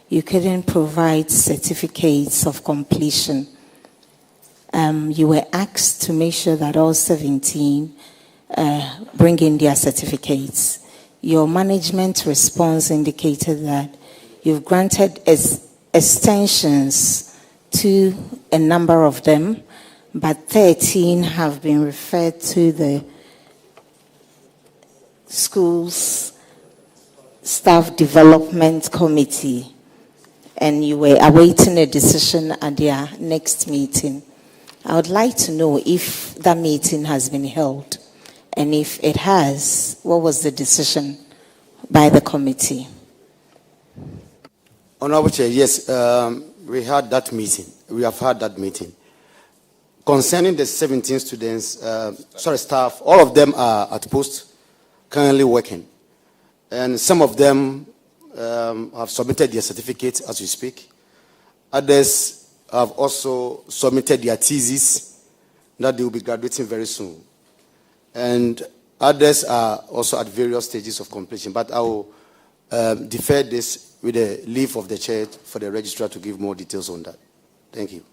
you couldn't provide certificates of completion. You were asked to make sure that all 17 bring in their certificates. Your management response indicated that you've granted extensions to a number of them, but 13 have been referred to the school's staff development committee, and you were awaiting a decision at their next meeting. I would like to know if that meeting has been held, and if it has, what was the decision by the committee? Honorable Chair, yes, we had that meeting. We have had that meeting. Concerning the 17 students, staff, all of them are at post, currently working. And some of them have submitted their certificates as we speak. Others have also submitted their thesis that they will be graduating very soon. And others are also at various stages of completion. But I will defer this with the leave of the chair for the registrar to give more details on that. Thank you.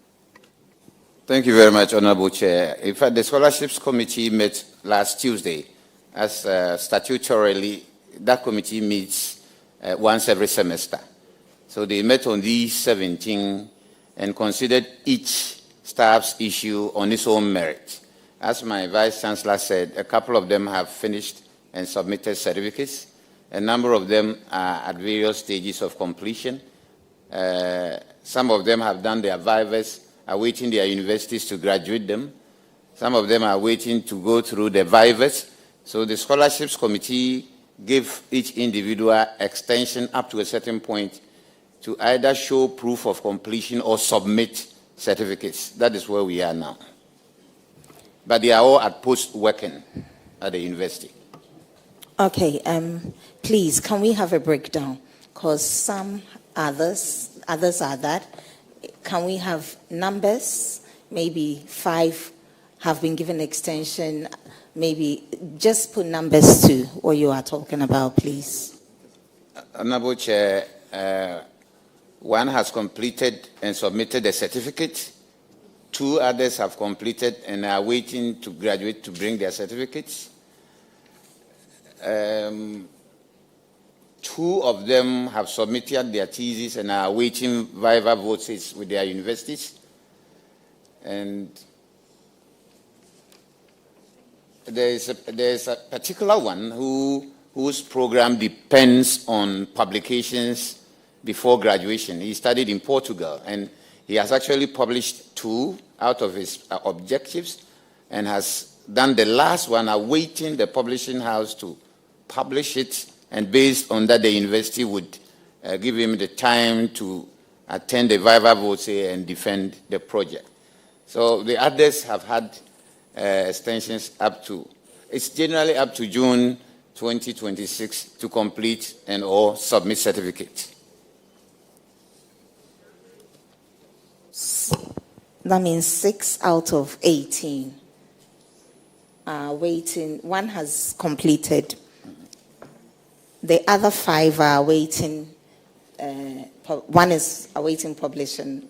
Thank you very much, Honorable Chair. In fact, the Scholarships Committee met last Tuesday. As statutorily, that committee meets once every semester. So they met on these 17 and considered each staff's issue on its own merit. As my Vice Chancellor said, a couple of them have finished and submitted certificates. A number of them are at various stages of completion. Some of them have done their vivas, are waiting their universities to graduate them. Some of them are waiting to go through the vivas. So the Scholarships Committee gave each individual extension up to a certain point to either show proof of completion or submit certificates. That is where we are now. But they are all at post working at the university. Okay, please, can we have a breakdown? Because some others are that. Can we have numbers? Maybe 5 have been given extension. Maybe just put numbers to what you are talking about, please. Honorable Chair, 1 has completed and submitted a certificate. 2 others have completed and are waiting to graduate to bring their certificates. 2 of them have submitted their theses and are awaiting viva voces with their universities. And there is a particular one whose program depends on publications before graduation. He studied in Portugal, and he has actually published 2 out of his objectives and has done the last one, awaiting the publishing house to publish it, and based on that, the university would give him the time to attend the viva voce and defend the project. So the others have had extensions up to, it's generally up to June 2026 to complete and or submit certificates. That means 6 out of 18 are waiting. 1 has completed. The other 5 are waiting. 1 is awaiting publishing.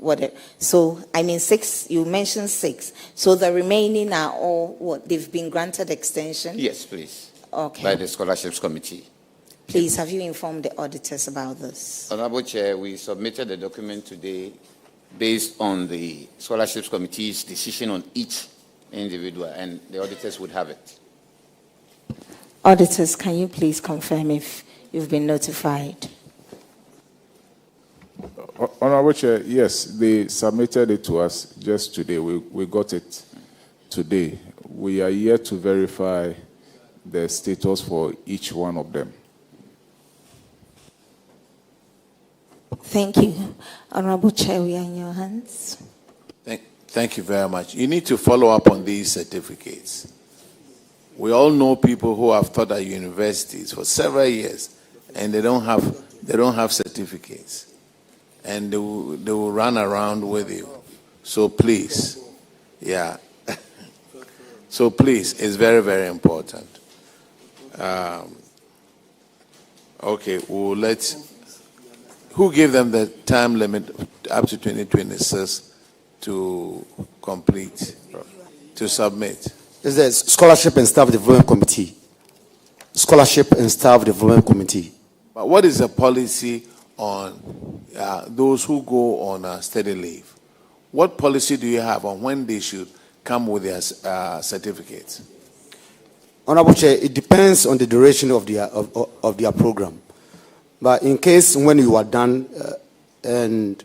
So, I mean 6, you mentioned 6. So the remaining are all what? They've been granted extension? Yes, please. Okay. By the Scholarships Committee. Please, have you informed the auditors about this? Honorable Chair, we submitted a document today based on the Scholarships Committee's decision on each individual, and the auditors would have it. Auditors, can you please confirm if you've been notified? Honorable Chair, yes, they submitted it to us just today. We got it today. We are yet to verify the status for each one of them. Thank you. Honorable Chair, we are in your hands. Thank you very much. You need to follow up on these certificates. We all know people who have taught at universities for several years, and they don't have certificates, and they will run around with you. So please, yeah. So please, it's very, very important. Okay, we'll let. Who gave them the time limit up to 2026 to complete, to submit? It's the Scholarship and Staff Development Committee. Scholarship and Staff Development Committee. But what is the policy on those who go on study leave? What policy do you have on when they should come with their certificates? Honorable Chair, it depends on the duration of their program. But in case when you are done, when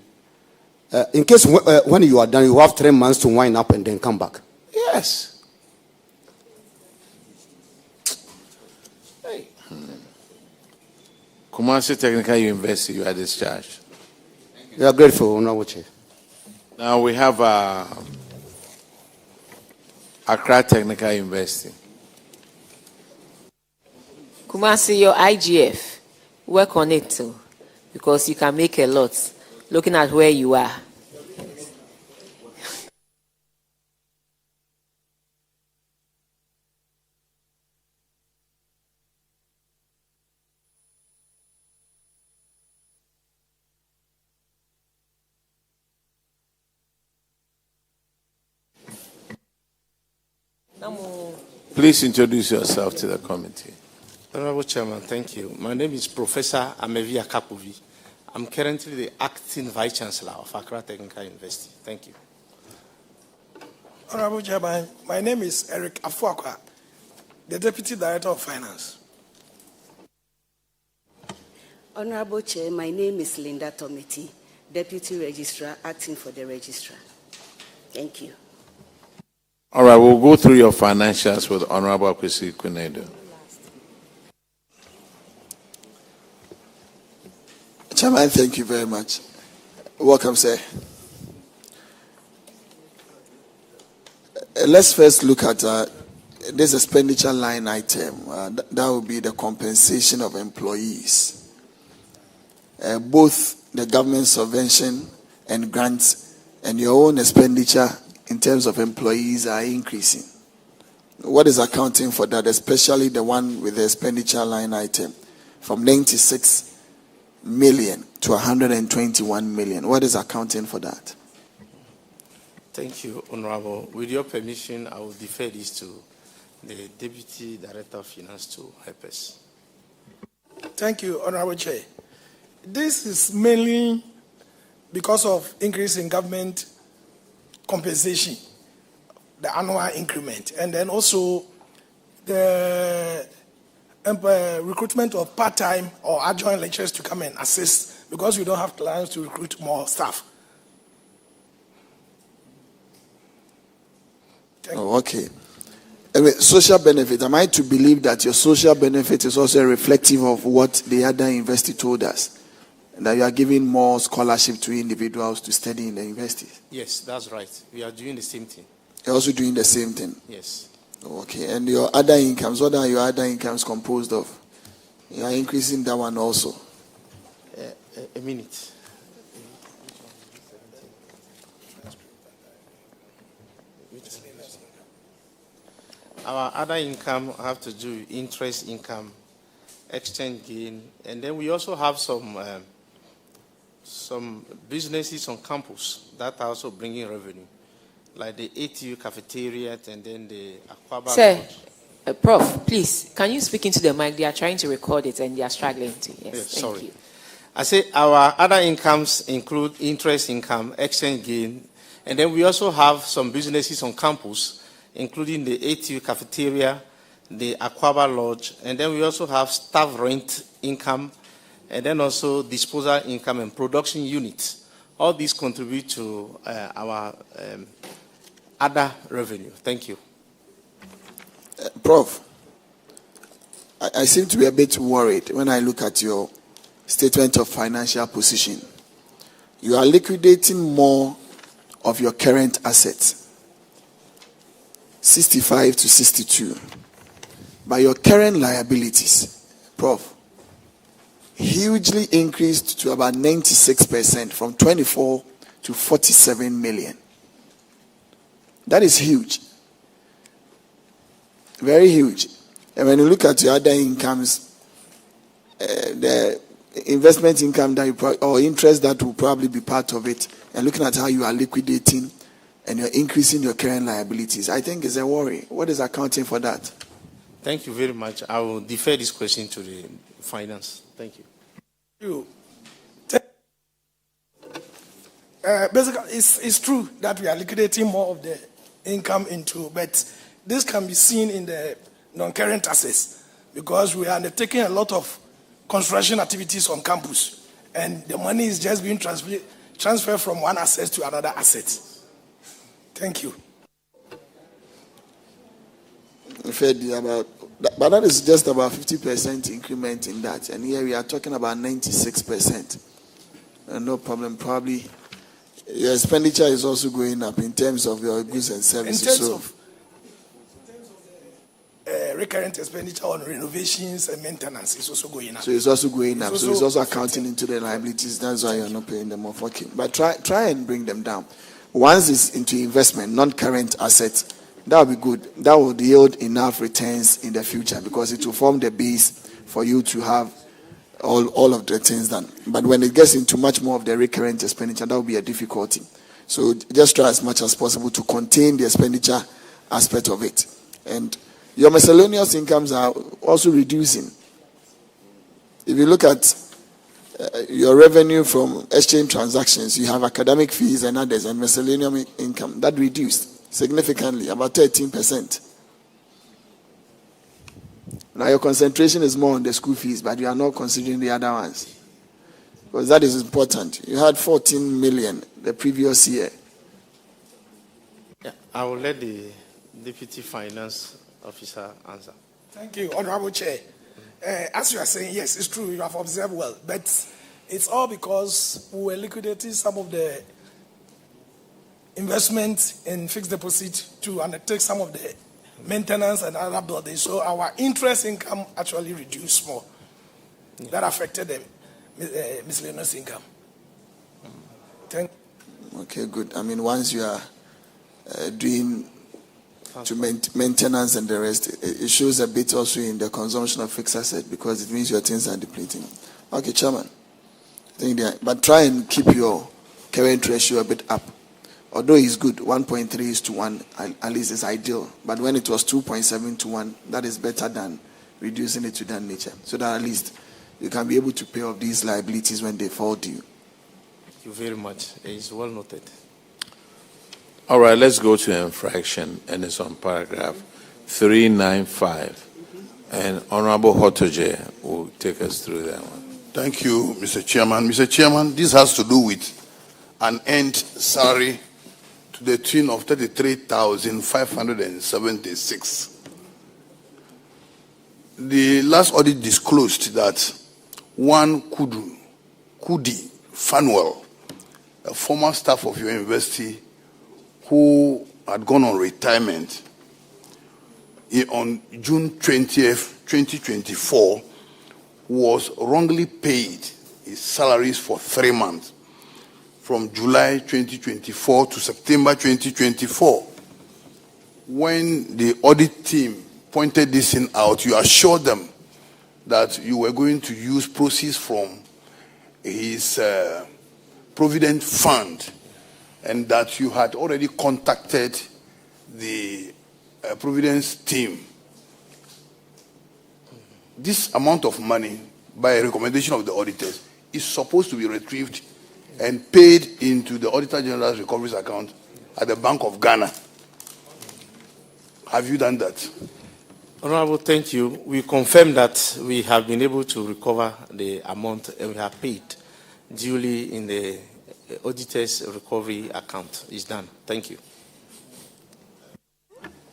you are done, you have 3 months to wind up and then come back. Yes. Hey. Kumasi Technical University, you are discharged. We are grateful, Honorable Chair. Now we have Accra Technical University. Kumasi, your IGF. Work on it too, because you can make a lot looking at where you are. Please introduce yourself to the committee. Honorable Chairman, thank you. My name is Professor Amevi Akapovi. I'm currently the acting Vice Chancellor of Accra Technical University. Thank you. Honorable Chairman, my name is Eric Afuakwa, the Deputy Director of Finance. Honorable Chair, my name is Linda Tomiti, Deputy Registrar, acting for the Registrar. Thank you. All right, we'll go through your financials with Honorable Kwesi Kunedo. Chairman, thank you very much. Welcome, sir. Let's first look at this expenditure line item. That will be the compensation of employees. Both the government subvention and grants and your own expenditure in terms of employees are increasing. What is accounting for that, especially the one with the expenditure line item from 96 million to 121 million? What is accounting for that? Thank you, Honorable. With your permission, I will defer this to the Deputy Director of Finance to help us. Thank you, Honorable Chair. This is mainly because of increase in government compensation, the annual increment, and then also the recruitment of part-time or adjoint lecturers to come and assist because we don't have plans to recruit more staff. Oh, okay. Anyway, social benefit. Am I to believe that your social benefit is also reflective of what the other university told us? And that you are giving more scholarship to individuals to study in the university? Yes, that's right. We are doing the same thing. You're also doing the same thing? Yes. Okay. And your other incomes, what are your other incomes composed of? You are increasing that one also? A minute. Our other income have to do with interest income, exchange gain, and then we also have some businesses on campus that are also bringing revenue, like the ATU cafeteria and then the Aquaba. Sir, Prof, please, can you speak into the mic? They are trying to record it and they are struggling to. Yes, thank you. I say our other incomes include interest income, exchange gain, and then we also have some businesses on campus, including the ATU cafeteria, the Aquaba Lodge, and then we also have staff rent income, and then also disposal income and production units. All these contribute to our other revenue. Thank you. Prof, I seem to be a bit worried when I look at your statement of financial position. You are liquidating more of your current assets, 65 to 62. But your current liabilities, Prof, hugely increased to about 96%, from 24 to 47 million. That is huge. Very huge. And when you look at your other incomes, the investment income that or interest that will probably be part of it, and looking at how you are liquidating and you're increasing your current liabilities, I think is a worry. What is accounting for that? Thank you very much. I will defer this question to the finance. Thank you. Basically, it's true that we are liquidating more of the income into, but this can be seen in the non-current assets because we are undertaking a lot of construction activities on campus, and the money is just being transferred from one asset to another asset. Thank you. But that is just about 50% increment in that, and here we are talking about 96%. No problem. Probably your expenditure is also going up in terms of your goods and services. In terms of recurrent expenditure on renovations and maintenance is also going up. So it's also going up. So it's also accounting into the liabilities. That's why you're not paying them off. Okay. But try and bring them down. Once it's into investment, non-current assets, that will be good. That will yield enough returns in the future because it will form the base for you to have all of the things done. But when it gets into much more of the recurrent expenditure, that will be a difficulty. So just try as much as possible to contain the expenditure aspect of it. And Your miscellaneous incomes are also reducing. If you look at your revenue from exchange transactions, you have academic fees and others, and miscellaneous income that reduced significantly, about 13%. Now your concentration is more on the school fees, but you are not considering the other ones, because that is important. You had 14 million the previous year. Yeah, I will let the Deputy Finance Officer answer. Thank you, Honorable Chair. As you are saying, yes, it's true, you have observed well, but it's all because we were liquidating some of the investment in fixed deposit to undertake some of the maintenance and other buildings. So our interest income actually reduced more. That affected the miscellaneous income. Okay, good. I mean, once you are doing to maintenance and the rest, it shows a bit also in the consumption of fixed asset, because it means your things are depleting. Okay, Chairman. But try and keep your current ratio a bit up. Although it's good, 1.3:1, at least is ideal. But when it was 2.7:1, that is better than reducing it to that nature. So that at least you can be able to pay off these liabilities when they fall due. Thank you very much. It's well noted. All right, let's go to infraction, and it's on paragraph 395. And Honorable Hotoje will take us through that one. Thank you, Mr. Chairman. Mr. Chairman, this has to do with an end salary to the tune of 33,576. The last audit disclosed that one Kudi Fanuel, a former staff of your university who had gone on retirement on June 20th, 2024, was wrongly paid his salaries for 3 months, from July 2024 to September 2024. When the audit team pointed this thing out, you assured them that you were going to use proceeds from his provident fund, and that you had already contacted the Providence team. This amount of money, by a recommendation of the auditors, is supposed to be retrieved and paid into the Auditor General's recoveries account at the Bank of Ghana. Have you done that? Honorable, thank you. We confirm that we have been able to recover the amount and we have paid duly in the auditor's recovery account. Is done. Thank you.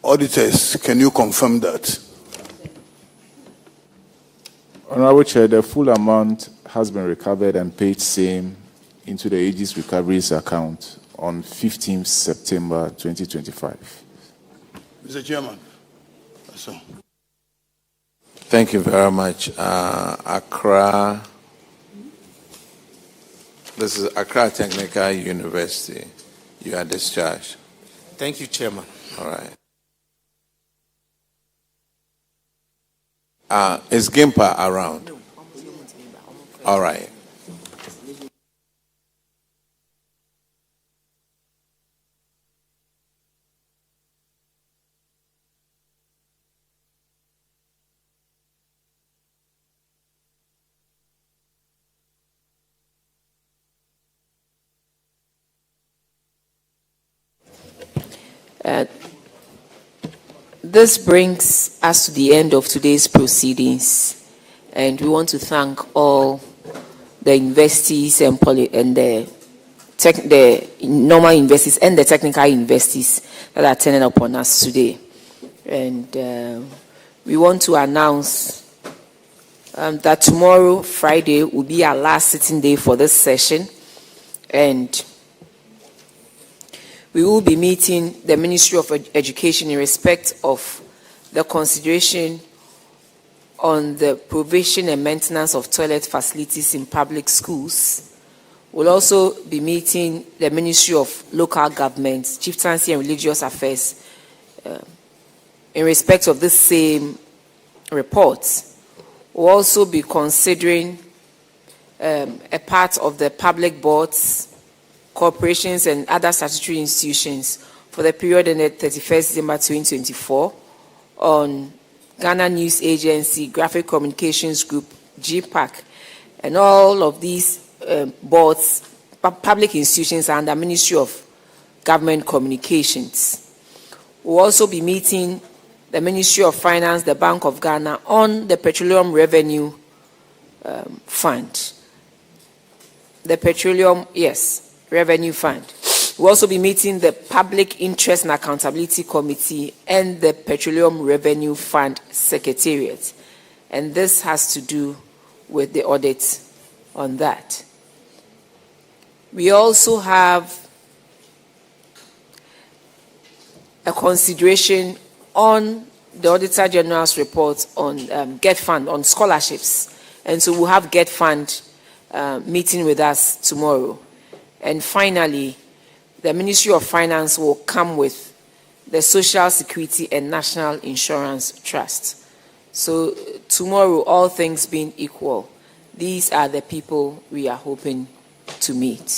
Auditors, can you confirm that? Honorable Chair, the full amount has been recovered and paid same into the Aegis Recoveries account on 15th September 2025. Mr. Chairman. So. Thank you very much. Accra. This is Accra Technical University. You are discharged. Thank you, Chairman. All right. Is Gimpa around? All right. This brings us to the end of today's proceedings, and we want to thank all the investees and the normal investees and the technical investees that are turning up on us today. And we want to announce that tomorrow, Friday, will be our last sitting day for this session, and we will be meeting the Ministry of Education in respect of the consideration on the provision and maintenance of toilet facilities in public schools. We'll also be meeting the Ministry of Local Government, Chieftaincy and Religious Affairs in respect of this same report. We'll also be considering a part of the public boards, corporations and other statutory institutions for the period ended 31st December 2024 on Ghana News Agency, Graphic Communications Group, GPAC, and all of these boards, public institutions under Ministry of Government Communications. We'll also be meeting the Ministry of Finance, the Bank of Ghana on the Petroleum Revenue Fund. The Petroleum, yes, Revenue Fund. We'll also be meeting the Public Interest and Accountability Committee and the Petroleum Revenue Fund Secretariat. And this has to do with the audit on that. We also have a consideration on the Auditor General's report on Get Fund, on scholarships. And so we'll have Get Fund meeting with us tomorrow. And finally, the Ministry of Finance will come with the Social Security and National Insurance Trust. So tomorrow, all things being equal, these are the people we are hoping to meet.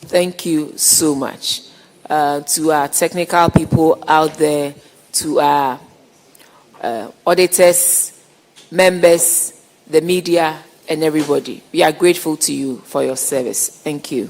Thank you so much. To our technical people out there, to our auditors, members, the media, and everybody. We are grateful to you for your service. Thank you.